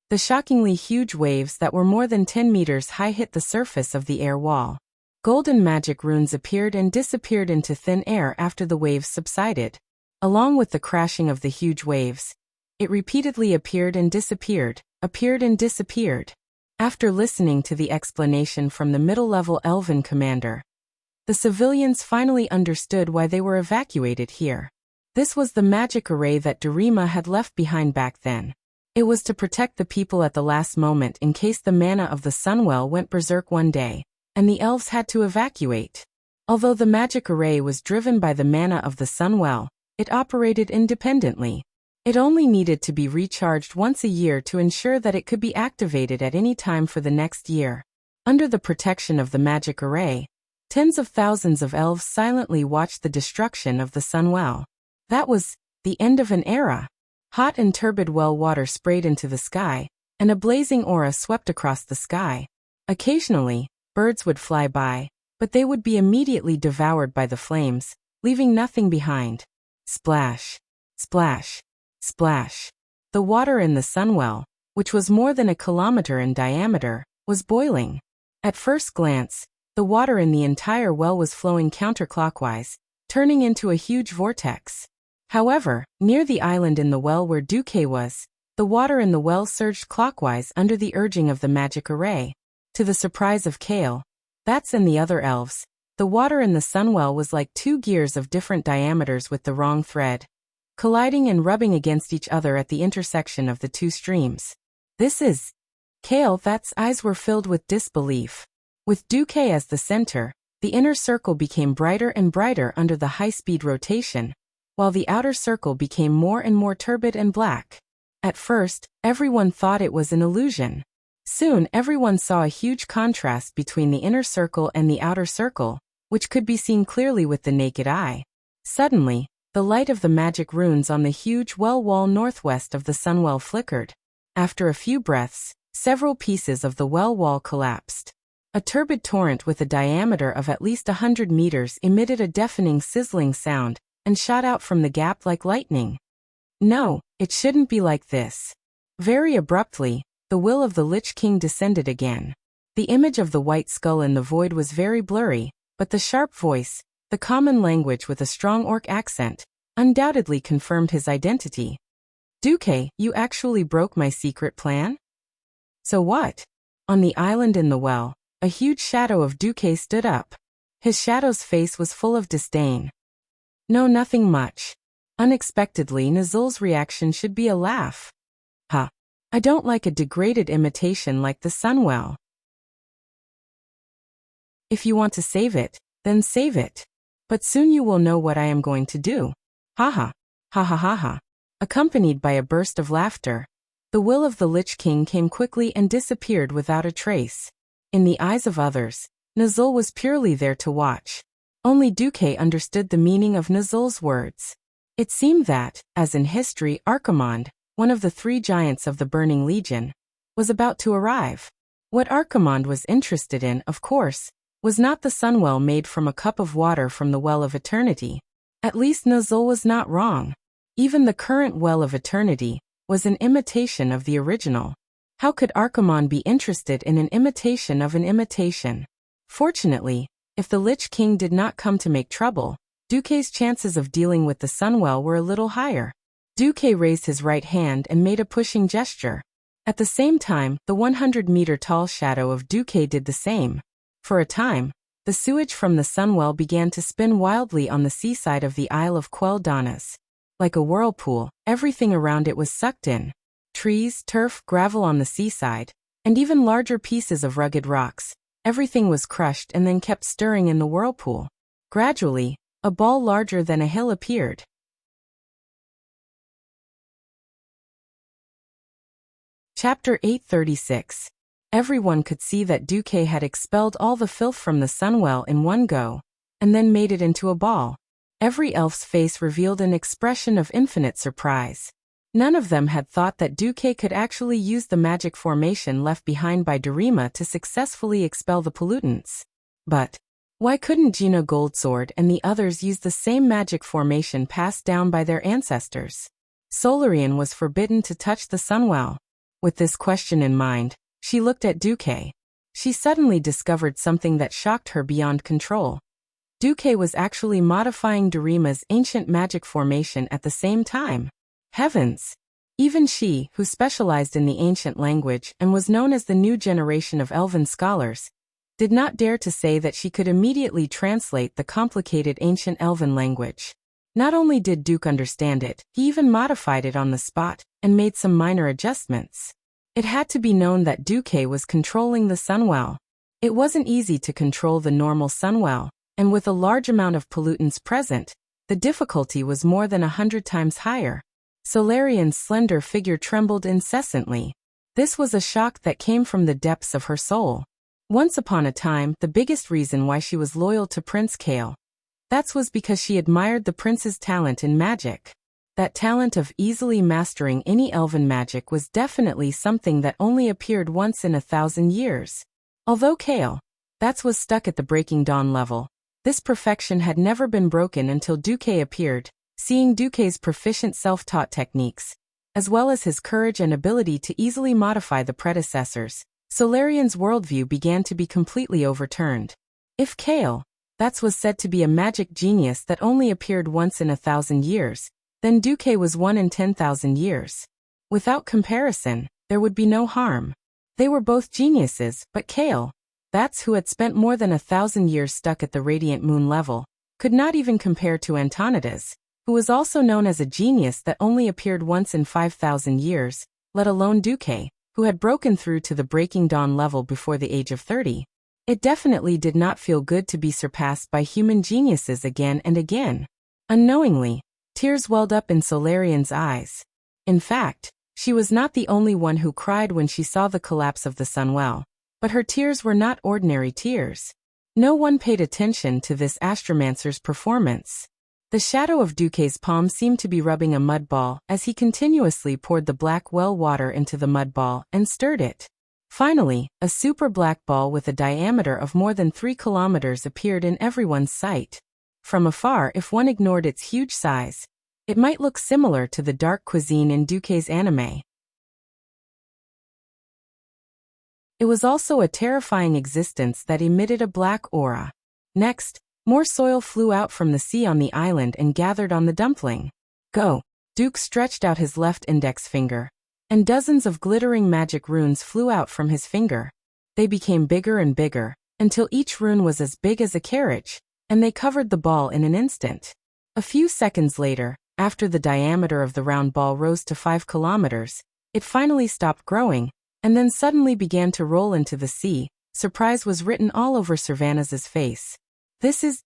The shockingly huge waves that were more than 10 meters high hit the surface of the air wall. Golden magic runes appeared and disappeared into thin air after the waves subsided. Along with the crashing of the huge waves, it repeatedly appeared and disappeared, appeared and disappeared. After listening to the explanation from the middle-level elven commander, the civilians finally understood why they were evacuated here. This was the magic array that Durima had left behind back then. It was to protect the people at the last moment in case the mana of the Sunwell went berserk one day, and the elves had to evacuate. Although the magic array was driven by the mana of the Sunwell, it operated independently. It only needed to be recharged once a year to ensure that it could be activated at any time for the next year. Under the protection of the magic array, tens of thousands of elves silently watched the destruction of the Sunwell. That was the end of an era. Hot and turbid well water sprayed into the sky, and a blazing aura swept across the sky. Occasionally, birds would fly by, but they would be immediately devoured by the flames, leaving nothing behind. Splash, splash, splash. The water in the Sunwell, which was more than a kilometer in diameter, was boiling. At first glance, the water in the entire well was flowing counterclockwise, turning into a huge vortex. However, near the island in the well where Duque was, the water in the well surged clockwise under the urging of the magic array. To the surprise of Kale, Bats and the other elves, the water in the Sunwell was like two gears of different diameters with the wrong thread, colliding and rubbing against each other at the intersection of the two streams. This is... Kale Bat's eyes were filled with disbelief. With Duque as the center, the inner circle became brighter and brighter under the high-speed rotation, while the outer circle became more and more turbid and black. At first, everyone thought it was an illusion. Soon everyone saw a huge contrast between the inner circle and the outer circle, which could be seen clearly with the naked eye. Suddenly, the light of the magic runes on the huge well wall northwest of the Sunwell flickered. After a few breaths, several pieces of the well wall collapsed. A turbid torrent with a diameter of at least 100 meters emitted a deafening sizzling sound and shot out from the gap like lightning. No, it shouldn't be like this. Very abruptly, the will of the Lich King descended again. The image of the white skull in the void was very blurry, but the sharp voice, the common language with a strong orc accent, undoubtedly confirmed his identity. Duque, you actually broke my secret plan? So what? On the island in the well, a huge shadow of Duque stood up. His shadow's face was full of disdain. No, nothing much. Unexpectedly, Nazul's reaction should be a laugh. Huh. I don't like a degraded imitation like the Sunwell. If you want to save it, then save it. But soon you will know what I am going to do. Haha. Ha ha ha ha. Accompanied by a burst of laughter, the will of the Lich King came quickly and disappeared without a trace. In the eyes of others, Nazul was purely there to watch. Only Duque understood the meaning of Nazul's words. It seemed that, as in history, Archimonde, one of the three giants of the Burning Legion, was about to arrive. What Archimonde was interested in, of course, was not the Sunwell made from a cup of water from the Well of Eternity. At least Nazul was not wrong. Even the current Well of Eternity was an imitation of the original. How could Archimonde be interested in an imitation of an imitation? Fortunately, if the Lich King did not come to make trouble, Duque's chances of dealing with the Sunwell were a little higher. Duque raised his right hand and made a pushing gesture. At the same time, the 100-meter-tall shadow of Duque did the same. For a time, the sewage from the Sunwell began to spin wildly on the seaside of the Isle of Quel'Danas. Like a whirlpool, everything around it was sucked in. Trees, turf, gravel on the seaside, and even larger pieces of rugged rocks. Everything was crushed and then kept stirring in the whirlpool. Gradually, a ball larger than a hill appeared. Chapter 836. Everyone could see that Duque had expelled all the filth from the sunwell in one go, and then made it into a ball. Every elf's face revealed an expression of infinite surprise. None of them had thought that Duque could actually use the magic formation left behind by Darima to successfully expel the pollutants. But why couldn't Gina Goldsword and the others use the same magic formation passed down by their ancestors? Solarian was forbidden to touch the sunwell. With this question in mind, she looked at Duque. She suddenly discovered something that shocked her beyond control. Duque was actually modifying Darima's ancient magic formation at the same time. Heavens! Even she, who specialized in the ancient language and was known as the new generation of elven scholars, did not dare to say that she could immediately translate the complicated ancient elven language. Not only did Duke understand it, he even modified it on the spot and made some minor adjustments. It had to be known that Duque was controlling the sunwell. It wasn't easy to control the normal sunwell, and with a large amount of pollutants present, the difficulty was more than 100 times higher. Solarian's slender figure trembled incessantly. This was a shock that came from the depths of her soul. Once upon a time, the biggest reason why she was loyal to Prince Kale. That was because she admired the prince's talent in magic. That talent of easily mastering any elven magic was definitely something that only appeared once in 1,000 years. Although Kale, that was stuck at the Breaking Dawn level, this perfection had never been broken until Duque appeared. Seeing Duque's proficient self-taught techniques, as well as his courage and ability to easily modify the predecessors, Solarian's worldview began to be completely overturned. If Kale, that was said to be a magic genius that only appeared once in 1,000 years, then Duque was one in 10,000 years. Without comparison, there would be no harm. They were both geniuses, but Kale, that's who had spent more than 1,000 years stuck at the Radiant Moon level, could not even compare to Antonidas, who was also known as a genius that only appeared once in 5,000 years, let alone Duque, who had broken through to the Breaking Dawn level before the age of 30. It definitely did not feel good to be surpassed by human geniuses again and again. Unknowingly, tears welled up in Solarian's eyes. In fact, she was not the only one who cried when she saw the collapse of the sunwell, but her tears were not ordinary tears. No one paid attention to this astromancer's performance. The shadow of Duque's palm seemed to be rubbing a mud ball as he continuously poured the black well water into the mud ball and stirred it. Finally, a super black ball with a diameter of more than 3 kilometers appeared in everyone's sight. From afar, if one ignored its huge size, it might look similar to the dark cuisine in Duque's anime. It was also a terrifying existence that emitted a black aura. Next, more soil flew out from the sea on the island and gathered on the dumpling. Go! Duke stretched out his left index finger, and dozens of glittering magic runes flew out from his finger. They became bigger and bigger, until each rune was as big as a carriage, and they covered the ball in an instant. A few seconds later, after the diameter of the round ball rose to 5 kilometers, it finally stopped growing, and then suddenly began to roll into the sea. Surprise was written all over Servanaz's face.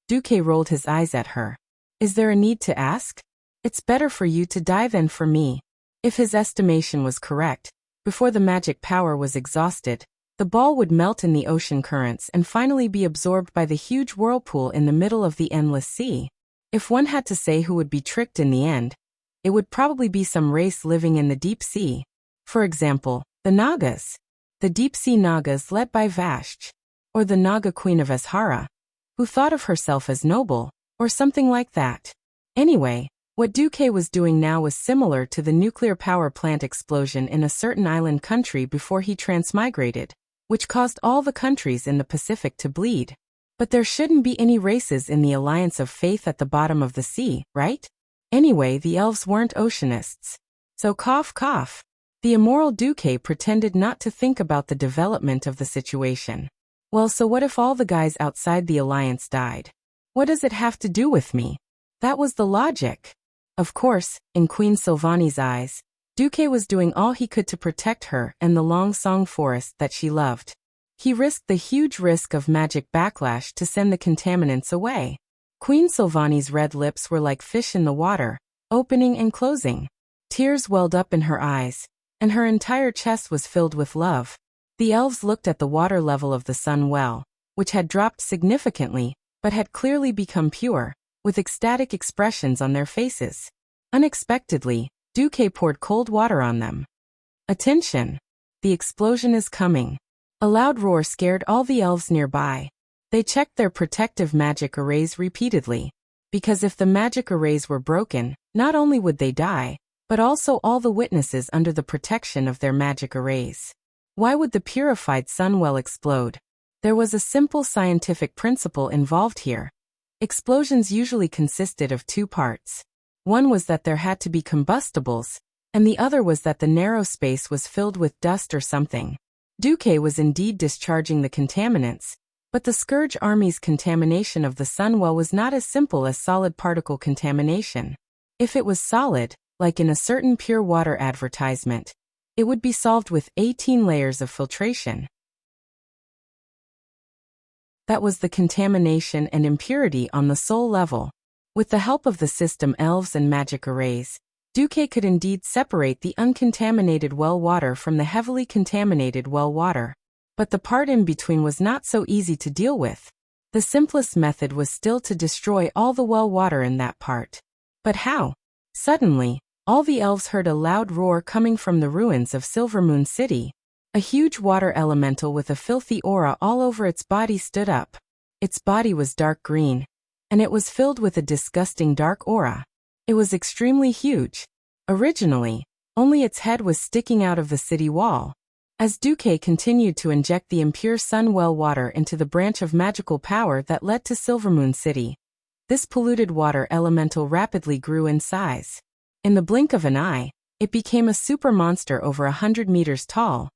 Duque rolled his eyes at her. Is there a need to ask? It's better for you to die than for me. If his estimation was correct, before the magic power was exhausted, the ball would melt in the ocean currents and finally be absorbed by the huge whirlpool in the middle of the endless sea. If one had to say who would be tricked in the end, it would probably be some race living in the deep sea. For example, the Nagas. The deep-sea Nagas led by Vashj. Or the Naga queen of Ashara, who thought of herself as noble, or something like that. Anyway, what Duque was doing now was similar to the nuclear power plant explosion in a certain island country before he transmigrated, which caused all the countries in the Pacific to bleed. But there shouldn't be any races in the Alliance of Faith at the bottom of the sea, right? Anyway, the elves weren't oceanists. So cough cough. The immoral Duque pretended not to think about the development of the situation. Well, so what if all the guys outside the Alliance died? What does it have to do with me? That was the logic. Of course, in Queen Sylvani's eyes, Duque was doing all he could to protect her and the Long Song forest that she loved. He risked the huge risk of magic backlash to send the contaminants away. Queen Sylvani's red lips were like fish in the water, opening and closing. Tears welled up in her eyes, and her entire chest was filled with love. The elves looked at the water level of the sun well, which had dropped significantly, but had clearly become pure, with ecstatic expressions on their faces. Unexpectedly, Duque poured cold water on them. Attention! The explosion is coming. A loud roar scared all the elves nearby. They checked their protective magic arrays repeatedly, because if the magic arrays were broken, not only would they die, but also all the witnesses under the protection of their magic arrays. Why would the purified sun well explode? There was a simple scientific principle involved here. Explosions usually consisted of two parts. One was that there had to be combustibles, and the other was that the narrow space was filled with dust or something. Duque was indeed discharging the contaminants, but the Scourge Army's contamination of the Sunwell was not as simple as solid particle contamination. If it was solid, like in a certain pure water advertisement, it would be solved with 18 layers of filtration. That was the contamination and impurity on the soul level. With the help of the system elves and magic arrays, Duque could indeed separate the uncontaminated well water from the heavily contaminated well water. But the part in between was not so easy to deal with. The simplest method was still to destroy all the well water in that part. But how? Suddenly, all the elves heard a loud roar coming from the ruins of Silvermoon City. A huge water elemental with a filthy aura all over its body stood up. Its body was dark green, and it was filled with a disgusting dark aura. It was extremely huge. Originally, only its head was sticking out of the city wall. As Duque continued to inject the impure sun well water into the branch of magical power that led to Silvermoon City, this polluted water elemental rapidly grew in size. In the blink of an eye, it became a super monster over 100 meters tall,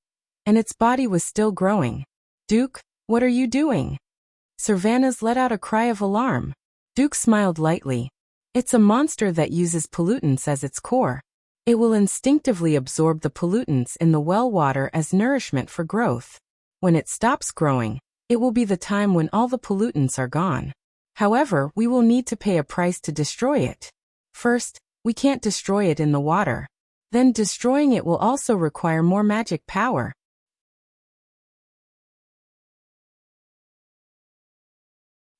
and its body was still growing. Duke, what are you doing? Servanas let out a cry of alarm. Duke smiled lightly. It's a monster that uses pollutants as its core. It will instinctively absorb the pollutants in the well water as nourishment for growth. When it stops growing, it will be the time when all the pollutants are gone. However, we will need to pay a price to destroy it. First, we can't destroy it in the water. Then destroying it will also require more magic power.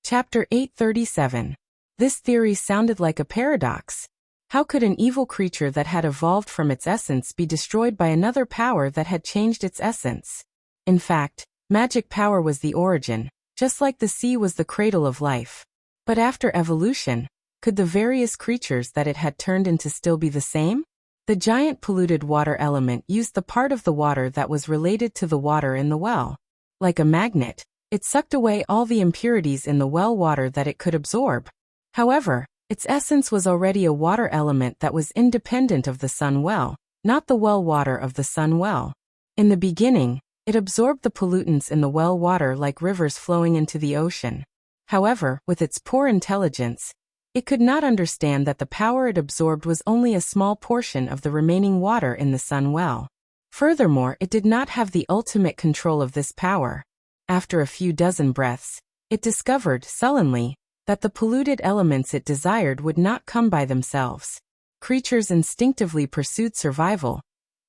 Chapter 837. This theory sounded like a paradox. How could an evil creature that had evolved from its essence be destroyed by another power that had changed its essence? In fact, magic power was the origin, just like the sea was the cradle of life. But after evolution, could the various creatures that it had turned into still be the same? The giant polluted water element used the part of the water that was related to the water in the well. Like a magnet, it sucked away all the impurities in the well water that it could absorb. However, its essence was already a water element that was independent of the sun well, not the well water of the sun well. In the beginning, it absorbed the pollutants in the well water like rivers flowing into the ocean. However, with its poor intelligence, it could not understand that the power it absorbed was only a small portion of the remaining water in the sun well. Furthermore, it did not have the ultimate control of this power. After a few dozen breaths, it discovered, sullenly, that the polluted elements it desired would not come by themselves. Creatures instinctively pursued survival,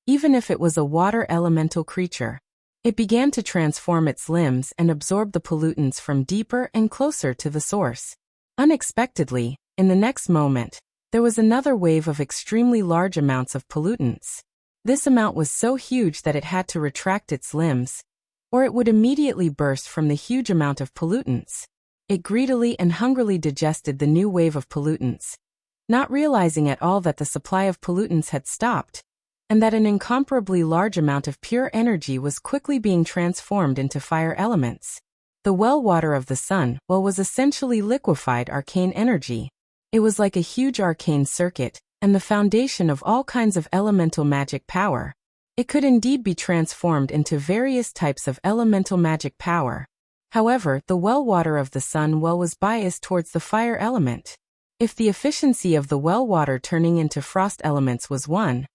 even if it was a water elemental creature. It began to transform its limbs and absorb the pollutants from deeper and closer to the source. Unexpectedly, in the next moment, there was another wave of extremely large amounts of pollutants. This amount was so huge that it had to retract its limbs, or it would immediately burst from the huge amount of pollutants. It greedily and hungrily digested the new wave of pollutants, not realizing at all that the supply of pollutants had stopped, and that an incomparably large amount of pure energy was quickly being transformed into fire elements. The well water of the sun well was essentially liquefied arcane energy. It was like a huge arcane circuit, and the foundation of all kinds of elemental magic power. It could indeed be transformed into various types of elemental magic power. However, the well water of the sun well was biased towards the fire element. If the efficiency of the well water turning into frost elements was 1,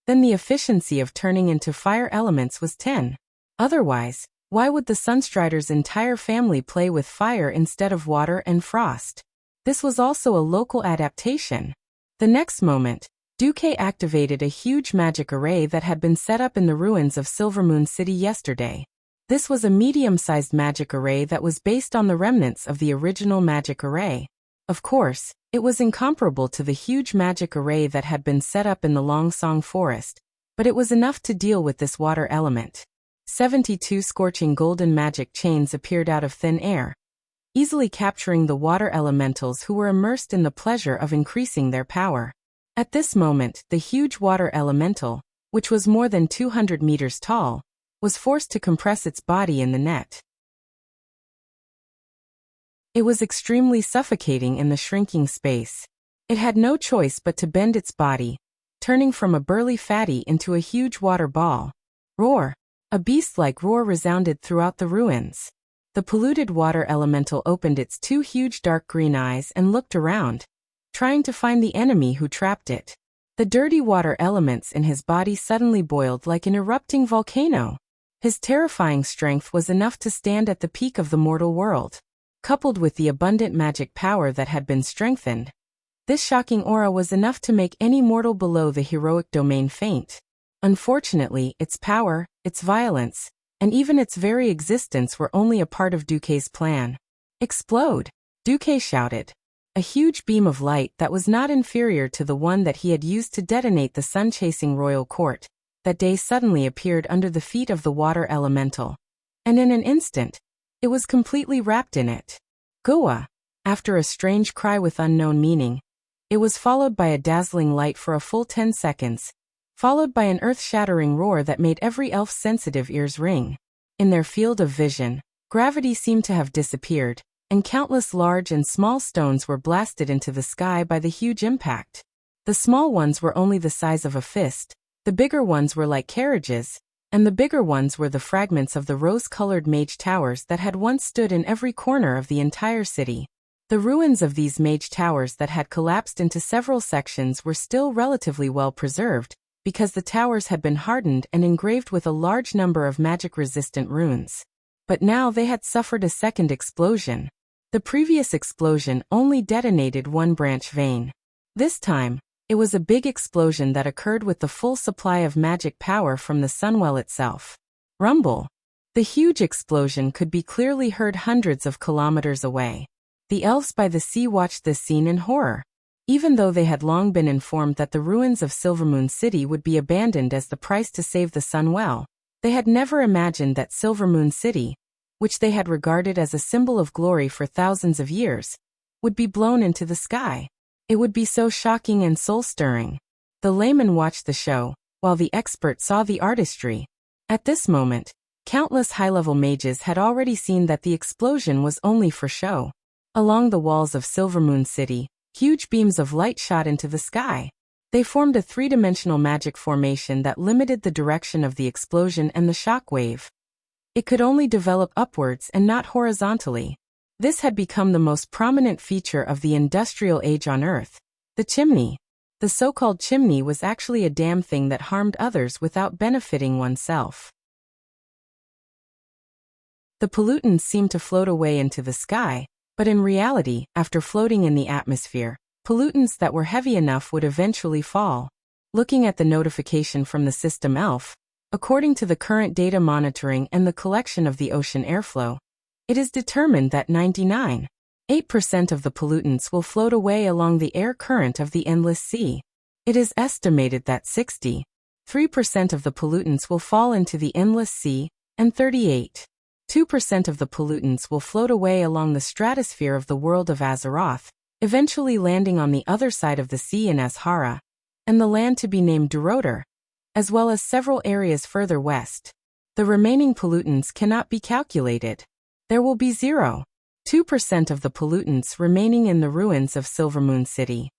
then the efficiency of turning into fire elements was 10. Otherwise, why would the Sunstrider's entire family play with fire instead of water and frost? This was also a local adaptation. The next moment, Duque activated a huge magic array that had been set up in the ruins of Silvermoon City yesterday. This was a medium-sized magic array that was based on the remnants of the original magic array. Of course, it was incomparable to the huge magic array that had been set up in the Longsong Forest, but it was enough to deal with this water element. 72 scorching golden magic chains appeared out of thin air, easily capturing the water elementals who were immersed in the pleasure of increasing their power. At this moment, the huge water elemental, which was more than 200 meters tall, was forced to compress its body in the net. It was extremely suffocating in the shrinking space. It had no choice but to bend its body, turning from a burly fatty into a huge water ball. Roar! A beast-like roar resounded throughout the ruins. The polluted water elemental opened its two huge dark green eyes and looked around, trying to find the enemy who trapped it. The dirty water elements in his body suddenly boiled like an erupting volcano. His terrifying strength was enough to stand at the peak of the mortal world. Coupled with the abundant magic power that had been strengthened, this shocking aura was enough to make any mortal below the heroic domain faint. Unfortunately, its power, its violence, and even its very existence were only a part of Duque's plan. Explode! Duque shouted. A huge beam of light that was not inferior to the one that he had used to detonate the sun-chasing royal court that day suddenly appeared under the feet of the water elemental. And in an instant, it was completely wrapped in it. Goa! After a strange cry with unknown meaning, it was followed by a dazzling light for a full 10 seconds, followed by an earth-shattering roar that made every elf's sensitive ears ring. In their field of vision, gravity seemed to have disappeared, and countless large and small stones were blasted into the sky by the huge impact. The small ones were only the size of a fist, the bigger ones were like carriages, and the bigger ones were the fragments of the rose-colored mage towers that had once stood in every corner of the entire city. The ruins of these mage towers that had collapsed into several sections were still relatively well preserved, because the towers had been hardened and engraved with a large number of magic-resistant runes. But now they had suffered a second explosion. The previous explosion only detonated one branch vein. This time, it was a big explosion that occurred with the full supply of magic power from the sunwell itself. Rumble! The huge explosion could be clearly heard hundreds of kilometers away. The elves by the sea watched this scene in horror. Even though they had long been informed that the ruins of Silvermoon City would be abandoned as the price to save the sunwell, they had never imagined that Silvermoon City, which they had regarded as a symbol of glory for thousands of years, would be blown into the sky. It would be so shocking and soul-stirring. The layman watched the show, while the expert saw the artistry. At this moment, countless high-level mages had already seen that the explosion was only for show. Along the walls of Silvermoon City, huge beams of light shot into the sky. They formed a three-dimensional magic formation that limited the direction of the explosion and the shock wave. It could only develop upwards and not horizontally. This had become the most prominent feature of the industrial age on Earth. The chimney. The so-called chimney was actually a damn thing that harmed others without benefiting oneself. The pollutants seemed to float away into the sky, but in reality, after floating in the atmosphere, pollutants that were heavy enough would eventually fall. Looking at the notification from the system ELF, according to the current data monitoring and the collection of the ocean airflow, it is determined that 99.8% of the pollutants will float away along the air current of the endless sea. It is estimated that 63% of the pollutants will fall into the endless sea, and 38.2% of the pollutants will float away along the stratosphere of the world of Azeroth, eventually landing on the other side of the sea in Azhara, and the land to be named Durotor, as well as several areas further west. The remaining pollutants cannot be calculated. There will be 0.2% of the pollutants remaining in the ruins of Silvermoon City.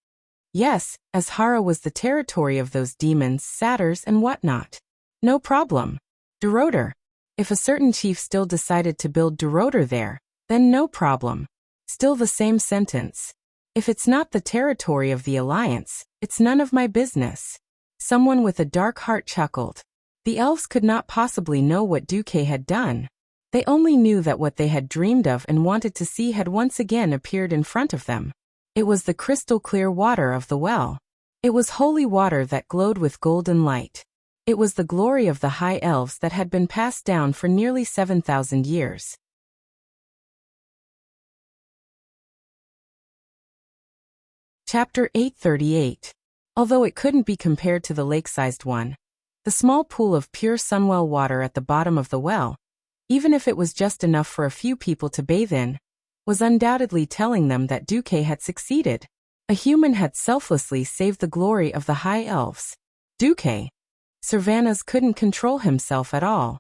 Yes, Azhara was the territory of those demons, satyrs, and whatnot. No problem. Durotor. If a certain chief still decided to build Durotor there, then no problem. Still the same sentence. If it's not the territory of the Alliance, it's none of my business. Someone with a dark heart chuckled. The elves could not possibly know what Duque had done. They only knew that what they had dreamed of and wanted to see had once again appeared in front of them. It was the crystal-clear water of the well. It was holy water that glowed with golden light. It was the glory of the high elves that had been passed down for nearly 7,000 years. Chapter 838. Although it couldn't be compared to the lake-sized one, the small pool of pure sunwell water at the bottom of the well, even if it was just enough for a few people to bathe in, was undoubtedly telling them that Duque had succeeded. A human had selflessly saved the glory of the high elves. Duque. Sylvanas couldn't control himself at all.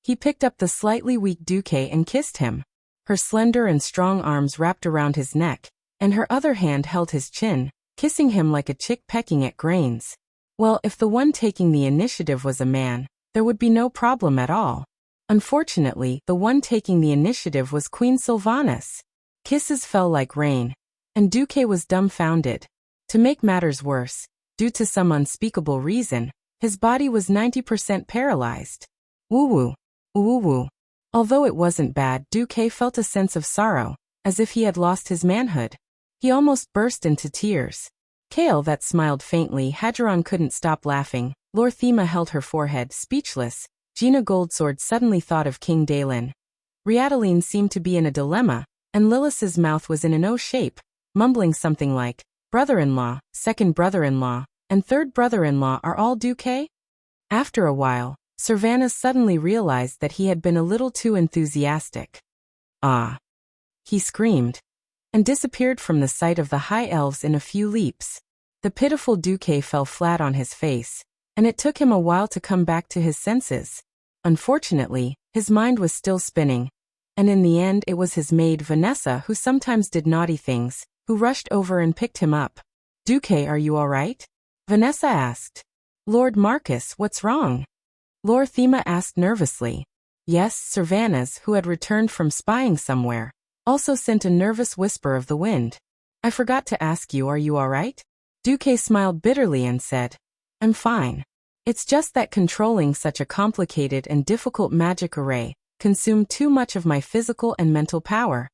He picked up the slightly weak Duque and kissed him. Her slender and strong arms wrapped around his neck, and her other hand held his chin, kissing him like a chick pecking at grains. Well, if the one taking the initiative was a man, there would be no problem at all. Unfortunately, the one taking the initiative was Queen Sylvanas. Kisses fell like rain, and Duque was dumbfounded. To make matters worse, due to some unspeakable reason, his body was 90% paralyzed. Woo-woo. Woo-woo. Although it wasn't bad, Duque felt a sense of sorrow, as if he had lost his manhood. He almost burst into tears. Kale that smiled faintly. Hadgeron couldn't stop laughing. Lorthema held her forehead, speechless. Gina Goldsword suddenly thought of King Dalen. Riataline seemed to be in a dilemma, and Lillis's mouth was in an O shape, mumbling something like, brother-in-law, second brother-in-law, and third brother-in-law are all Duque? After a while, Sylvanas suddenly realized that he had been a little too enthusiastic. Ah! He screamed, and disappeared from the sight of the high elves in a few leaps. The pitiful Duque fell flat on his face, and it took him a while to come back to his senses. Unfortunately, his mind was still spinning, and in the end it was his maid Vanessa, who sometimes did naughty things, who rushed over and picked him up. Duque, are you all right? Vanessa asked. Lord Marcus, what's wrong? Lorthema asked nervously. Yes, Sylvanas, who had returned from spying somewhere, also sent a nervous whisper of the wind. I forgot to ask you, are you all right? Duque smiled bitterly and said, I'm fine. It's just that controlling such a complicated and difficult magic array consumed too much of my physical and mental power.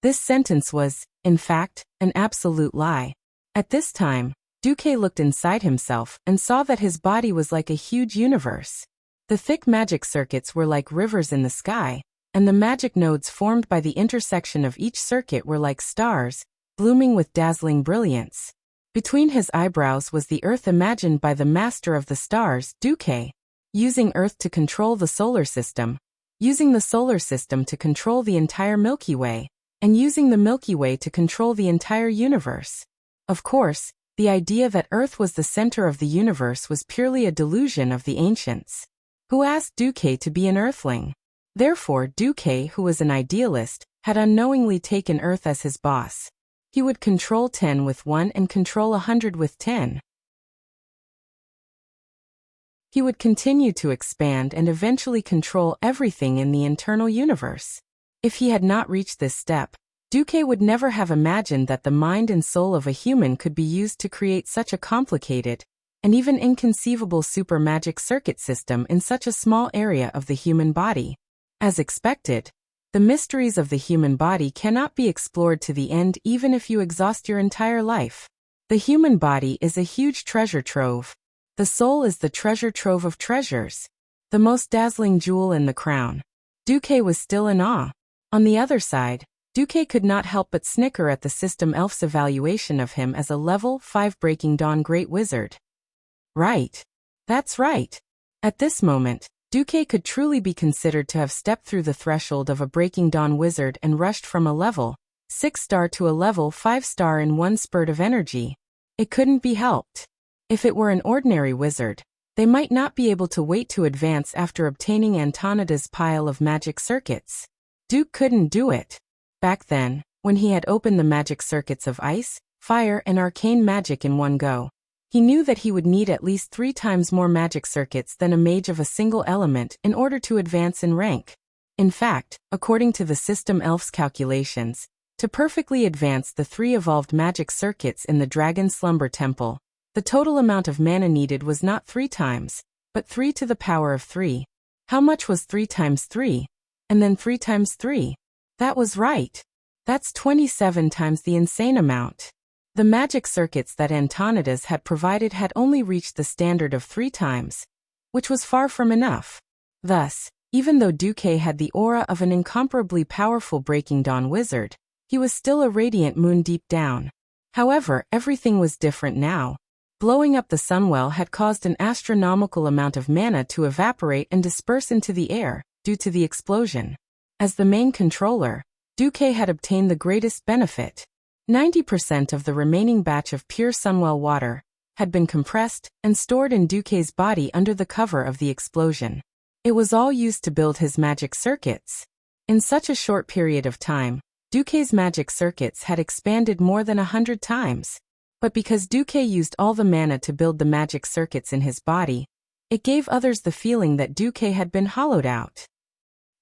This sentence was, in fact, an absolute lie. At this time, Duque looked inside himself and saw that his body was like a huge universe. The thick magic circuits were like rivers in the sky, and the magic nodes formed by the intersection of each circuit were like stars, blooming with dazzling brilliance. Between his eyebrows was the earth imagined by the master of the stars, Duque. Using Earth to control the solar system, using the solar system to control the entire Milky Way, and using the Milky Way to control the entire universe. Of course, the idea that Earth was the center of the universe was purely a delusion of the ancients, who asked Duque to be an Earthling. Therefore, Duque, who was an idealist, had unknowingly taken Earth as his boss. He would control 10 with 1 and control 100 with 10. He would continue to expand and eventually control everything in the internal universe. If he had not reached this step, Duque would never have imagined that the mind and soul of a human could be used to create such a complicated and even inconceivable super magic circuit system in such a small area of the human body. As expected, the mysteries of the human body cannot be explored to the end even if you exhaust your entire life. The human body is a huge treasure trove. The soul is the treasure trove of treasures, the most dazzling jewel in the crown. Duque was still in awe. On the other side, Duque could not help but snicker at the system elf's evaluation of him as a level 5 Breaking Dawn Great Wizard. Right. That's right. At this moment, Duque could truly be considered to have stepped through the threshold of a Breaking Dawn Wizard and rushed from a level 6 star to a level 5 star in one spurt of energy. It couldn't be helped. If it were an ordinary wizard, they might not be able to wait to advance after obtaining Antonida's pile of magic circuits. Duke couldn't do it. Back then, when he had opened the magic circuits of ice, fire, and arcane magic in one go, he knew that he would need at least 3 times more magic circuits than a mage of a single element in order to advance in rank. In fact, according to the system elf's calculations, to perfectly advance the 3 evolved magic circuits in the Dragon Slumber Temple, the total amount of mana needed was not 3 times, but 3 to the power of 3. How much was 3 times 3? And then 3 times 3? That was right. That's 27 times the insane amount. The magic circuits that Antonidas had provided had only reached the standard of 3 times, which was far from enough. Thus, even though Duque had the aura of an incomparably powerful Breaking Dawn wizard, he was still a radiant moon deep down. However, everything was different now. Blowing up the Sunwell had caused an astronomical amount of mana to evaporate and disperse into the air, due to the explosion. As the main controller, Duque had obtained the greatest benefit. 90% of the remaining batch of pure Sunwell water had been compressed and stored in Duque's body under the cover of the explosion. It was all used to build his magic circuits. In such a short period of time, Duque's magic circuits had expanded more than 100 times. But because Duque used all the mana to build the magic circuits in his body, it gave others the feeling that Duque had been hollowed out.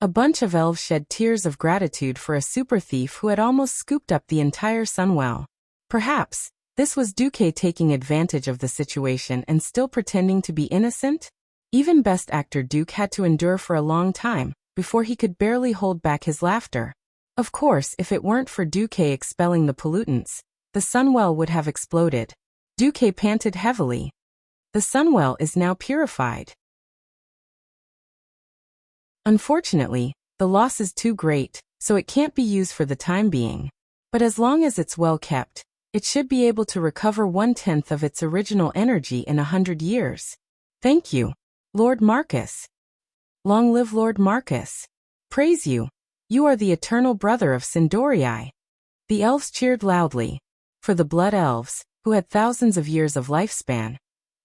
A bunch of elves shed tears of gratitude for a super thief who had almost scooped up the entire Sunwell. Perhaps, this was Duque taking advantage of the situation and still pretending to be innocent? Even best actor Duque had to endure for a long time, before he could barely hold back his laughter. Of course, if it weren't for Duque expelling the pollutants, the Sunwell would have exploded. Duque panted heavily. The Sunwell is now purified. Unfortunately, the loss is too great, so it can't be used for the time being. But as long as it's well kept, it should be able to recover 1/10 of its original energy in 100 years. Thank you, Lord Marcus. Long live Lord Marcus. Praise you. You are the eternal brother of Sindorii. The elves cheered loudly. For the Blood Elves, who had thousands of years of lifespan,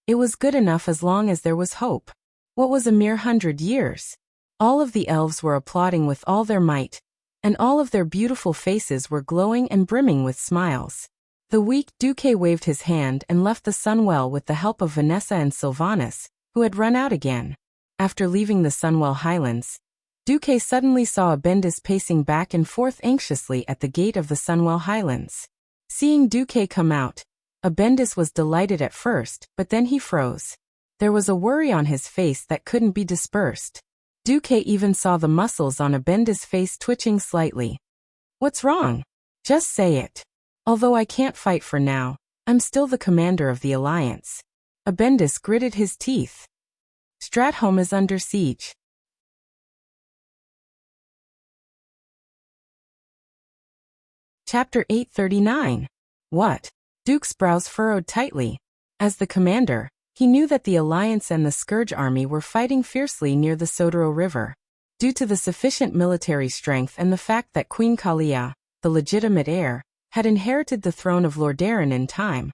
it was good enough as long as there was hope. What was a mere 100 years? All of the elves were applauding with all their might, and all of their beautiful faces were glowing and brimming with smiles. The weak Duque waved his hand and left the Sunwell with the help of Vanessa and Sylvanus, who had run out again. After leaving the Sunwell Highlands, Duque suddenly saw Abendis pacing back and forth anxiously at the gate of the Sunwell Highlands. Seeing Duque come out, Abendis was delighted at first, but then he froze. There was a worry on his face that couldn't be dispersed. Duque even saw the muscles on Abendis' face twitching slightly. What's wrong? Just say it. Although I can't fight for now, I'm still the commander of the Alliance. Abendis gritted his teeth. Stratholme is under siege. Chapter 839. What? Duke's brows furrowed tightly. As the commander, he knew that the Alliance and the Scourge army were fighting fiercely near the Sodero River. Due to the sufficient military strength and the fact that Queen Kalia, the legitimate heir, had inherited the throne of Lordaeron in time,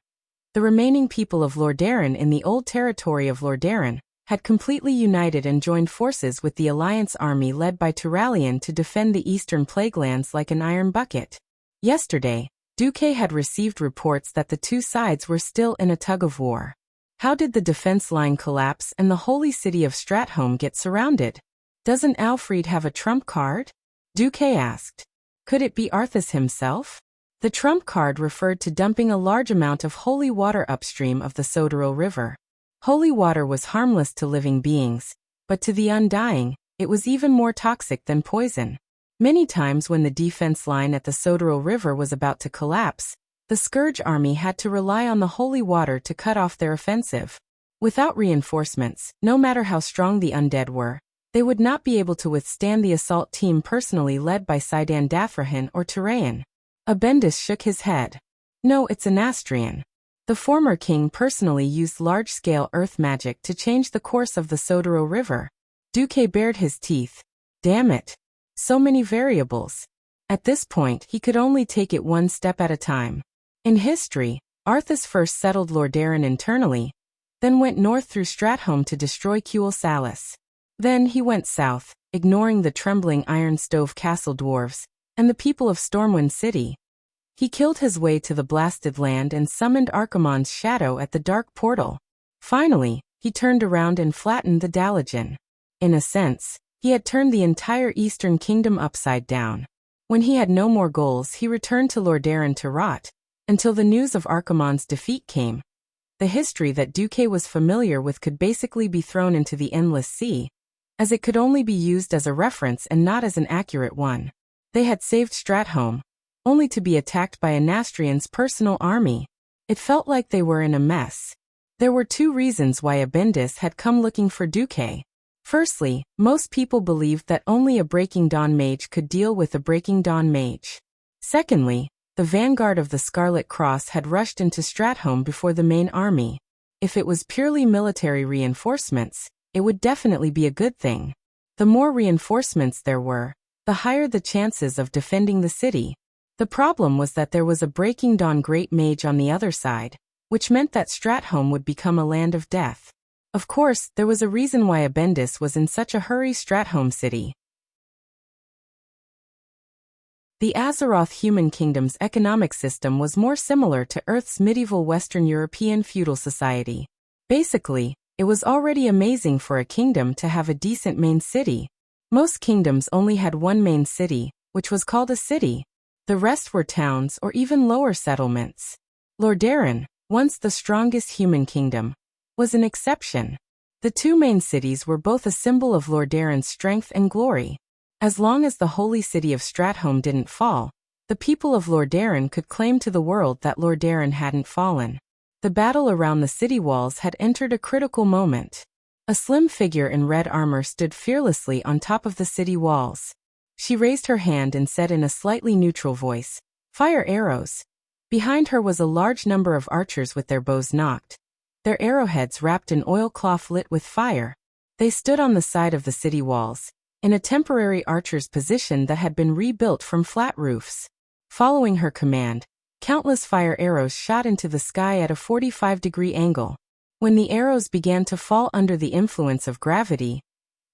the remaining people of Lordaeron in the old territory of Lordaeron had completely united and joined forces with the Alliance army led by Turalian to defend the eastern Plaguelands like an iron bucket. Yesterday, Duque had received reports that the two sides were still in a tug-of-war. How did the defense line collapse and the holy city of Stratholme get surrounded? Doesn't Alfred have a trump card? Duque asked. Could it be Arthas himself? The trump card referred to dumping a large amount of holy water upstream of the Sodero River. Holy water was harmless to living beings, but to the undying, it was even more toxic than poison. Many times when the defense line at the Sodero River was about to collapse, the Scourge army had to rely on the holy water to cut off their offensive. Without reinforcements, no matter how strong the undead were, they would not be able to withstand the assault team personally led by Sidan Dathrahan or Turayan. Abendis shook his head. No, it's an Astrian. The former king personally used large-scale earth magic to change the course of the Sodero River. Duque bared his teeth. Damn it. So many variables. At this point, he could only take it one step at a time. In history, Arthas first settled Lordaeron internally, then went north through Stratholme to destroy Cuel Salis. Then he went south, ignoring the trembling Iron Stove Castle dwarves and the people of Stormwind City. He killed his way to the blasted land and summoned Archimonde's shadow at the dark portal. Finally, he turned around and flattened the Dalajan. In a sense, he had turned the entire Eastern Kingdom upside down. When he had no more goals, he returned to Lordaeron to rot, until the news of Archimonde's defeat came. The history that Duque was familiar with could basically be thrown into the endless sea, as it could only be used as a reference and not as an accurate one. They had saved Stratholme. only to be attacked by Anastrian's personal army. It felt like they were in a mess. There were two reasons why Abendis had come looking for Duque. Firstly, most people believed that only a Breaking Dawn mage could deal with a Breaking Dawn mage. Secondly, the vanguard of the Scarlet Cross had rushed into Stratholme before the main army. If it was purely military reinforcements, it would definitely be a good thing. The more reinforcements there were, the higher the chances of defending the city. The problem was that there was a Breaking Dawn Great Mage on the other side, which meant that Stratholme would become a land of death. Of course, there was a reason why Abendis was in such a hurry. Stratholme City. The Azeroth human kingdom's economic system was more similar to Earth's medieval Western European feudal society. Basically, it was already amazing for a kingdom to have a decent main city. Most kingdoms only had one main city, which was called a city. The rest were towns or even lower settlements. Lordaeron, once the strongest human kingdom, was an exception. The two main cities were both a symbol of Lordaeron's strength and glory. As long as the holy city of Stratholme didn't fall, the people of Lordaeron could claim to the world that Lordaeron hadn't fallen. The battle around the city walls had entered a critical moment. A slim figure in red armor stood fearlessly on top of the city walls. She raised her hand and said in a slightly neutral voice, "Fire arrows." Behind her was a large number of archers with their bows nocked, their arrowheads wrapped in oilcloth lit with fire. They stood on the side of the city walls, in a temporary archer's position that had been rebuilt from flat roofs. Following her command, countless fire arrows shot into the sky at a 45-degree angle. When the arrows began to fall under the influence of gravity,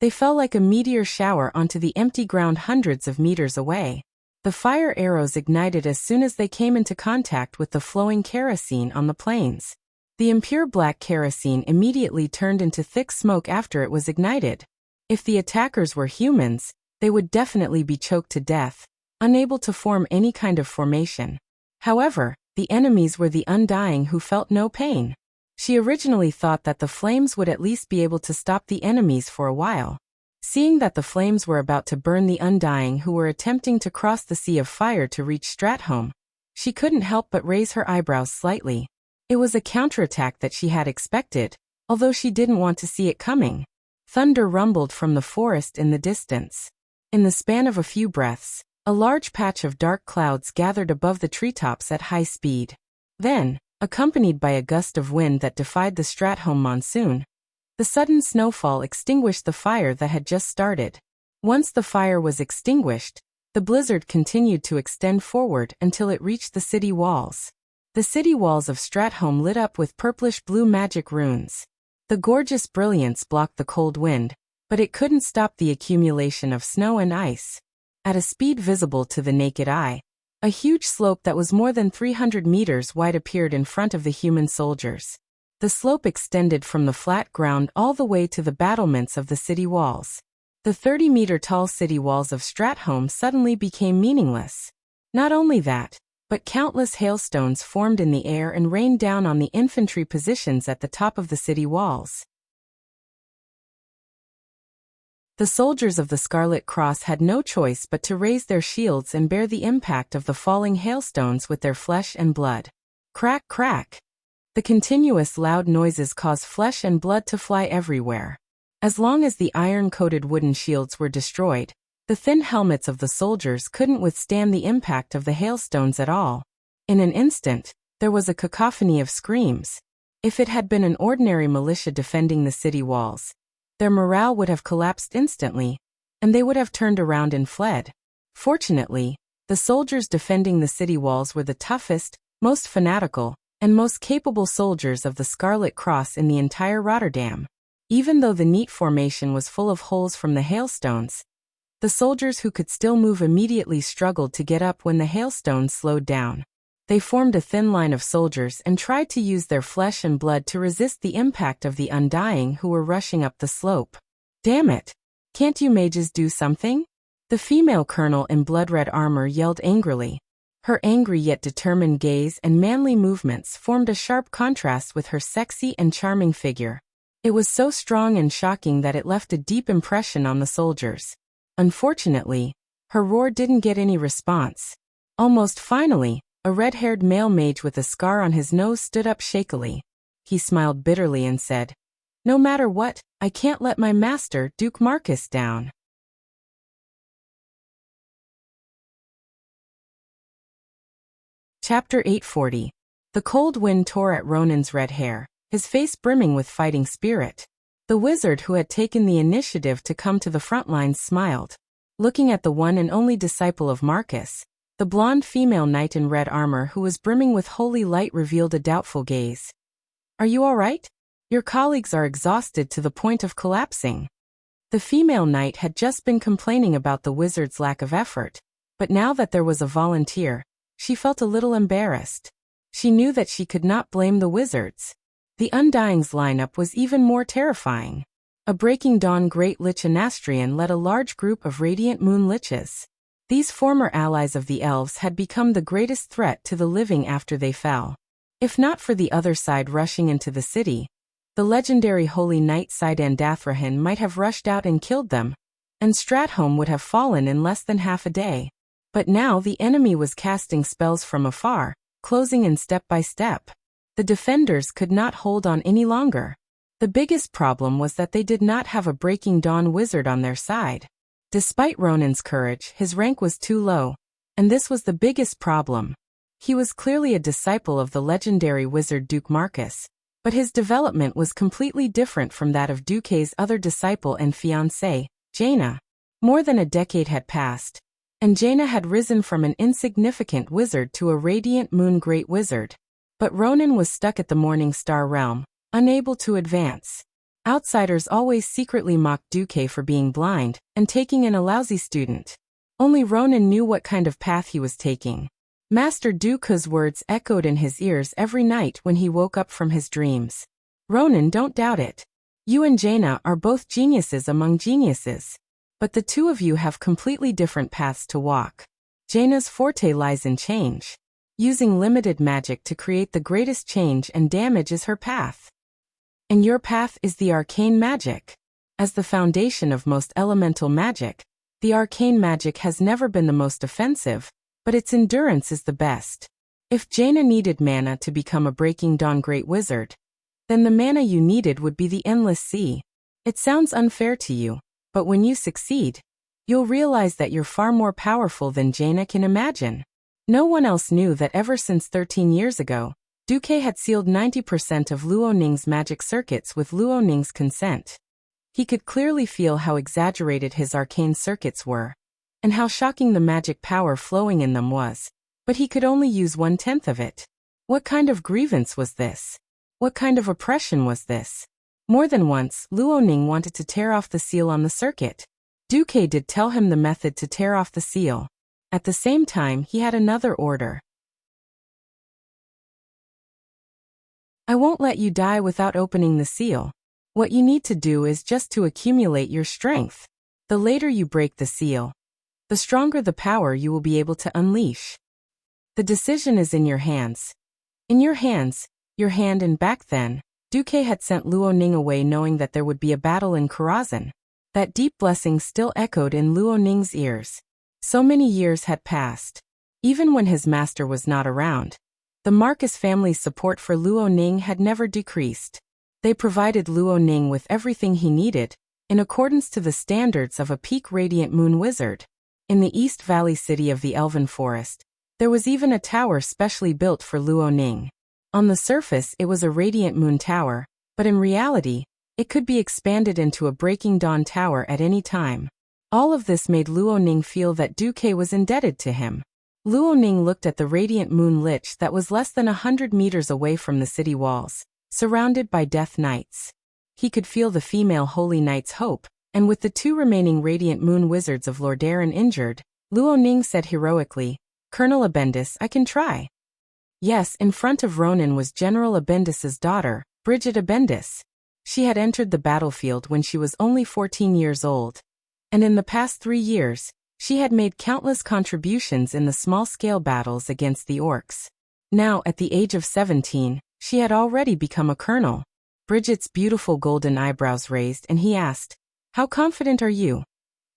they fell like a meteor shower onto the empty ground hundreds of meters away. The fire arrows ignited as soon as they came into contact with the flowing kerosene on the plains. The impure black kerosene immediately turned into thick smoke after it was ignited. If the attackers were humans, they would definitely be choked to death, unable to form any kind of formation. However, the enemies were the Undying who felt no pain. She originally thought that the flames would at least be able to stop the enemies for a while. Seeing that the flames were about to burn the Undying who were attempting to cross the sea of fire to reach Stratholme, she couldn't help but raise her eyebrows slightly. It was a counterattack that she had expected, although she didn't want to see it coming. Thunder rumbled from the forest in the distance. In the span of a few breaths, a large patch of dark clouds gathered above the treetops at high speed. Then, accompanied by a gust of wind that defied the Stratholme monsoon, the sudden snowfall extinguished the fire that had just started. Once the fire was extinguished, the blizzard continued to extend forward until it reached the city walls. The city walls of Stratholme lit up with purplish-blue magic runes. The gorgeous brilliance blocked the cold wind, but it couldn't stop the accumulation of snow and ice. At a speed visible to the naked eye, a huge slope that was more than 300 meters wide appeared in front of the human soldiers. The slope extended from the flat ground all the way to the battlements of the city walls. The 30-meter-tall city walls of Stratholme suddenly became meaningless. Not only that, but countless hailstones formed in the air and rained down on the infantry positions at the top of the city walls. The soldiers of the Scarlet Cross had no choice but to raise their shields and bear the impact of the falling hailstones with their flesh and blood. Crack, crack. The continuous loud noises caused flesh and blood to fly everywhere. As long as the iron-coated wooden shields were destroyed, the thin helmets of the soldiers couldn't withstand the impact of the hailstones at all. In an instant, there was a cacophony of screams. If it had been an ordinary militia defending the city walls, their morale would have collapsed instantly, and they would have turned around and fled. Fortunately, the soldiers defending the city walls were the toughest, most fanatical, and most capable soldiers of the Scarlet Cross in the entire Rotterdam. Even though the neat formation was full of holes from the hailstones, the soldiers who could still move immediately struggled to get up when the hailstones slowed down. They formed a thin line of soldiers and tried to use their flesh and blood to resist the impact of the Undying who were rushing up the slope. Damn it! Can't you mages do something? The female colonel in blood-red armor yelled angrily. Her angry yet determined gaze and manly movements formed a sharp contrast with her sexy and charming figure. It was so strong and shocking that it left a deep impression on the soldiers. Unfortunately, her roar didn't get any response. Almost finally, a red-haired male mage with a scar on his nose stood up shakily. He smiled bitterly and said, "No matter what, I can't let my master, Duke Marcus, down." Chapter 840. The cold wind tore at Ronan's red hair, his face brimming with fighting spirit. The wizard who had taken the initiative to come to the front lines smiled. Looking at the one and only disciple of Marcus, the blonde female knight in red armor who was brimming with holy light revealed a doubtful gaze. "Are you all right? Your colleagues are exhausted to the point of collapsing." The female knight had just been complaining about the wizard's lack of effort, but now that there was a volunteer, she felt a little embarrassed. She knew that she could not blame the wizards. The Undying's lineup was even more terrifying. A Breaking Dawn Great Lich Anastrian led a large group of Radiant Moon Liches. These former allies of the elves had become the greatest threat to the living after they fell. If not for the other side rushing into the city, the legendary Holy Knight Sidan Dathrahan might have rushed out and killed them, and Stratholme would have fallen in less than half a day. But now the enemy was casting spells from afar, closing in step by step. The defenders could not hold on any longer. The biggest problem was that they did not have a Breaking Dawn wizard on their side. Despite Ronan's courage, his rank was too low, and this was the biggest problem. He was clearly a disciple of the legendary wizard Duke Marcus, but his development was completely different from that of Duke's other disciple and fiancée, Jaina. More than a decade had passed, and Jaina had risen from an insignificant wizard to a Radiant Moon Great Wizard. But Ronan was stuck at the Morning Star realm, unable to advance. Outsiders always secretly mocked Duke for being blind and taking in a lousy student. Only Ronan knew what kind of path he was taking. Master Duke's words echoed in his ears every night when he woke up from his dreams. "Ronan, don't doubt it. You and Jaina are both geniuses among geniuses. But the two of you have completely different paths to walk. Jaina's forte lies in change. Using limited magic to create the greatest change and damage is her path. And your path is the arcane magic. As the foundation of most elemental magic, the arcane magic has never been the most offensive, but its endurance is the best. If Jaina needed mana to become a Breaking Dawn Great Wizard, then the mana you needed would be the Endless Sea. It sounds unfair to you, but when you succeed, you'll realize that you're far more powerful than Jaina can imagine." No one else knew that ever since 13 years ago, Duke had sealed 90% of Luo Ning's magic circuits with Luo Ning's consent. He could clearly feel how exaggerated his arcane circuits were, and how shocking the magic power flowing in them was, but he could only use 1/10 of it. What kind of grievance was this? What kind of oppression was this? More than once, Luo Ning wanted to tear off the seal on the circuit. Duke did tell him the method to tear off the seal. At the same time, he had another order. "I won't let you die without opening the seal. What you need to do is just to accumulate your strength. The later you break the seal, the stronger the power you will be able to unleash. The decision is in your hands. In your hands, your hand." And back then, Duke had sent Luo Ning away knowing that there would be a battle in Karazhan. That deep blessing still echoed in Luo Ning's ears. So many years had passed. Even when his master was not around, the Marcus family's support for Luo Ning had never decreased. They provided Luo Ning with everything he needed, in accordance to the standards of a peak Radiant Moon Wizard. In the East Valley city of the Elven Forest, there was even a tower specially built for Luo Ning. On the surface it was a Radiant Moon Tower, but in reality, it could be expanded into a Breaking Dawn Tower at any time. All of this made Luo Ning feel that Duke was indebted to him. Luo Ning looked at the Radiant Moon Lich that was less than 100 meters away from the city walls, surrounded by Death Knights. He could feel the female Holy Knight's hope, and with the two remaining Radiant Moon Wizards of Lordaeron injured, Luo Ning said heroically, "Colonel Abendis, I can try." Yes, in front of Ronan was General Abendis's daughter, Bridget Abendis. She had entered the battlefield when she was only 14 years old. And in the past 3 years, she had made countless contributions in the small-scale battles against the orcs. Now, at the age of 17, she had already become a colonel. Bridget's beautiful golden eyebrows raised and he asked, "How confident are you?"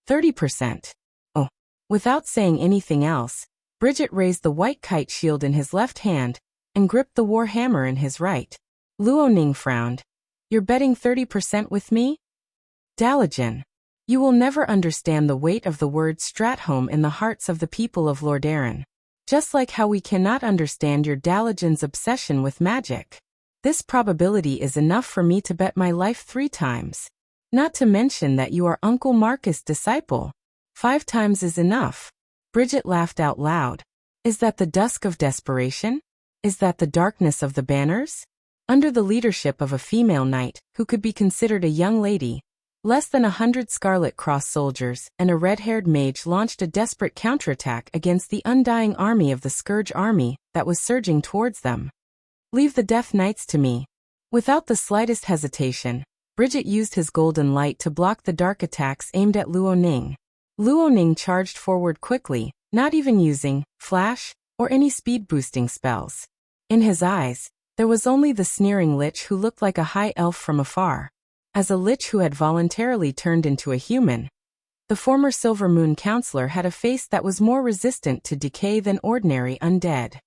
30%. Oh. Without saying anything else, Bridget raised the white kite shield in his left hand and gripped the war hammer in his right. Luo Ning frowned. You're betting 30% with me? Daligen. You will never understand the weight of the word Stratholme in the hearts of the people of Lordaeron. Just like how we cannot understand your Daligen's obsession with magic. This probability is enough for me to bet my life 3 times. Not to mention that you are Uncle Marcus' disciple. 5 times is enough. Bridget laughed out loud. Is that the dusk of desperation? Is that the darkness of the banners? Under the leadership of a female knight, who could be considered a young lady, less than 100 Scarlet Cross soldiers and a red-haired mage launched a desperate counterattack against the undying army of the Scourge army that was surging towards them. Leave the Death Knights to me. Without the slightest hesitation, Bridget used his golden light to block the dark attacks aimed at Luo Ning. Luo Ning charged forward quickly, not even using flash or any speed-boosting spells. In his eyes, there was only the sneering lich who looked like a high elf from afar. As a lich who had voluntarily turned into a human, the former Silver Moon counselor had a face that was more resistant to decay than ordinary undead.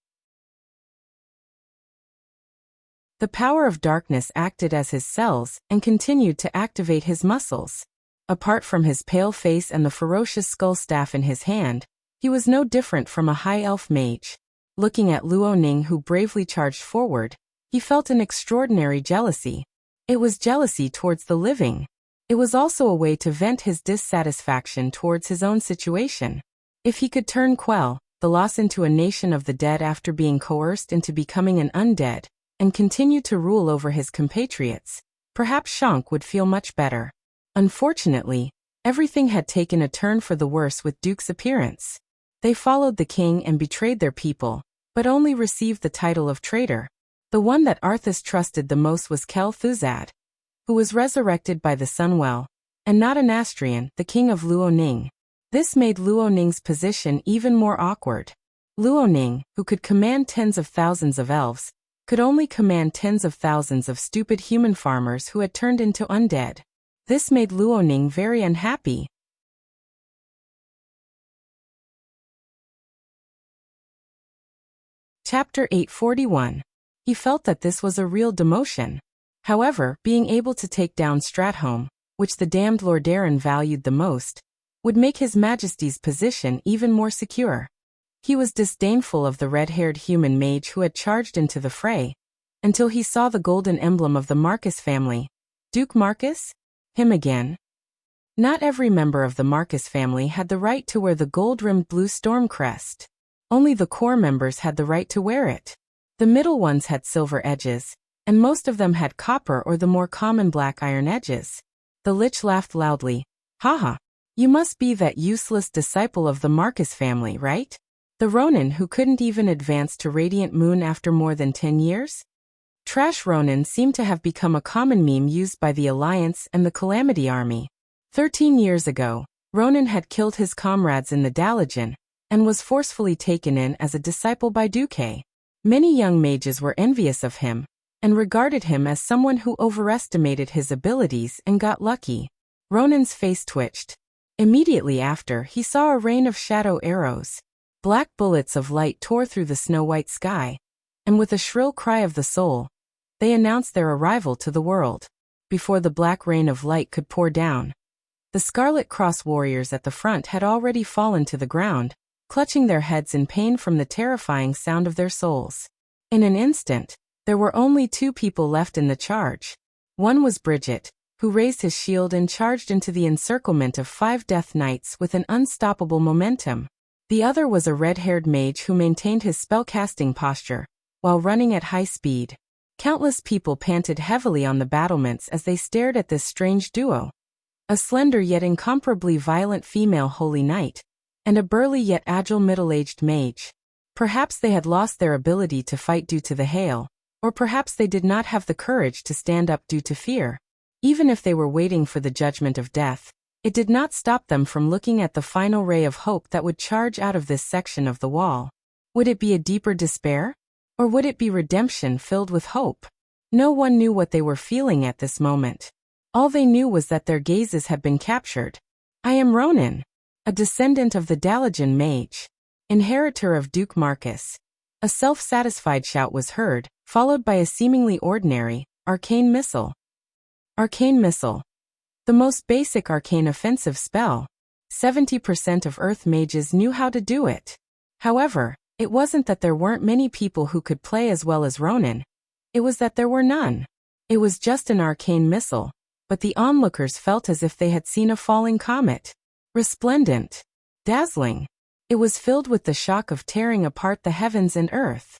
The power of darkness acted as his cells and continued to activate his muscles. Apart from his pale face and the ferocious skull staff in his hand, he was no different from a high elf mage. Looking at Luo Ning, who bravely charged forward, he felt an extraordinary jealousy. It was jealousy towards the living. It was also a way to vent his dissatisfaction towards his own situation. If he could turn Quell, the loss, into a nation of the dead after being coerced into becoming an undead, and continue to rule over his compatriots, perhaps Shank would feel much better. Unfortunately, everything had taken a turn for the worse with Duke's appearance. They followed the king and betrayed their people, but only received the title of traitor. The one that Arthas trusted the most was Kel Thuzad, who was resurrected by the Sunwell, and not an Astrian, the king of Luo Ning. This made Luo Ning's position even more awkward. Luo Ning, who could command tens of thousands of elves, could only command tens of thousands of stupid human farmers who had turned into undead. This made Luo Ning very unhappy. Chapter 841. He felt that this was a real demotion. However, being able to take down Stratholme, which the damned Lordaeron valued the most, would make His Majesty's position even more secure. He was disdainful of the red-haired human mage who had charged into the fray, until he saw the golden emblem of the Marcus family. Duke Marcus? Him again. Not every member of the Marcus family had the right to wear the gold-rimmed blue storm crest. Only the core members had the right to wear it. The middle ones had silver edges, and most of them had copper or the more common black iron edges. The lich laughed loudly. Haha. You must be that useless disciple of the Marcus family, right? The Ronin who couldn't even advance to Radiant Moon after more than 10 years? Trash Ronin seemed to have become a common meme used by the Alliance and the Calamity Army. 13 years ago, Ronin had killed his comrades in the Daligen, and was forcefully taken in as a disciple by Duque. Many young mages were envious of him, and regarded him as someone who overestimated his abilities and got lucky. Ronin's face twitched. Immediately after, he saw a rain of shadow arrows. Black bullets of light tore through the snow-white sky, and with a shrill cry of the soul, they announced their arrival to the world. Before the black rain of light could pour down, the Scarlet Cross warriors at the front had already fallen to the ground, clutching their heads in pain from the terrifying sound of their souls. In an instant, there were only 2 people left in the charge. One was Bridget, who raised his shield and charged into the encirclement of 5 Death Knights with an unstoppable momentum. The other was a red-haired mage who maintained his spellcasting posture, while running at high speed. Countless people panted heavily on the battlements as they stared at this strange duo. A slender yet incomparably violent female holy knight, and a burly yet agile middle-aged mage. Perhaps they had lost their ability to fight due to the hail, or perhaps they did not have the courage to stand up due to fear. Even if they were waiting for the judgment of death, it did not stop them from looking at the final ray of hope that would charge out of this section of the wall. Would it be a deeper despair? Or would it be redemption filled with hope? No one knew what they were feeling at this moment. All they knew was that their gazes had been captured. I am Ronin, a descendant of the Daligen mage. inheritor of Duke Marcus. A self-satisfied shout was heard, followed by a seemingly ordinary, arcane missile. Arcane missile. The most basic arcane offensive spell. 70% of Earth mages knew how to do it. However, it wasn't that there weren't many people who could play as well as Ronin. It was that there were none. It was just an arcane missile, but the onlookers felt as if they had seen a falling comet. Resplendent. Dazzling. It was filled with the shock of tearing apart the heavens and earth.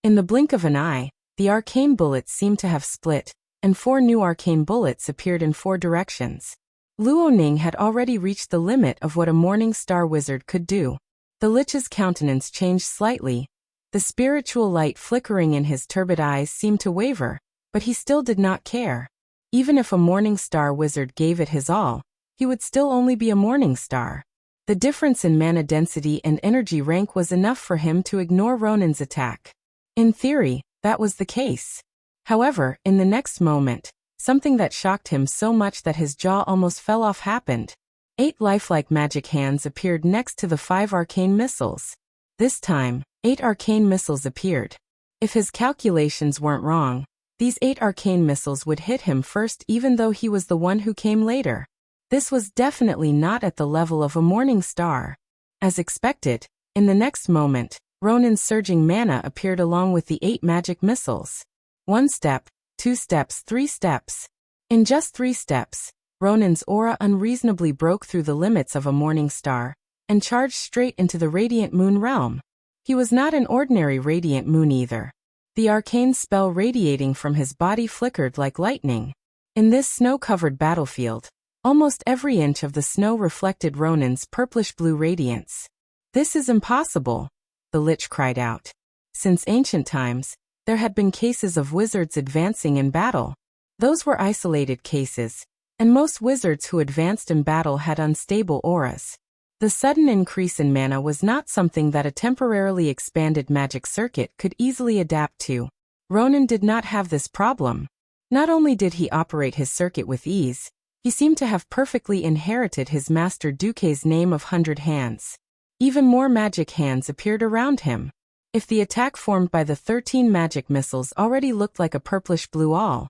In the blink of an eye, the arcane bullets seemed to have split, and 4 new arcane bullets appeared in 4 directions. Luoning had already reached the limit of what a Morning Star wizard could do. The Lich's countenance changed slightly. The spiritual light flickering in his turbid eyes seemed to waver, but he still did not care. Even if a Morning Star wizard gave it his all, he would still only be a Morning Star. The difference in mana density and energy rank was enough for him to ignore Ronin's attack. In theory, that was the case. However, in the next moment, something that shocked him so much that his jaw almost fell off happened. 8 lifelike magic hands appeared next to the 5 arcane missiles. This time, 8 arcane missiles appeared. If his calculations weren't wrong, these 8 arcane missiles would hit him first even though he was the one who came later. This was definitely not at the level of a Morning Star. As expected, in the next moment, Ronin's surging mana appeared along with the 8 magic missiles. 1 step, 2 steps, 3 steps. In just 3 steps, Ronin's aura unreasonably broke through the limits of a Morning Star and charged straight into the Radiant Moon realm. He was not an ordinary Radiant Moon either. The arcane spell radiating from his body flickered like lightning. In this snow-covered battlefield, almost every inch of the snow reflected Ronin's purplish-blue radiance. "This is impossible," the Lich cried out. Since ancient times, there had been cases of wizards advancing in battle. Those were isolated cases, and most wizards who advanced in battle had unstable auras. The sudden increase in mana was not something that a temporarily expanded magic circuit could easily adapt to. Ronin did not have this problem. Not only did he operate his circuit with ease, he seemed to have perfectly inherited his master Duke's name of 100 Hands. Even more magic hands appeared around him. If the attack formed by the 13 magic missiles already looked like a purplish-blue all,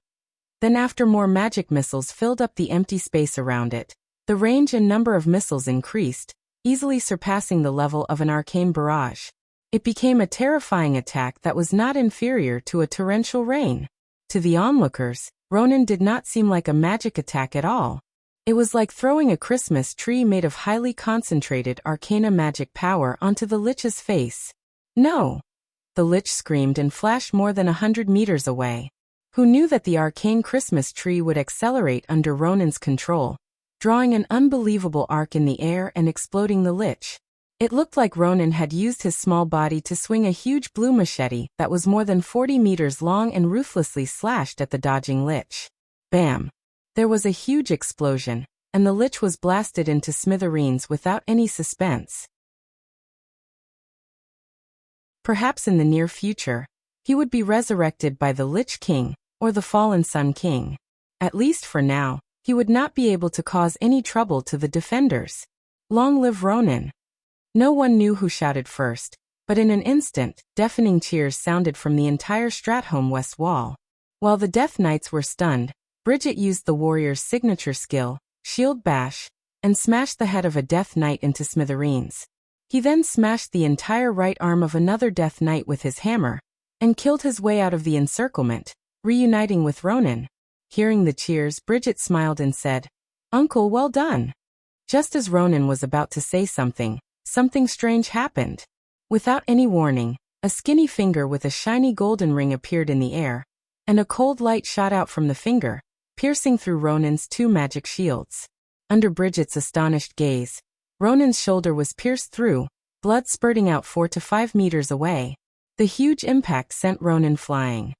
then after more magic missiles filled up the empty space around it, the range and number of missiles increased, easily surpassing the level of an arcane barrage. It became a terrifying attack that was not inferior to a torrential rain. To the onlookers, Ronin did not seem like a magic attack at all. It was like throwing a Christmas tree made of highly concentrated arcana magic power onto the Lich's face. "No!" The Lich screamed and flashed more than 100 meters away. Who knew that the arcane Christmas tree would accelerate under Ronin's control, drawing an unbelievable arc in the air and exploding the Lich? It looked like Ronin had used his small body to swing a huge blue machete that was more than 40 meters long and ruthlessly slashed at the dodging Lich. Bam! There was a huge explosion, and the Lich was blasted into smithereens without any suspense. Perhaps in the near future, he would be resurrected by the Lich King, or the Fallen Sun King. At least for now, he would not be able to cause any trouble to the defenders. Long live Ronin! No one knew who shouted first, but in an instant, deafening cheers sounded from the entire Stratholme West Wall. While the Death Knights were stunned, Bridget used the warrior's signature skill, Shield Bash, and smashed the head of a Death Knight into smithereens. He then smashed the entire right arm of another Death Knight with his hammer, and killed his way out of the encirclement, reuniting with Ronin. Hearing the cheers, Bridget smiled and said, "Uncle, well done." Just as Ronin was about to say something, something strange happened. Without any warning, a skinny finger with a shiny golden ring appeared in the air, and a cold light shot out from the finger, piercing through Ronin's 2 magic shields. Under Bridget's astonished gaze, Ronin's shoulder was pierced through, blood spurting out 4 to 5 meters away. The huge impact sent Ronin flying.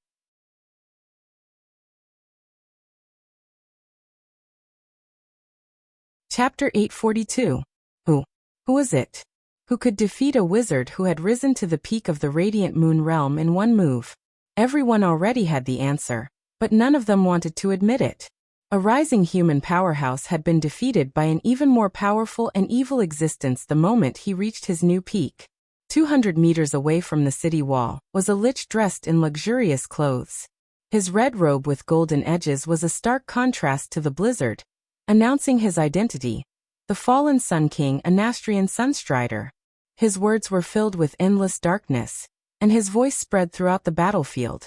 Chapter 842. Who was it? Who could defeat a wizard who had risen to the peak of the Radiant Moon realm in one move? Everyone already had the answer, but none of them wanted to admit it. A rising human powerhouse had been defeated by an even more powerful and evil existence the moment he reached his new peak. 200 meters away from the city wall was a lich dressed in luxurious clothes. His red robe with golden edges was a stark contrast to the blizzard, announcing his identity, the fallen Sun King Anastrian Sunstrider. His words were filled with endless darkness, and his voice spread throughout the battlefield.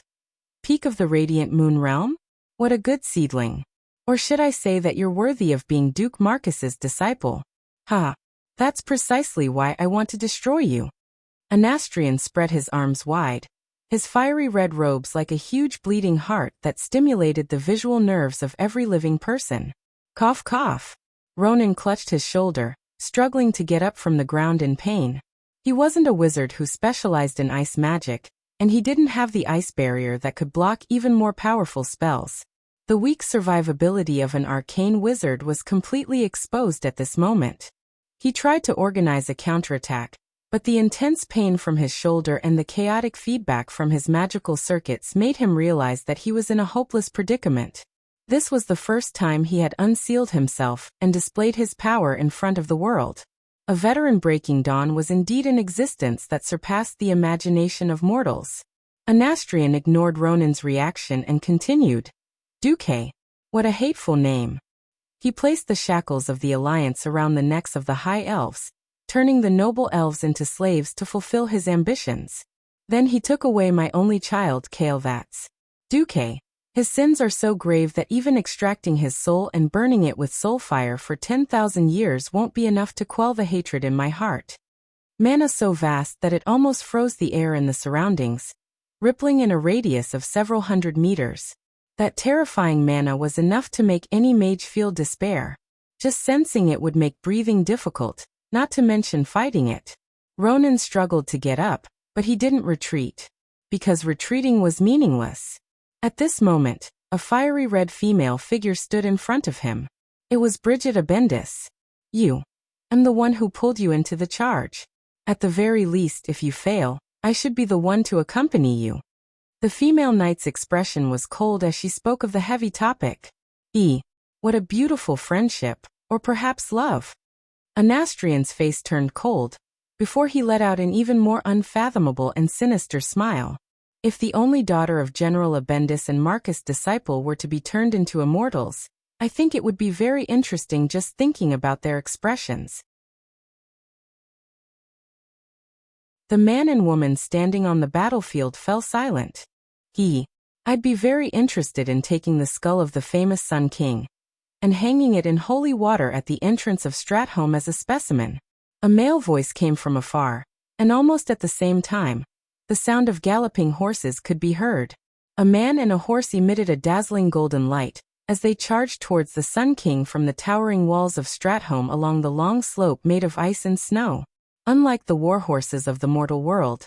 Peak of the Radiant Moon Realm? What a good seedling. Or should I say that you're worthy of being Duke Marcus's disciple? Ha! That's precisely why I want to destroy you. Anastrian spread his arms wide, his fiery red robes like a huge bleeding heart that stimulated the visual nerves of every living person. Cough cough. Ronan clutched his shoulder, struggling to get up from the ground in pain. He wasn't a wizard who specialized in ice magic, and he didn't have the ice barrier that could block even more powerful spells. The weak survivability of an arcane wizard was completely exposed at this moment. He tried to organize a counterattack, but the intense pain from his shoulder and the chaotic feedback from his magical circuits made him realize that he was in a hopeless predicament. This was the first time he had unsealed himself and displayed his power in front of the world. A veteran Breaking Dawn was indeed an existence that surpassed the imagination of mortals. Anastrian ignored Ronan's reaction and continued. Duque. What a hateful name. He placed the shackles of the alliance around the necks of the high elves, turning the noble elves into slaves to fulfill his ambitions. Then he took away my only child, Kael'Vat's. Duque. His sins are so grave that even extracting his soul and burning it with soulfire for 10,000 years won't be enough to quell the hatred in my heart. Mana so vast that it almost froze the air in the surroundings, rippling in a radius of several hundred meters. That terrifying mana was enough to make any mage feel despair. Just sensing it would make breathing difficult, not to mention fighting it. Ronan struggled to get up, but he didn't retreat. Because retreating was meaningless. At this moment, a fiery red female figure stood in front of him. It was Bridget Abendis. You. I'm the one who pulled you into the charge. At the very least, if you fail, I should be the one to accompany you. The female knight's expression was cold as she spoke of the heavy topic. What a beautiful friendship, or perhaps love. Anastrian's face turned cold, before he let out an even more unfathomable and sinister smile. If the only daughter of General Abendis and Marcus' disciple were to be turned into immortals, I think it would be very interesting just thinking about their expressions. The man and woman standing on the battlefield fell silent. I'd be very interested in taking the skull of the famous Sun King and hanging it in holy water at the entrance of Stratholme as a specimen. A male voice came from afar, and almost at the same time, the sound of galloping horses could be heard. A man and a horse emitted a dazzling golden light as they charged towards the Sun King from the towering walls of Stratholme along the long slope made of ice and snow. Unlike the warhorses of the mortal world,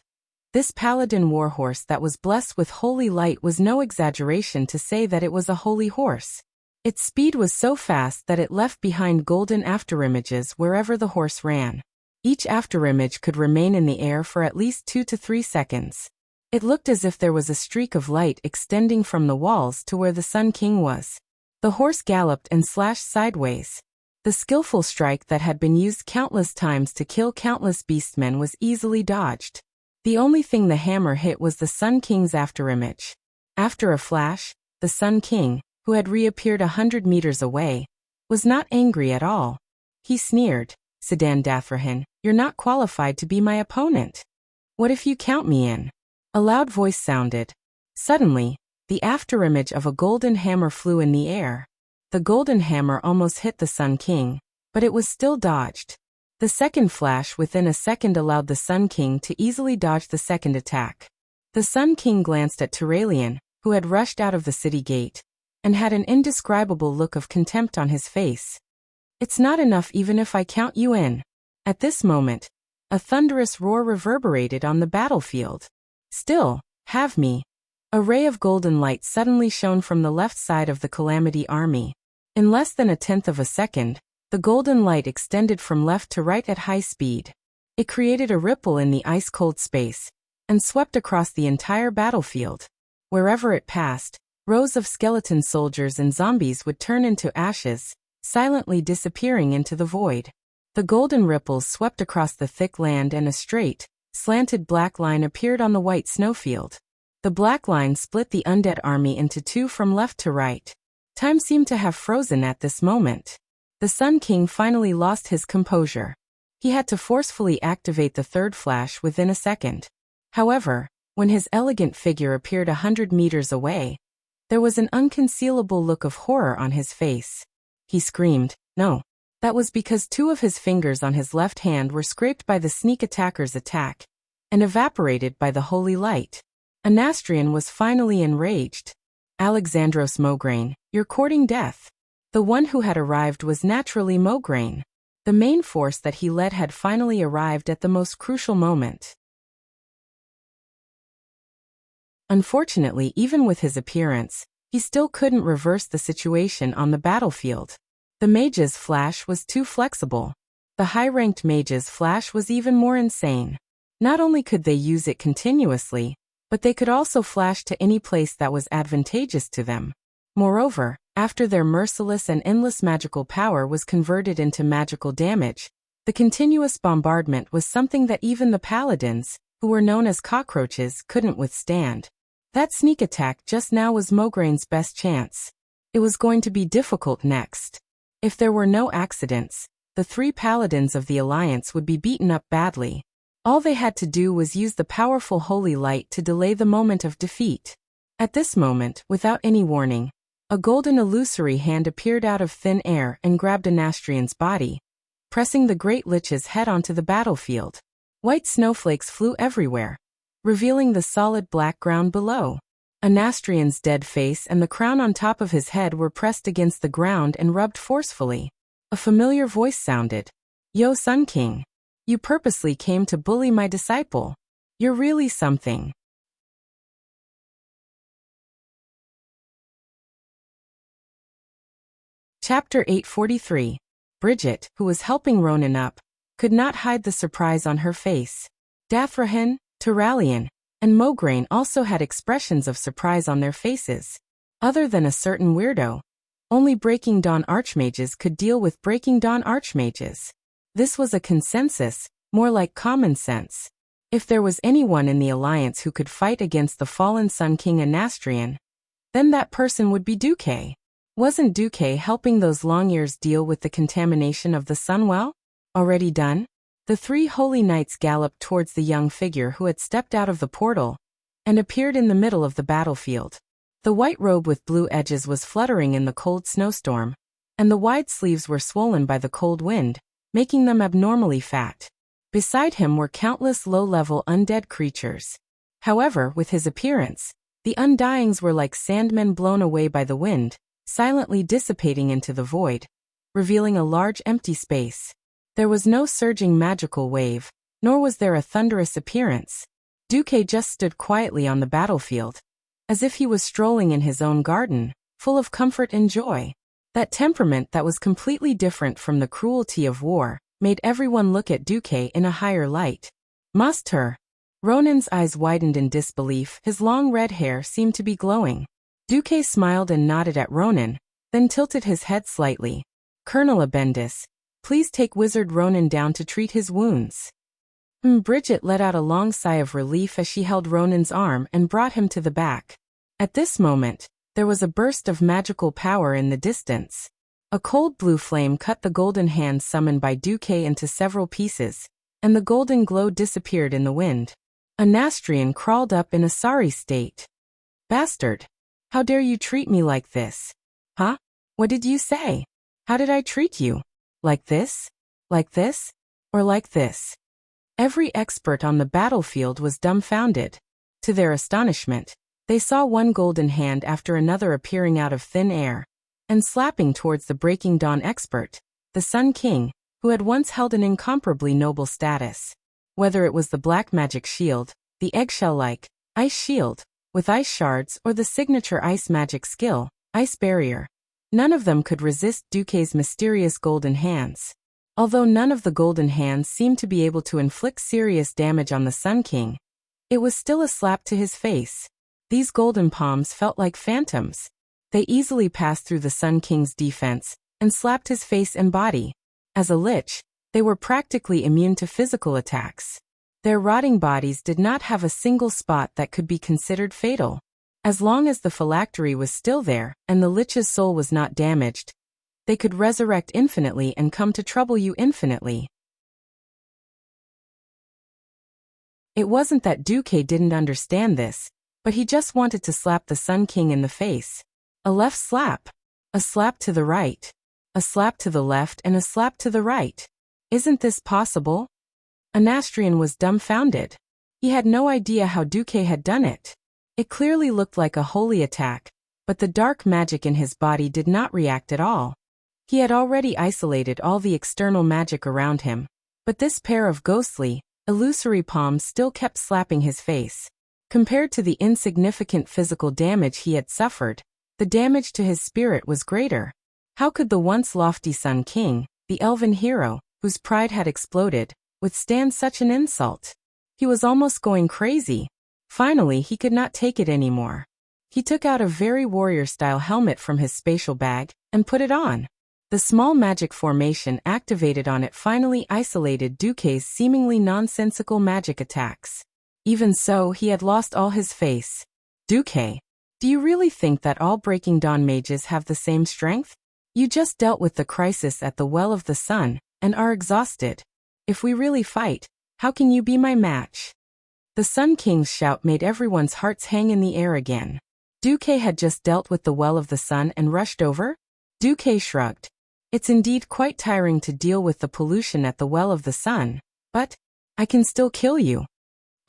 this paladin warhorse that was blessed with holy light was no exaggeration to say that it was a holy horse. Its speed was so fast that it left behind golden afterimages wherever the horse ran. Each afterimage could remain in the air for at least 2 to 3 seconds. It looked as if there was a streak of light extending from the walls to where the Sun King was. The horse galloped and slashed sideways. The skillful strike that had been used countless times to kill countless beastmen was easily dodged. The only thing the hammer hit was the Sun King's afterimage. After a flash, the Sun King, who had reappeared 100 meters away, was not angry at all. He sneered, Sedan Dathrahan, you're not qualified to be my opponent. What if you count me in? A loud voice sounded. Suddenly, the afterimage of a golden hammer flew in the air. The golden hammer almost hit the Sun King, but it was still dodged. The second flash within a second allowed the Sun King to easily dodge the second attack. The Sun King glanced at Turalian, who had rushed out of the city gate, and had an indescribable look of contempt on his face. It's not enough even if I count you in. At this moment, a thunderous roar reverberated on the battlefield. Still, have me. A ray of golden light suddenly shone from the left side of the Calamity army. In less than a tenth of a second, the golden light extended from left to right at high speed. It created a ripple in the ice-cold space, and swept across the entire battlefield. Wherever it passed, Rows of skeleton soldiers and zombies would turn into ashes, silently disappearing into the void. The golden ripples swept across the thick land and a straight, slanted black line appeared on the white snowfield. The black line split the undead army into two from left to right. Time seemed to have frozen at this moment. The Sun King finally lost his composure. He had to forcefully activate the third flash within a second. However, when his elegant figure appeared 100 meters away, there was an unconcealable look of horror on his face. He screamed, "No!" That was because two of his fingers on his left hand were scraped by the sneak attacker's attack and evaporated by the holy light. Anastrian was finally enraged. "Alexandros Mograine, you're courting death." The one who had arrived was naturally Mograine. The main force that he led had finally arrived at the most crucial moment. Unfortunately, even with his appearance, he still couldn't reverse the situation on the battlefield. The mage's flash was too flexible. The high-ranked mage's flash was even more insane. Not only could they use it continuously, but they could also flash to any place that was advantageous to them. Moreover, after their merciless and endless magical power was converted into magical damage, the continuous bombardment was something that even the paladins, who were known as cockroaches, couldn't withstand. That sneak attack just now was Mograine's best chance. It was going to be difficult next. If there were no accidents, the three paladins of the Alliance would be beaten up badly. All they had to do was use the powerful holy light to delay the moment of defeat. At this moment, without any warning, a golden illusory hand appeared out of thin air and grabbed Anastrian's body, pressing the Great Lich's head onto the battlefield. White snowflakes flew everywhere, revealing the solid black ground below. Anastrian's dead face and the crown on top of his head were pressed against the ground and rubbed forcefully. A familiar voice sounded. "Yo, Sun King. You purposely came to bully my disciple. You're really something." Chapter 843. Bridget, who was helping Ronan up, could not hide the surprise on her face. Dathrahan, Turalian, and Mograine also had expressions of surprise on their faces. Other than a certain weirdo, only Breaking Dawn Archmages could deal with Breaking Dawn Archmages. This was a consensus, more like common sense. If there was anyone in the Alliance who could fight against the fallen Sun King Anastrian, then that person would be Duque. Wasn't Duque helping those Longears deal with the contamination of the Sunwell? Already done? The three holy knights galloped towards the young figure who had stepped out of the portal and appeared in the middle of the battlefield. The white robe with blue edges was fluttering in the cold snowstorm, and the wide sleeves were swollen by the cold wind, making them abnormally fat. Beside him were countless low-level undead creatures. However, with his appearance, the Undyings were like sandmen blown away by the wind, silently dissipating into the void, revealing a large empty space. There was no surging magical wave, nor was there a thunderous appearance. Duque just stood quietly on the battlefield, as if he was strolling in his own garden, full of comfort and joy. That temperament that was completely different from the cruelty of war made everyone look at Duque in a higher light. Master! Ronan's eyes widened in disbelief. His long red hair seemed to be glowing. Duque smiled and nodded at Ronan, then tilted his head slightly. "Colonel Abendis, please take Wizard Ronan down to treat his wounds." Bridget let out a long sigh of relief as she held Ronan's arm and brought him to the back. At this moment, there was a burst of magical power in the distance. A cold blue flame cut the golden hand summoned by Duque into several pieces, and the golden glow disappeared in the wind. Anastrian crawled up in a sorry state. "Bastard! How dare you treat me like this?" "Huh? What did you say? How did I treat you? Like this? Like this? Or like this?" Every expert on the battlefield was dumbfounded. To their astonishment, they saw one golden hand after another appearing out of thin air and slapping towards the Breaking Dawn expert, the Sun King, who had once held an incomparably noble status. Whether it was the black magic shield, the eggshell-like ice shield with ice shards, or the signature ice magic skill, Ice Barrier, none of them could resist Duque's mysterious golden hands. Although none of the golden hands seemed to be able to inflict serious damage on the Sun King, it was still a slap to his face. These golden palms felt like phantoms. They easily passed through the Sun King's defense and slapped his face and body. As a lich, they were practically immune to physical attacks. Their rotting bodies did not have a single spot that could be considered fatal. As long as the phylactery was still there and the lich's soul was not damaged, they could resurrect infinitely and come to trouble you infinitely. It wasn't that Duque didn't understand this, but he just wanted to slap the Sun King in the face. A left slap. A slap to the right. A slap to the left and a slap to the right. Isn't this possible? Anastrian was dumbfounded. He had no idea how Duque had done it. It clearly looked like a holy attack, but the dark magic in his body did not react at all. He had already isolated all the external magic around him, but this pair of ghostly, illusory palms still kept slapping his face. Compared to the insignificant physical damage he had suffered, the damage to his spirit was greater. How could the once lofty Sun King, the elven hero, whose pride had exploded, withstand such an insult? He was almost going crazy. Finally, he could not take it anymore. He took out a very warrior-style helmet from his spatial bag and put it on. The small magic formation activated on it finally isolated Duque's seemingly nonsensical magic attacks. Even so, he had lost all his face. Duque, do you really think that all Breaking Dawn mages have the same strength? You just dealt with the crisis at the Well of the Sun and are exhausted. If we really fight, how can you be my match? The Sun King's shout made everyone's hearts hang in the air again. Duque had just dealt with the Well of the Sun and rushed over? Duque shrugged. It's indeed quite tiring to deal with the pollution at the Well of the Sun, but I can still kill you.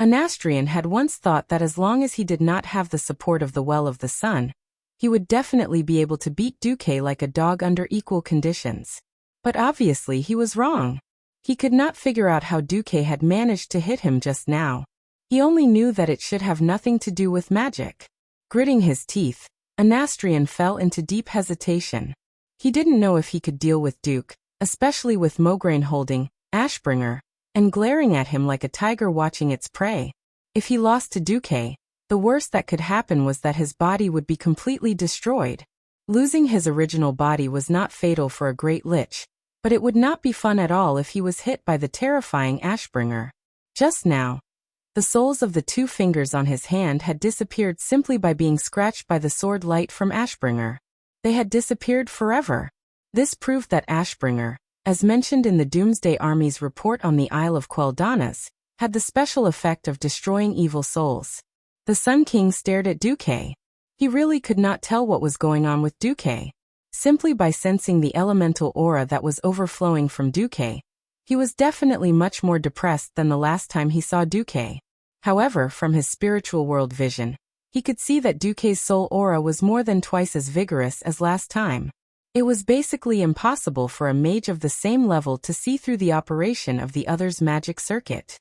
Anastrian had once thought that as long as he did not have the support of the Well of the Sun, he would definitely be able to beat Duque like a dog under equal conditions. But obviously he was wrong. He could not figure out how Duque had managed to hit him just now. He only knew that it should have nothing to do with magic. Gritting his teeth, Anastrian fell into deep hesitation. He didn't know if he could deal with Duke, especially with Mograine holding Ashbringer and glaring at him like a tiger watching its prey. If he lost to Duque, the worst that could happen was that his body would be completely destroyed. Losing his original body was not fatal for a great lich, but it would not be fun at all if he was hit by the terrifying Ashbringer. Just now, the soles of the 2 fingers on his hand had disappeared simply by being scratched by the sword light from Ashbringer. They had disappeared forever. This proved that Ashbringer, as mentioned in the Doomsday Army's report on the Isle of Quel'Danas, had the special effect of destroying evil souls. The Sun King stared at Duque. He really could not tell what was going on with Duque. Simply by sensing the elemental aura that was overflowing from Duque, he was definitely much more depressed than the last time he saw Duque. However, from his spiritual world vision, he could see that Duque's soul aura was more than twice as vigorous as last time. It was basically impossible for a mage of the same level to see through the operation of the other's magic circuit.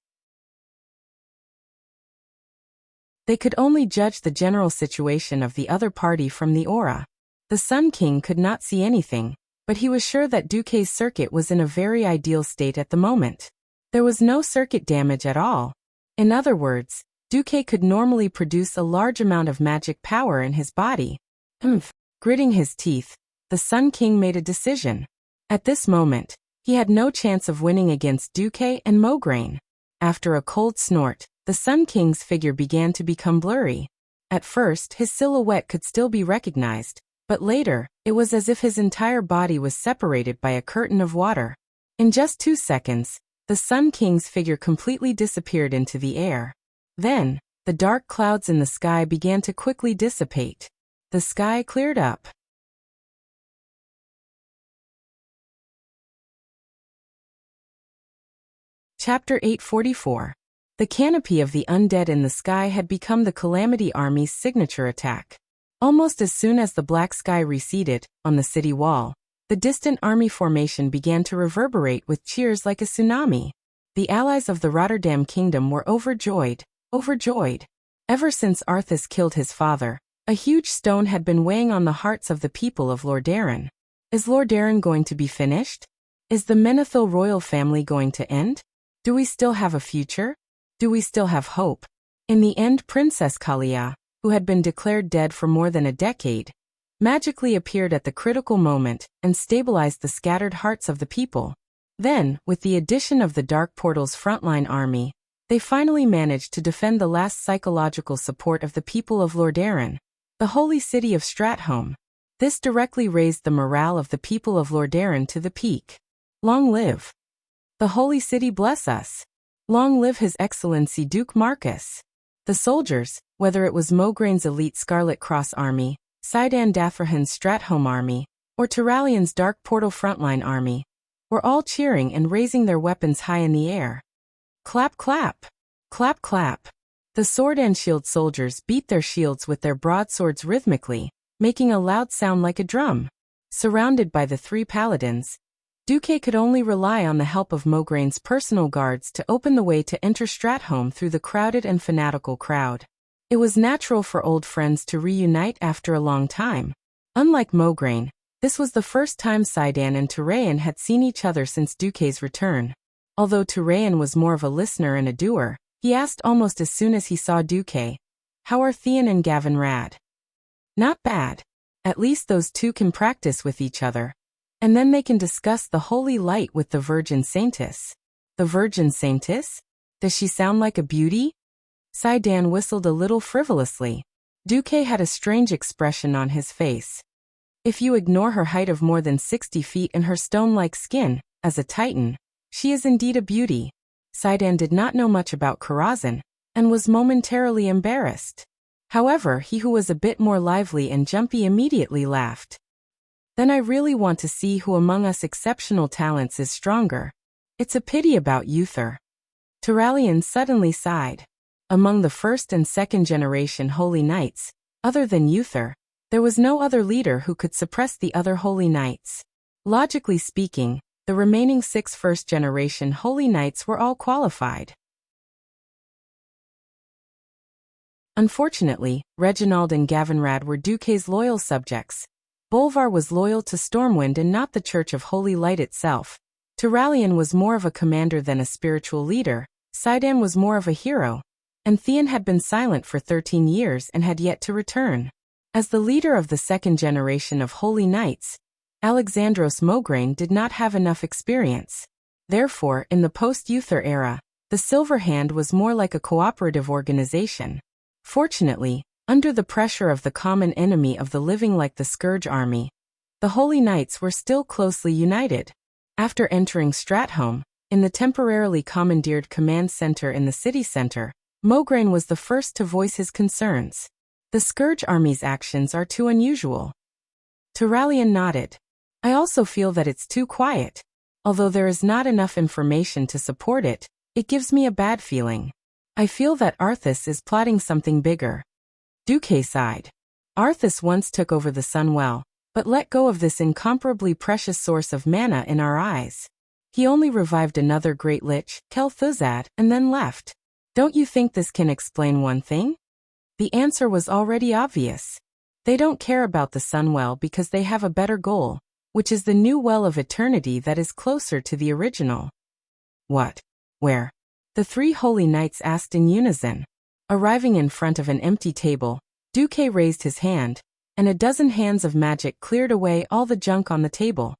They could only judge the general situation of the other party from the aura. The Sun King could not see anything, but he was sure that Duque's circuit was in a very ideal state at the moment. There was no circuit damage at all. In other words, Duque could normally produce a large amount of magic power in his body. Gritting his teeth, the Sun King made a decision. At this moment, he had no chance of winning against Duque and Mograine. After a cold snort, the Sun King's figure began to become blurry. At first, his silhouette could still be recognized, but later, it was as if his entire body was separated by a curtain of water. In just 2 seconds, the Sun King's figure completely disappeared into the air. Then, the dark clouds in the sky began to quickly dissipate. The sky cleared up. Chapter 844. The canopy of the undead in the sky had become the Calamity Army's signature attack. Almost as soon as the black sky receded, on the city wall, the distant army formation began to reverberate with cheers like a tsunami. The allies of the Rotterdam Kingdom were overjoyed. Ever since Arthas killed his father, a huge stone had been weighing on the hearts of the people of Lordaeron. Is Lordaeron going to be finished? Is the Menethil royal family going to end? Do we still have a future? Do we still have hope? In the end, Princess Kalia, who had been declared dead for more than a decade, magically appeared at the critical moment and stabilized the scattered hearts of the people. Then, with the addition of the Dark Portal's frontline army, they finally managed to defend the last psychological support of the people of Lordaeron, the holy city of Stratholme. This directly raised the morale of the people of Lordaeron to the peak. Long live the holy city, bless us. Long live His Excellency Duke Marcus. The soldiers, whether it was Moghraine's elite Scarlet Cross army, Cidan Dathrahan's Stratholme army, or Turalion's Dark Portal frontline army, were all cheering and raising their weapons high in the air. Clap, clap! Clap, clap! The sword and shield soldiers beat their shields with their broadswords rhythmically, making a loud sound like a drum. Surrounded by the three paladins, Duque could only rely on the help of Moghraine's personal guards to open the way to enter Stratholme through the crowded and fanatical crowd. It was natural for old friends to reunite after a long time. Unlike Mograine, this was the first time Cidan and Turayan had seen each other since Duque's return. Although Turayan was more of a listener and a doer, he asked almost as soon as he saw Duque, "How are Theon and Gavinrad?" "Not bad. At least those two can practice with each other. And then they can discuss the holy light with the Virgin Saintess." "The Virgin Saintess? Does she sound like a beauty?" Cidan whistled a little frivolously. Duque had a strange expression on his face. "If you ignore her height of more than 60 feet and her stone-like skin, as a titan, she is indeed a beauty." Cidan did not know much about Karazhan, and was momentarily embarrassed. However, he who was a bit more lively and jumpy immediately laughed. "Then I really want to see who among us exceptional talents is stronger. It's a pity about Uther." Turalyon suddenly sighed. Among the first and second generation Holy Knights, other than Uther, there was no other leader who could suppress the other Holy Knights. Logically speaking, the remaining 6 first-generation Holy Knights were all qualified. Unfortunately, Reginald and Gavinrad were Duque's loyal subjects. Bolvar was loyal to Stormwind and not the Church of Holy Light itself. Turalyon was more of a commander than a spiritual leader, Cidan was more of a hero, and Theon had been silent for 13 years and had yet to return. As the leader of the second generation of Holy Knights, Alexandros Mograine did not have enough experience. Therefore, in the post-Uther era, the Silver Hand was more like a cooperative organization. Fortunately, under the pressure of the common enemy of the living like the Scourge army, the Holy Knights were still closely united. After entering Stratholme, in the temporarily commandeered command center in the city center, Mograine was the first to voice his concerns. "The Scourge army's actions are too unusual." Turalyon nodded. "I also feel that it's too quiet. Although there is not enough information to support it, it gives me a bad feeling. I feel that Arthas is plotting something bigger." Duque sighed. "Arthas once took over the Sunwell, but let go of this incomparably precious source of mana in our eyes. He only revived another great lich, Kel'Thuzad, and then left. Don't you think this can explain one thing?" The answer was already obvious. They don't care about the Sunwell because they have a better goal, which is the new Well of Eternity that is closer to the original. "What? Where?" the 3 Holy Knights asked in unison. Arriving in front of an empty table, Duque raised his hand, and a dozen hands of magic cleared away all the junk on the table.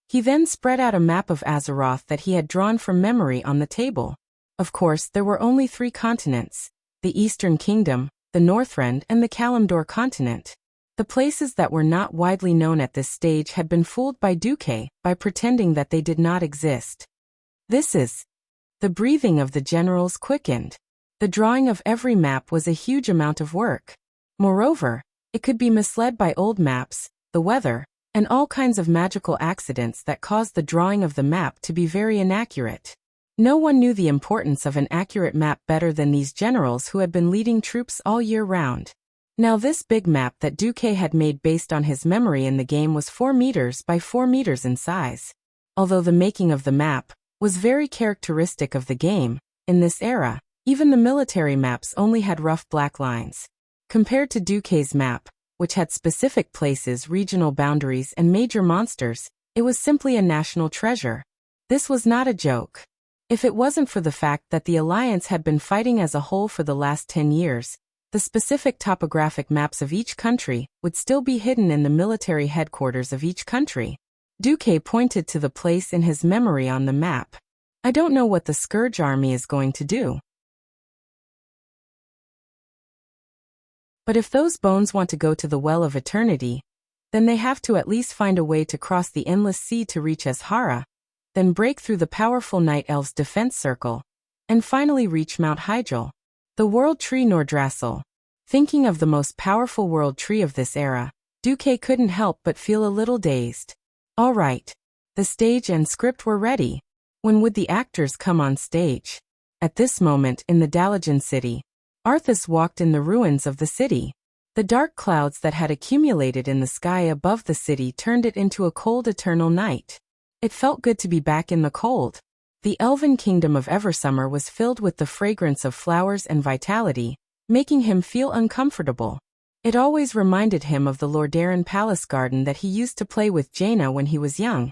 He then spread out a map of Azeroth that he had drawn from memory on the table. Of course, there were only 3 continents: the Eastern Kingdom, the Northrend, and the Kalimdor continent. The places that were not widely known at this stage had been fooled by Duque by pretending that they did not exist. This is... The breathing of the generals quickened. The drawing of every map was a huge amount of work. Moreover, it could be misled by old maps, the weather, and all kinds of magical accidents that caused the drawing of the map to be very inaccurate. No one knew the importance of an accurate map better than these generals who had been leading troops all year round. Now this big map that Duque had made based on his memory in the game was 4 meters by 4 meters in size. Although the making of the map was very characteristic of the game, in this era, even the military maps only had rough black lines. Compared to Duque's map, which had specific places, regional boundaries, and major monsters, it was simply a national treasure. This was not a joke. If it wasn't for the fact that the Alliance had been fighting as a whole for the last 10 years, The specific topographic maps of each country would still be hidden in the military headquarters of each country. Duque pointed to the place in his memory on the map. I don't know what the Scourge army is going to do. But if those bones want to go to the Well of Eternity, then they have to at least find a way to cross the endless sea to reach Azhara, then break through the powerful Night Elves' defense circle, and finally reach Mount Hyjal. The World Tree Nordrassil. Thinking of the most powerful World Tree of this era, Duque couldn't help but feel a little dazed. All right. The stage and script were ready. When would the actors come on stage? At this moment in the Dalajan city, Arthas walked in the ruins of the city. The dark clouds that had accumulated in the sky above the city turned it into a cold eternal night. It felt good to be back in the cold. The elven kingdom of Eversummer was filled with the fragrance of flowers and vitality, making him feel uncomfortable. It always reminded him of the Lordaeron palace garden that he used to play with Jaina when he was young,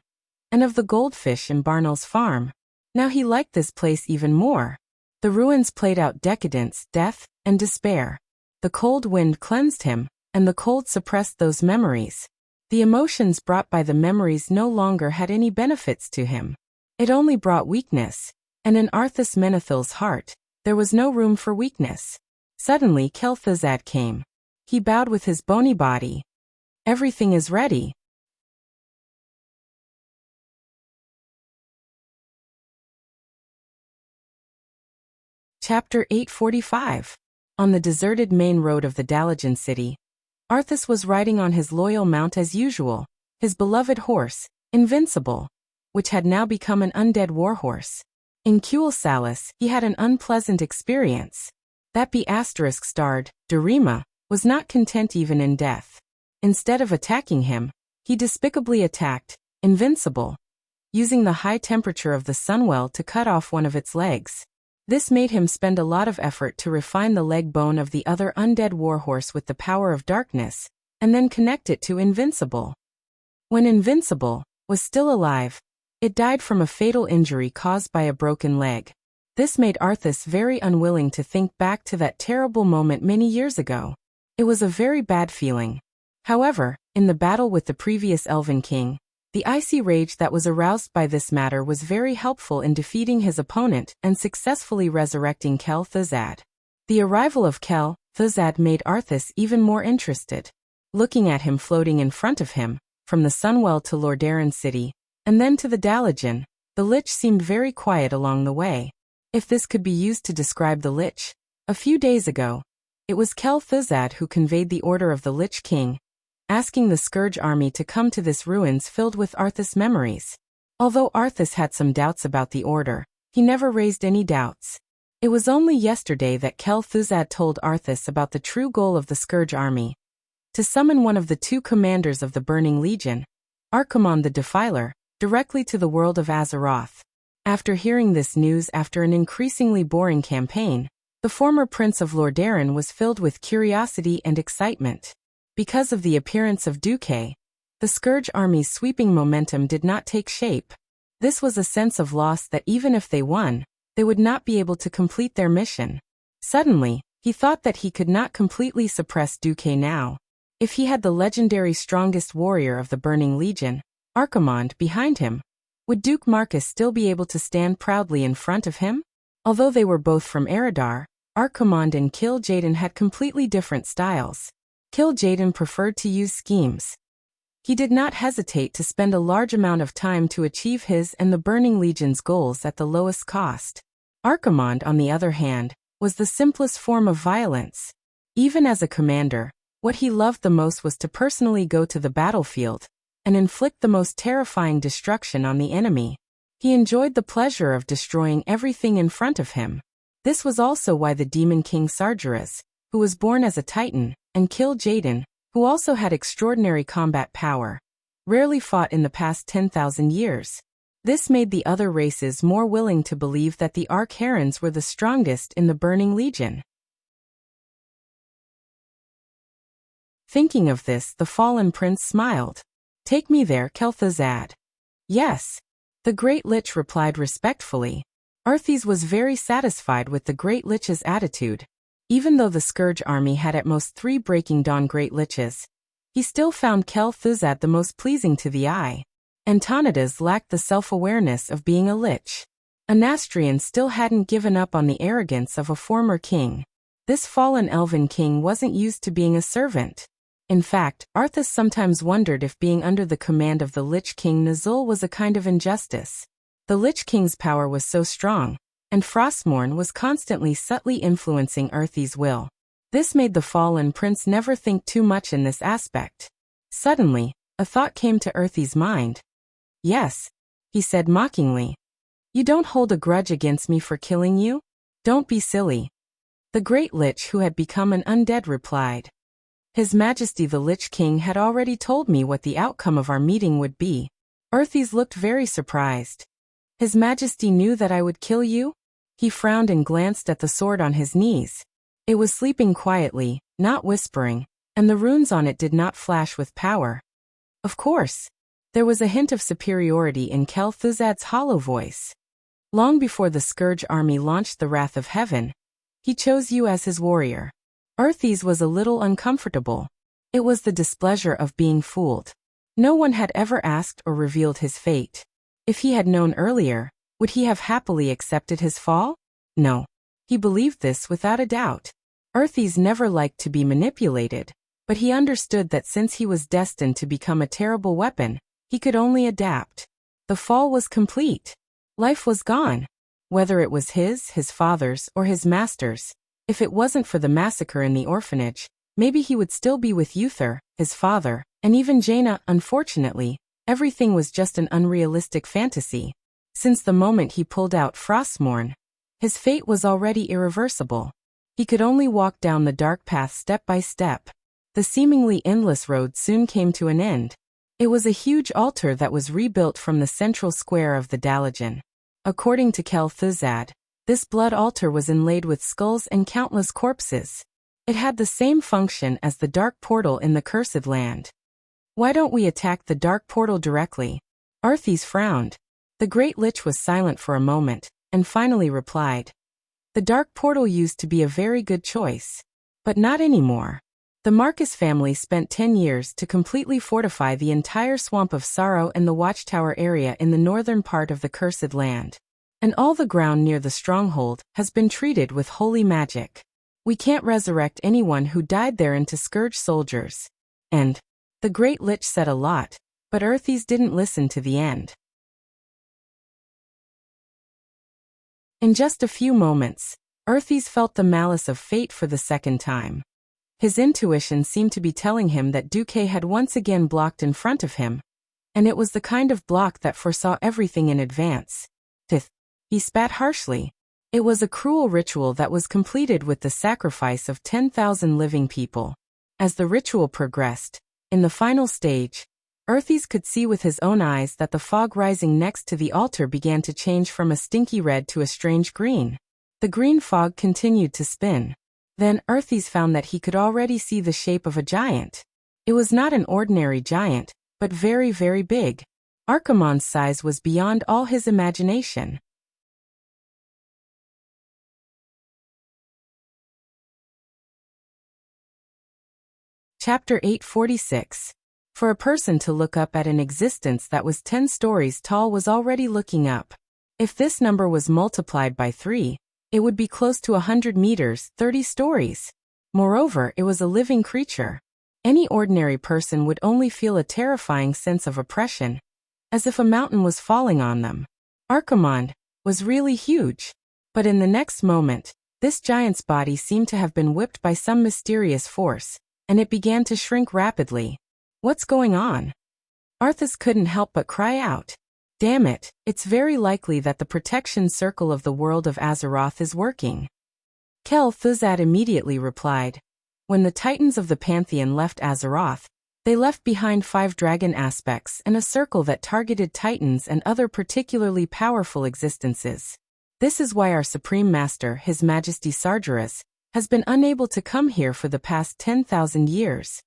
and of the goldfish in Barnell's farm. Now he liked this place even more. The ruins played out decadence, death, and despair. The cold wind cleansed him, and the cold suppressed those memories. The emotions brought by the memories no longer had any benefits to him. It only brought weakness, and in Arthas Menethil's heart, there was no room for weakness. Suddenly Kel'Thuzad came. He bowed with his bony body. Everything is ready. Chapter 845. On the deserted main road of the Dalajan city, Arthas was riding on his loyal mount as usual, his beloved horse, Invincible, which had now become an undead warhorse. In Kuel Salis, he had an unpleasant experience. That B***starred, Darima, was not content even in death. Instead of attacking him, he despicably attacked Invincible, using the high temperature of the Sunwell to cut off one of its legs. This made him spend a lot of effort to refine the leg bone of the other undead warhorse with the power of darkness, and then connect it to Invincible. When Invincible was still alive, it died from a fatal injury caused by a broken leg. This made Arthas very unwilling to think back to that terrible moment many years ago. It was a very bad feeling. However, in the battle with the previous Elven King, the icy rage that was aroused by this matter was very helpful in defeating his opponent and successfully resurrecting Kel'Thuzad. The arrival of Kel'Thuzad made Arthas even more interested. Looking at him floating in front of him, from the Sunwell to Lordaeron City, and then to the Dalajan, the Lich seemed very quiet along the way. If this could be used to describe the Lich, a few days ago, it was Kel'Thuzad who conveyed the order of the Lich King, asking the Scourge army to come to this ruins filled with Arthas memories. Although Arthas had some doubts about the order, he never raised any doubts. It was only yesterday that Kel'Thuzad told Arthas about the true goal of the Scourge army: to summon one of the two commanders of the Burning Legion, Archimonde the Defiler, directly to the world of Azeroth. After hearing this news after an increasingly boring campaign, the former Prince of Lordaeron was filled with curiosity and excitement. Because of the appearance of Duque, the Scourge army's sweeping momentum did not take shape. This was a sense of loss that even if they won, they would not be able to complete their mission. Suddenly, he thought that he could not completely suppress Duque now. If he had the legendary strongest warrior of the Burning Legion, Archimonde, behind him, would Duke Marcus still be able to stand proudly in front of him? Although they were both from Eredar, Archimonde and Kil'jaeden had completely different styles. Kil'jaeden preferred to use schemes. He did not hesitate to spend a large amount of time to achieve his and the Burning Legion's goals at the lowest cost. Archimonde, on the other hand, was the simplest form of violence. Even as a commander, what he loved the most was to personally go to the battlefield and inflict the most terrifying destruction on the enemy. He enjoyed the pleasure of destroying everything in front of him. This was also why the Demon King Sargeras, who was born as a Titan, and Kil'jaeden, who also had extraordinary combat power, rarely fought in the past 10,000 years. This made the other races more willing to believe that the Arch-Herons were the strongest in the Burning Legion. Thinking of this, the fallen prince smiled. "Take me there, Kel'Thuzad." "Yes." The Great Lich replied respectfully. Arthas was very satisfied with the Great Lich's attitude. Even though the Scourge army had at most 3 Breaking Dawn Great Liches, he still found Kel-Thuzad the most pleasing to the eye. Antonidas lacked the self-awareness of being a lich. Anastrian still hadn't given up on the arrogance of a former king. This fallen elven king wasn't used to being a servant. In fact, Arthas sometimes wondered if being under the command of the Lich King Nazul was a kind of injustice. The Lich King's power was so strong, and Frostmourne was constantly subtly influencing Earthy's will. This made the fallen prince never think too much in this aspect. Suddenly, a thought came to Earthy's mind. "Yes," he said mockingly. "You don't hold a grudge against me for killing you? Don't be silly." The Great Lich, who had become an undead, replied. "His Majesty the Lich King had already told me what the outcome of our meeting would be." Earthys looked very surprised. "His Majesty knew that I would kill you?" He frowned and glanced at the sword on his knees. It was sleeping quietly, not whispering, and the runes on it did not flash with power. Of course. There was a hint of superiority in Kel-Thuzad's hollow voice. "Long before the Scourge army launched the Wrath of Heaven, he chose you as his warrior." Earthys was a little uncomfortable. It was the displeasure of being fooled. No one had ever asked or revealed his fate. If he had known earlier, would he have happily accepted his fall? No. He believed this without a doubt. Earthys never liked to be manipulated, but he understood that since he was destined to become a terrible weapon, he could only adapt. The fall was complete. Life was gone. Whether it was his father's, or his master's, if it wasn't for the massacre in the orphanage, maybe he would still be with Uther, his father, and even Jaina. Unfortunately, everything was just an unrealistic fantasy. Since the moment he pulled out Frostmourne, his fate was already irreversible. He could only walk down the dark path step by step. The seemingly endless road soon came to an end. It was a huge altar that was rebuilt from the central square of the Dalajan. According to Kel-Thuzad, this blood altar was inlaid with skulls and countless corpses. It had the same function as the dark portal in the Cursed Land. "Why don't we attack the dark portal directly?" Arthys frowned. The Great Lich was silent for a moment, and finally replied. "The dark portal used to be a very good choice. But not anymore. The Marcus family spent 10 years to completely fortify the entire Swamp of Sorrow and the Watchtower area in the northern part of the Cursed Land. And all the ground near the stronghold has been treated with holy magic. We can't resurrect anyone who died there into Scourge soldiers." And the Great Lich said a lot, but Earthys didn't listen to the end. In just a few moments, Earthys felt the malice of fate for the second time. His intuition seemed to be telling him that Duque had once again blocked in front of him, and it was the kind of block that foresaw everything in advance. He spat harshly. It was a cruel ritual that was completed with the sacrifice of 10,000 living people. As the ritual progressed, in the final stage, Earthys could see with his own eyes that the fog rising next to the altar began to change from a stinky red to a strange green. The green fog continued to spin. Then Earthys found that he could already see the shape of a giant. It was not an ordinary giant, but very, very big. Archimonde's size was beyond all his imagination. Chapter 846. For a person to look up at an existence that was 10 stories tall was already looking up. If this number was multiplied by 3, it would be close to 100 meters, 30 stories. Moreover, it was a living creature. Any ordinary person would only feel a terrifying sense of oppression, as if a mountain was falling on them. Archimonde was really huge. But in the next moment, this giant's body seemed to have been whipped by some mysterious force, and it began to shrink rapidly. What's going on? Arthas couldn't help but cry out. Damn it, it's very likely that the protection circle of the world of Azeroth is working. Kel-Thuzad immediately replied. When the Titans of the Pantheon left Azeroth, they left behind 5 dragon aspects and a circle that targeted Titans and other particularly powerful existences. This is why our Supreme Master, His Majesty Sargeras, has been unable to come here for the past 10,000 years.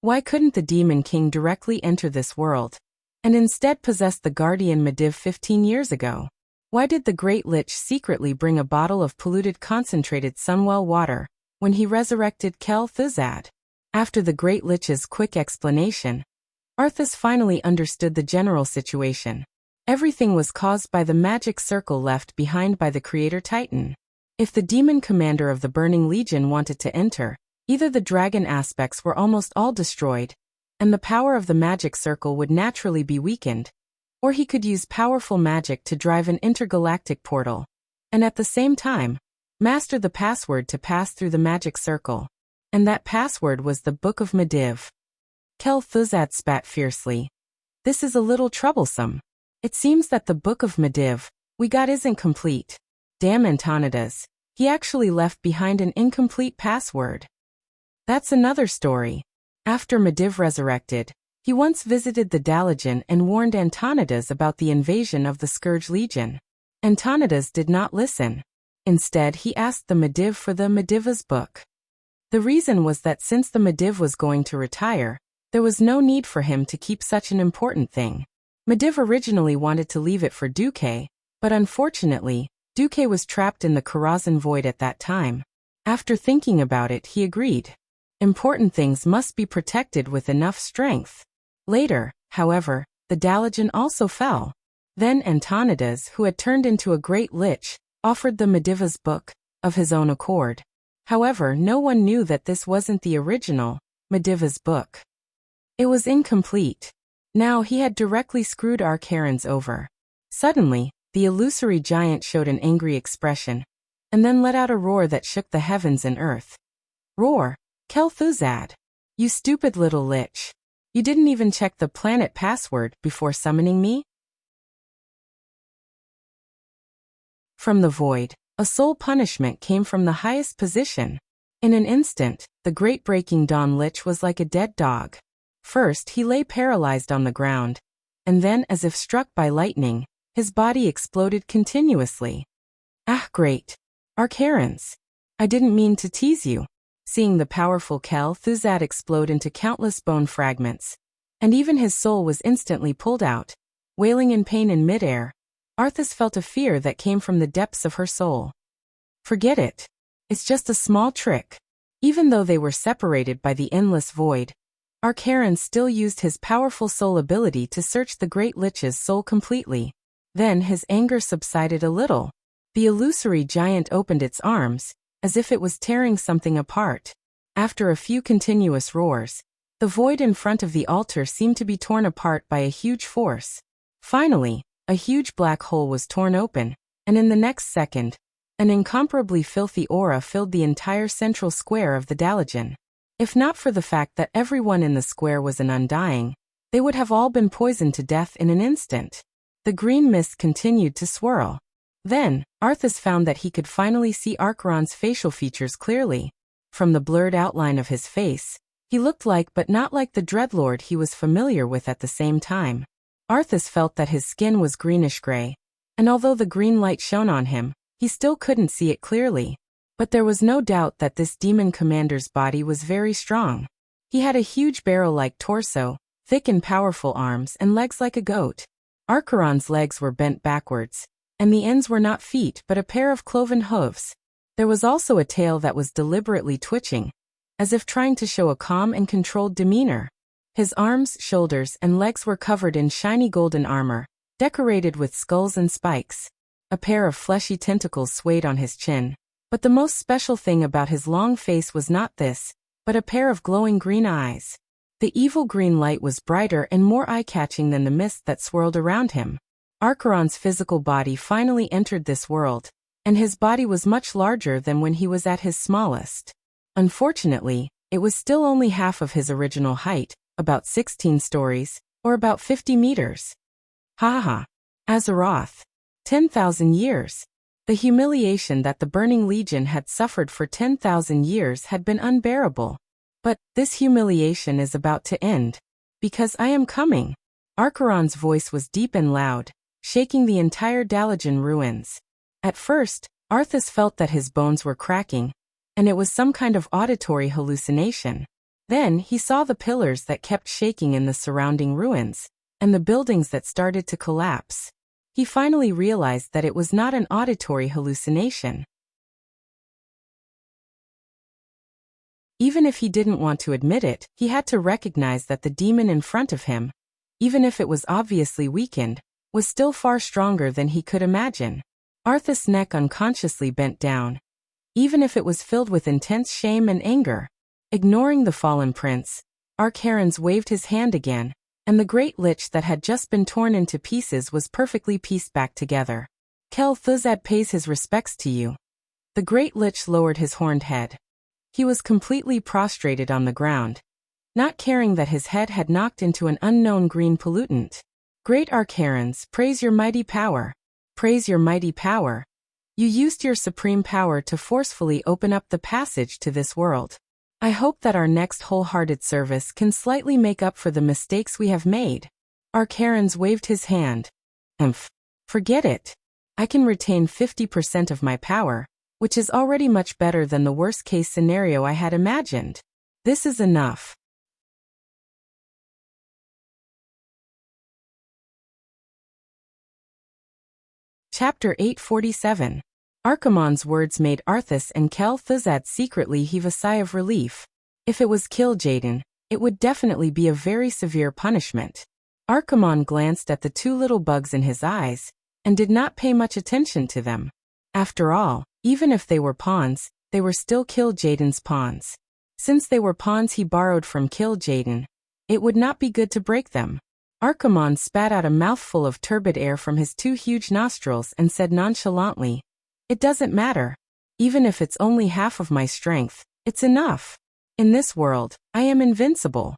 Why couldn't the Demon King directly enter this world, and instead possess the Guardian Medivh 15 years ago? Why did the Great Lich secretly bring a bottle of polluted concentrated Sunwell water, when he resurrected Kel-Thuzad. After the Great Lich's quick explanation, Arthas finally understood the general situation. Everything was caused by the magic circle left behind by the Creator Titan. If the demon commander of the Burning Legion wanted to enter, either the dragon aspects were almost all destroyed, and the power of the magic circle would naturally be weakened, or he could use powerful magic to drive an intergalactic portal, and at the same time, master the password to pass through the magic circle. And that password was the Book of Medivh. Kel-Thuzad spat fiercely. This is a little troublesome. It seems that the Book of Medivh we got isn't complete. Damn Antonidas, he actually left behind an incomplete password. That's another story. After Medivh resurrected, he once visited the Dalajan and warned Antonidas about the invasion of the Scourge Legion. Antonidas did not listen. Instead, he asked the Medivh for the Medivh's book. The reason was that since the Medivh was going to retire, there was no need for him to keep such an important thing. Medivh originally wanted to leave it for Duque, but unfortunately, Duque was trapped in the Karazhan Void at that time. After thinking about it, he agreed. Important things must be protected with enough strength. Later, however, the Dalajan also fell. Then Antonidas, who had turned into a great lich, offered the Medivh's book, of his own accord. However, no one knew that this wasn't the original Medivh's book. It was incomplete. Now he had directly screwed Archaron's over. Suddenly, the illusory giant showed an angry expression, and then let out a roar that shook the heavens and earth. Roar, Kel-Thuzad! You stupid little lich! You didn't even check the planet password before summoning me? From the void, a soul punishment came from the highest position. In an instant, the great Breaking Dawn lich was like a dead dog. First, he lay paralyzed on the ground, and then, as if struck by lightning, his body exploded continuously. Ah, great! Archaron's! I didn't mean to tease you. Seeing the powerful Kel-Thuzad explode into countless bone fragments, and even his soul was instantly pulled out, wailing in pain in midair, Arthas felt a fear that came from the depths of her soul. Forget it. It's just a small trick. Even though they were separated by the endless void, Archaron still used his powerful soul ability to search the Great Lich's soul completely. Then his anger subsided a little. The illusory giant opened its arms, as if it was tearing something apart. After a few continuous roars, the void in front of the altar seemed to be torn apart by a huge force. Finally, a huge black hole was torn open, and in the next second, an incomparably filthy aura filled the entire central square of the Dalajan. If not for the fact that everyone in the square was an undying, they would have all been poisoned to death in an instant. The green mist continued to swirl. Then, Arthas found that he could finally see Archaron's facial features clearly. From the blurred outline of his face, he looked like but not like the Dreadlord he was familiar with at the same time. Arthas felt that his skin was greenish-gray, and although the green light shone on him, he still couldn't see it clearly. But there was no doubt that this demon commander's body was very strong. He had a huge barrel-like torso, thick and powerful arms and legs like a goat. Archaron's legs were bent backwards, and the ends were not feet but a pair of cloven hooves. There was also a tail that was deliberately twitching, as if trying to show a calm and controlled demeanor. His arms, shoulders, and legs were covered in shiny golden armor, decorated with skulls and spikes. A pair of fleshy tentacles swayed on his chin. But the most special thing about his long face was not this, but a pair of glowing green eyes. The evil green light was brighter and more eye-catching than the mist that swirled around him. Archaron's physical body finally entered this world, and his body was much larger than when he was at his smallest. Unfortunately, it was still only half of his original height, about 16 stories, or about 50 meters. Ha ha! Azeroth. 10,000 years. The humiliation that the Burning Legion had suffered for 10,000 years had been unbearable. But this humiliation is about to end. Because I am coming. Archaron's voice was deep and loud, shaking the entire Dalajan ruins. At first, Arthas felt that his bones were cracking, and it was some kind of auditory hallucination. Then he saw the pillars that kept shaking in the surrounding ruins, and the buildings that started to collapse. He finally realized that it was not an auditory hallucination. Even if he didn't want to admit it, he had to recognize that the demon in front of him, even if it was obviously weakened, was still far stronger than he could imagine. Arthas' neck unconsciously bent down, even if it was filled with intense shame and anger. Ignoring the fallen prince, Archaerans waved his hand again, and the great lich that had just been torn into pieces was perfectly pieced back together. Kel Thuzad pays his respects to you. The great lich lowered his horned head. He was completely prostrated on the ground, not caring that his head had knocked into an unknown green pollutant. Great Archaerans, praise your mighty power. Praise your mighty power. You used your supreme power to forcefully open up the passage to this world. I hope that our next wholehearted service can slightly make up for the mistakes we have made. Archaerans waved his hand. Forget it. I can retain 50% of my power, which is already much better than the worst-case scenario I had imagined. This is enough. Chapter 847. Archimonde's words made Arthas and Kel Thuzad secretly heave a sigh of relief. If it was kill Jaden, it would definitely be a very severe punishment. Archimonde glanced at the two little bugs in his eyes, and did not pay much attention to them. After all, even if they were pawns, they were still Kill Jaden's pawns. Since they were pawns he borrowed from Kill Jaden, it would not be good to break them. Archimonde spat out a mouthful of turbid air from his two huge nostrils and said nonchalantly, "It doesn't matter. Even if it's only half of my strength, it's enough. In this world, I am invincible."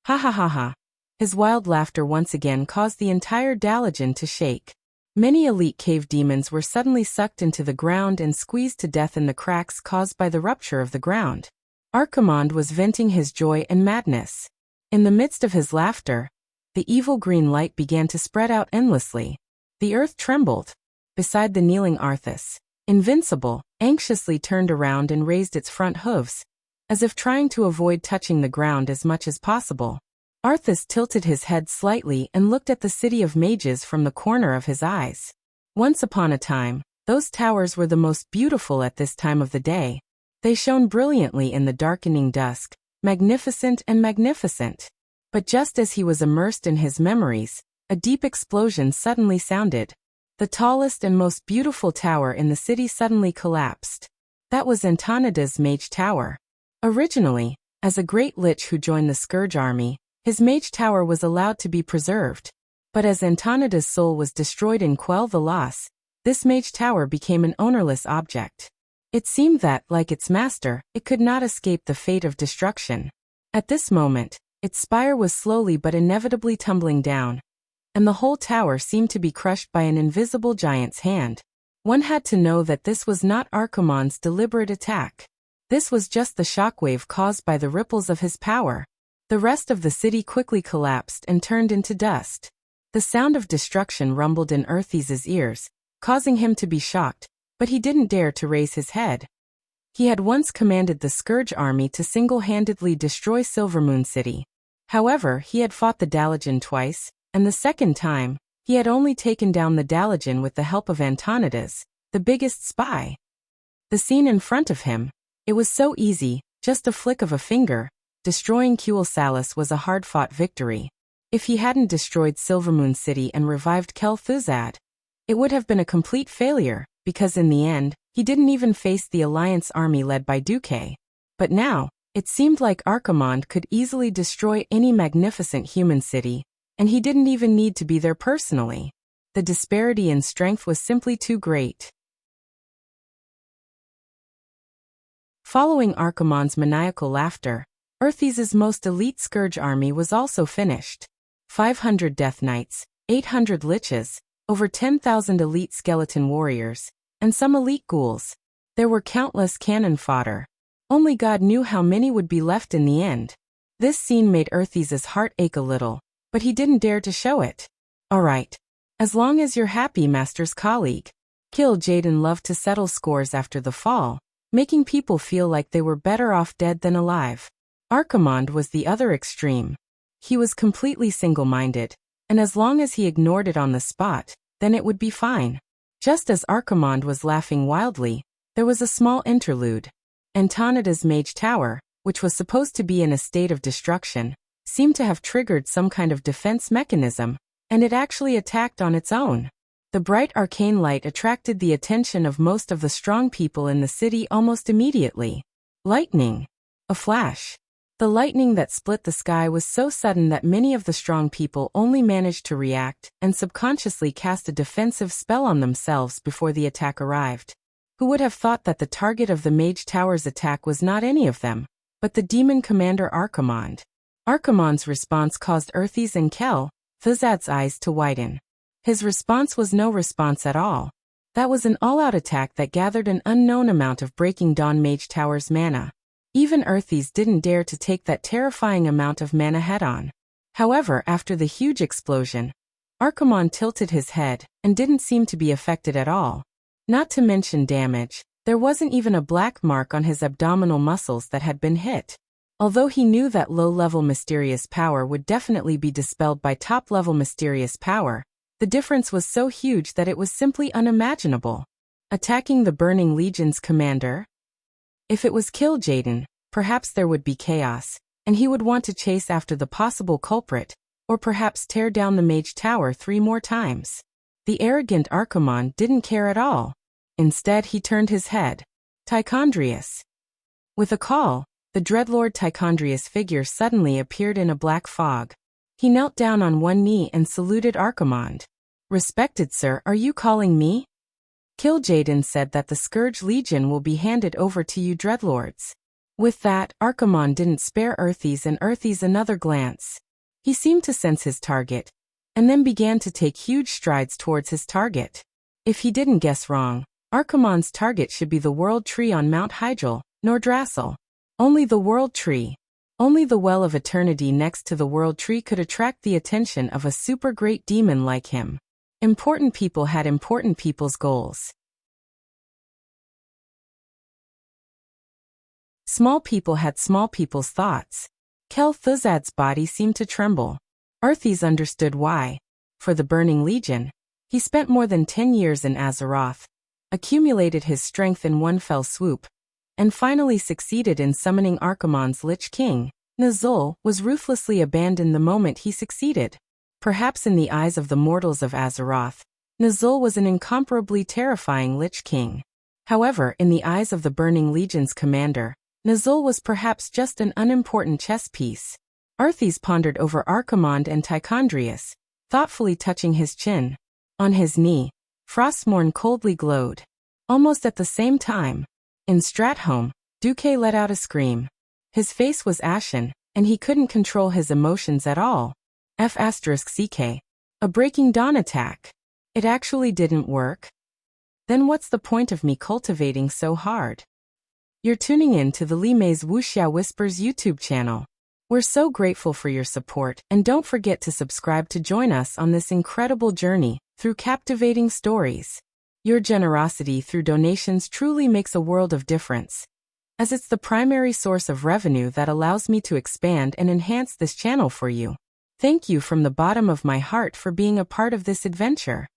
Ha ha ha ha. His wild laughter once again caused the entire Dalagen to shake. Many elite cave demons were suddenly sucked into the ground and squeezed to death in the cracks caused by the rupture of the ground. Archimonde was venting his joy and madness. In the midst of his laughter, the evil green light began to spread out endlessly. The earth trembled. Beside the kneeling Arthas, Invincible, anxiously turned around and raised its front hooves, as if trying to avoid touching the ground as much as possible. Arthas tilted his head slightly and looked at the city of mages from the corner of his eyes. Once upon a time, those towers were the most beautiful at this time of the day. They shone brilliantly in the darkening dusk, magnificent and magnificent. But just as he was immersed in his memories, a deep explosion suddenly sounded. The tallest and most beautiful tower in the city suddenly collapsed. That was Antonida's mage tower. Originally, as a great lich who joined the Scourge army, his mage tower was allowed to be preserved. But as Antonida's soul was destroyed in Quell the Loss, this mage tower became an ownerless object. It seemed that, like its master, it could not escape the fate of destruction. At this moment, its spire was slowly but inevitably tumbling down, and the whole tower seemed to be crushed by an invisible giant's hand. One had to know that this was not Archimonde's deliberate attack. This was just the shockwave caused by the ripples of his power. The rest of the city quickly collapsed and turned into dust. The sound of destruction rumbled in Arthas' ears, causing him to be shocked, but he didn't dare to raise his head. He had once commanded the Scourge army to single-handedly destroy Silvermoon City. However, he had fought the Dalagen twice, and the second time, he had only taken down the Dalagen with the help of Antonidas, the biggest spy. The scene in front of him, it was so easy, just a flick of a finger. Destroying Kuel Salus was a hard-fought victory. If he hadn't destroyed Silvermoon City and revived Kel Thuzad, it would have been a complete failure, because in the end, he didn't even face the Alliance army led by Duque. But now, it seemed like Archimonde could easily destroy any magnificent human city, and he didn't even need to be there personally. The disparity in strength was simply too great. Following Archimonde's maniacal laughter, Arthas' most elite Scourge army was also finished. 500 Death Knights, 800 Liches, over 10,000 elite skeleton warriors, and some elite ghouls. There were countless cannon fodder. Only God knew how many would be left in the end. This scene made Arthas' heart ache a little, but he didn't dare to show it. Alright. As long as you're happy, Master's colleague. Kill Jaden loved to settle scores after the fall, making people feel like they were better off dead than alive. Archimonde was the other extreme. He was completely single-minded, and as long as he ignored it on the spot, then it would be fine. Just as Archimonde was laughing wildly, there was a small interlude. Antonida's mage tower, which was supposed to be in a state of destruction, seemed to have triggered some kind of defense mechanism, and it actually attacked on its own. The bright arcane light attracted the attention of most of the strong people in the city almost immediately. Lightning. A flash. The lightning that split the sky was so sudden that many of the strong people only managed to react and subconsciously cast a defensive spell on themselves before the attack arrived. Who would have thought that the target of the Mage Tower's attack was not any of them, but the demon commander Archimonde? Archimonde's response caused Earthy's and Thuzad's eyes to widen. His response was no response at all. That was an all-out attack that gathered an unknown amount of Breaking Dawn Mage Tower's mana. Even Earthy's didn't dare to take that terrifying amount of mana head-on. However, after the huge explosion, Archimonde tilted his head and didn't seem to be affected at all. Not to mention damage, there wasn't even a black mark on his abdominal muscles that had been hit. Although he knew that low-level mysterious power would definitely be dispelled by top-level mysterious power, the difference was so huge that it was simply unimaginable. Attacking the Burning Legion's commander? If it was kill Jaden, perhaps there would be chaos, and he would want to chase after the possible culprit, or perhaps tear down the Mage Tower 3 more times. The arrogant Archimonde didn't care at all. Instead, he turned his head. Tichondrius. With a call, the Dreadlord Tichondrius figure suddenly appeared in a black fog. He knelt down on one knee and saluted Archimonde. "Respected sir, are you calling me?" Kil'jaeden said that the Scourge Legion will be handed over to you Dreadlords. With that, Archimonde didn't spare Earthy's another glance. He seemed to sense his target, and then began to take huge strides towards his target. If he didn't guess wrong, Archimonde's target should be the World Tree on Mount Hyjal, Nordrassil. Only the World Tree. Only the Well of Eternity next to the World Tree could attract the attention of a super great demon like him. Important people had important people's goals. Small people had small people's thoughts. Thuzad's body seemed to tremble. Earthy's understood why. For the Burning Legion, he spent more than 10 years in Azeroth, accumulated his strength in one fell swoop, and finally succeeded in summoning Archimonde's Lich King. Nazul was ruthlessly abandoned the moment he succeeded. Perhaps in the eyes of the mortals of Azeroth, Nazul was an incomparably terrifying Lich King. However, in the eyes of the Burning Legion's commander, Nazul was perhaps just an unimportant chess piece. Earthy's pondered over Archimonde and Tichondrius, thoughtfully touching his chin. On his knee, Frostmourne coldly glowed. Almost at the same time, in Stratholme, Duque let out a scream. His face was ashen, and he couldn't control his emotions at all. F***CK. A Breaking Dawn attack. It actually didn't work? Then what's the point of me cultivating so hard? You're tuning in to the Lime's Wuxia Whispers YouTube channel. We're so grateful for your support, and don't forget to subscribe to join us on this incredible journey through captivating stories. Your generosity through donations truly makes a world of difference, as it's the primary source of revenue that allows me to expand and enhance this channel for you. Thank you from the bottom of my heart for being a part of this adventure.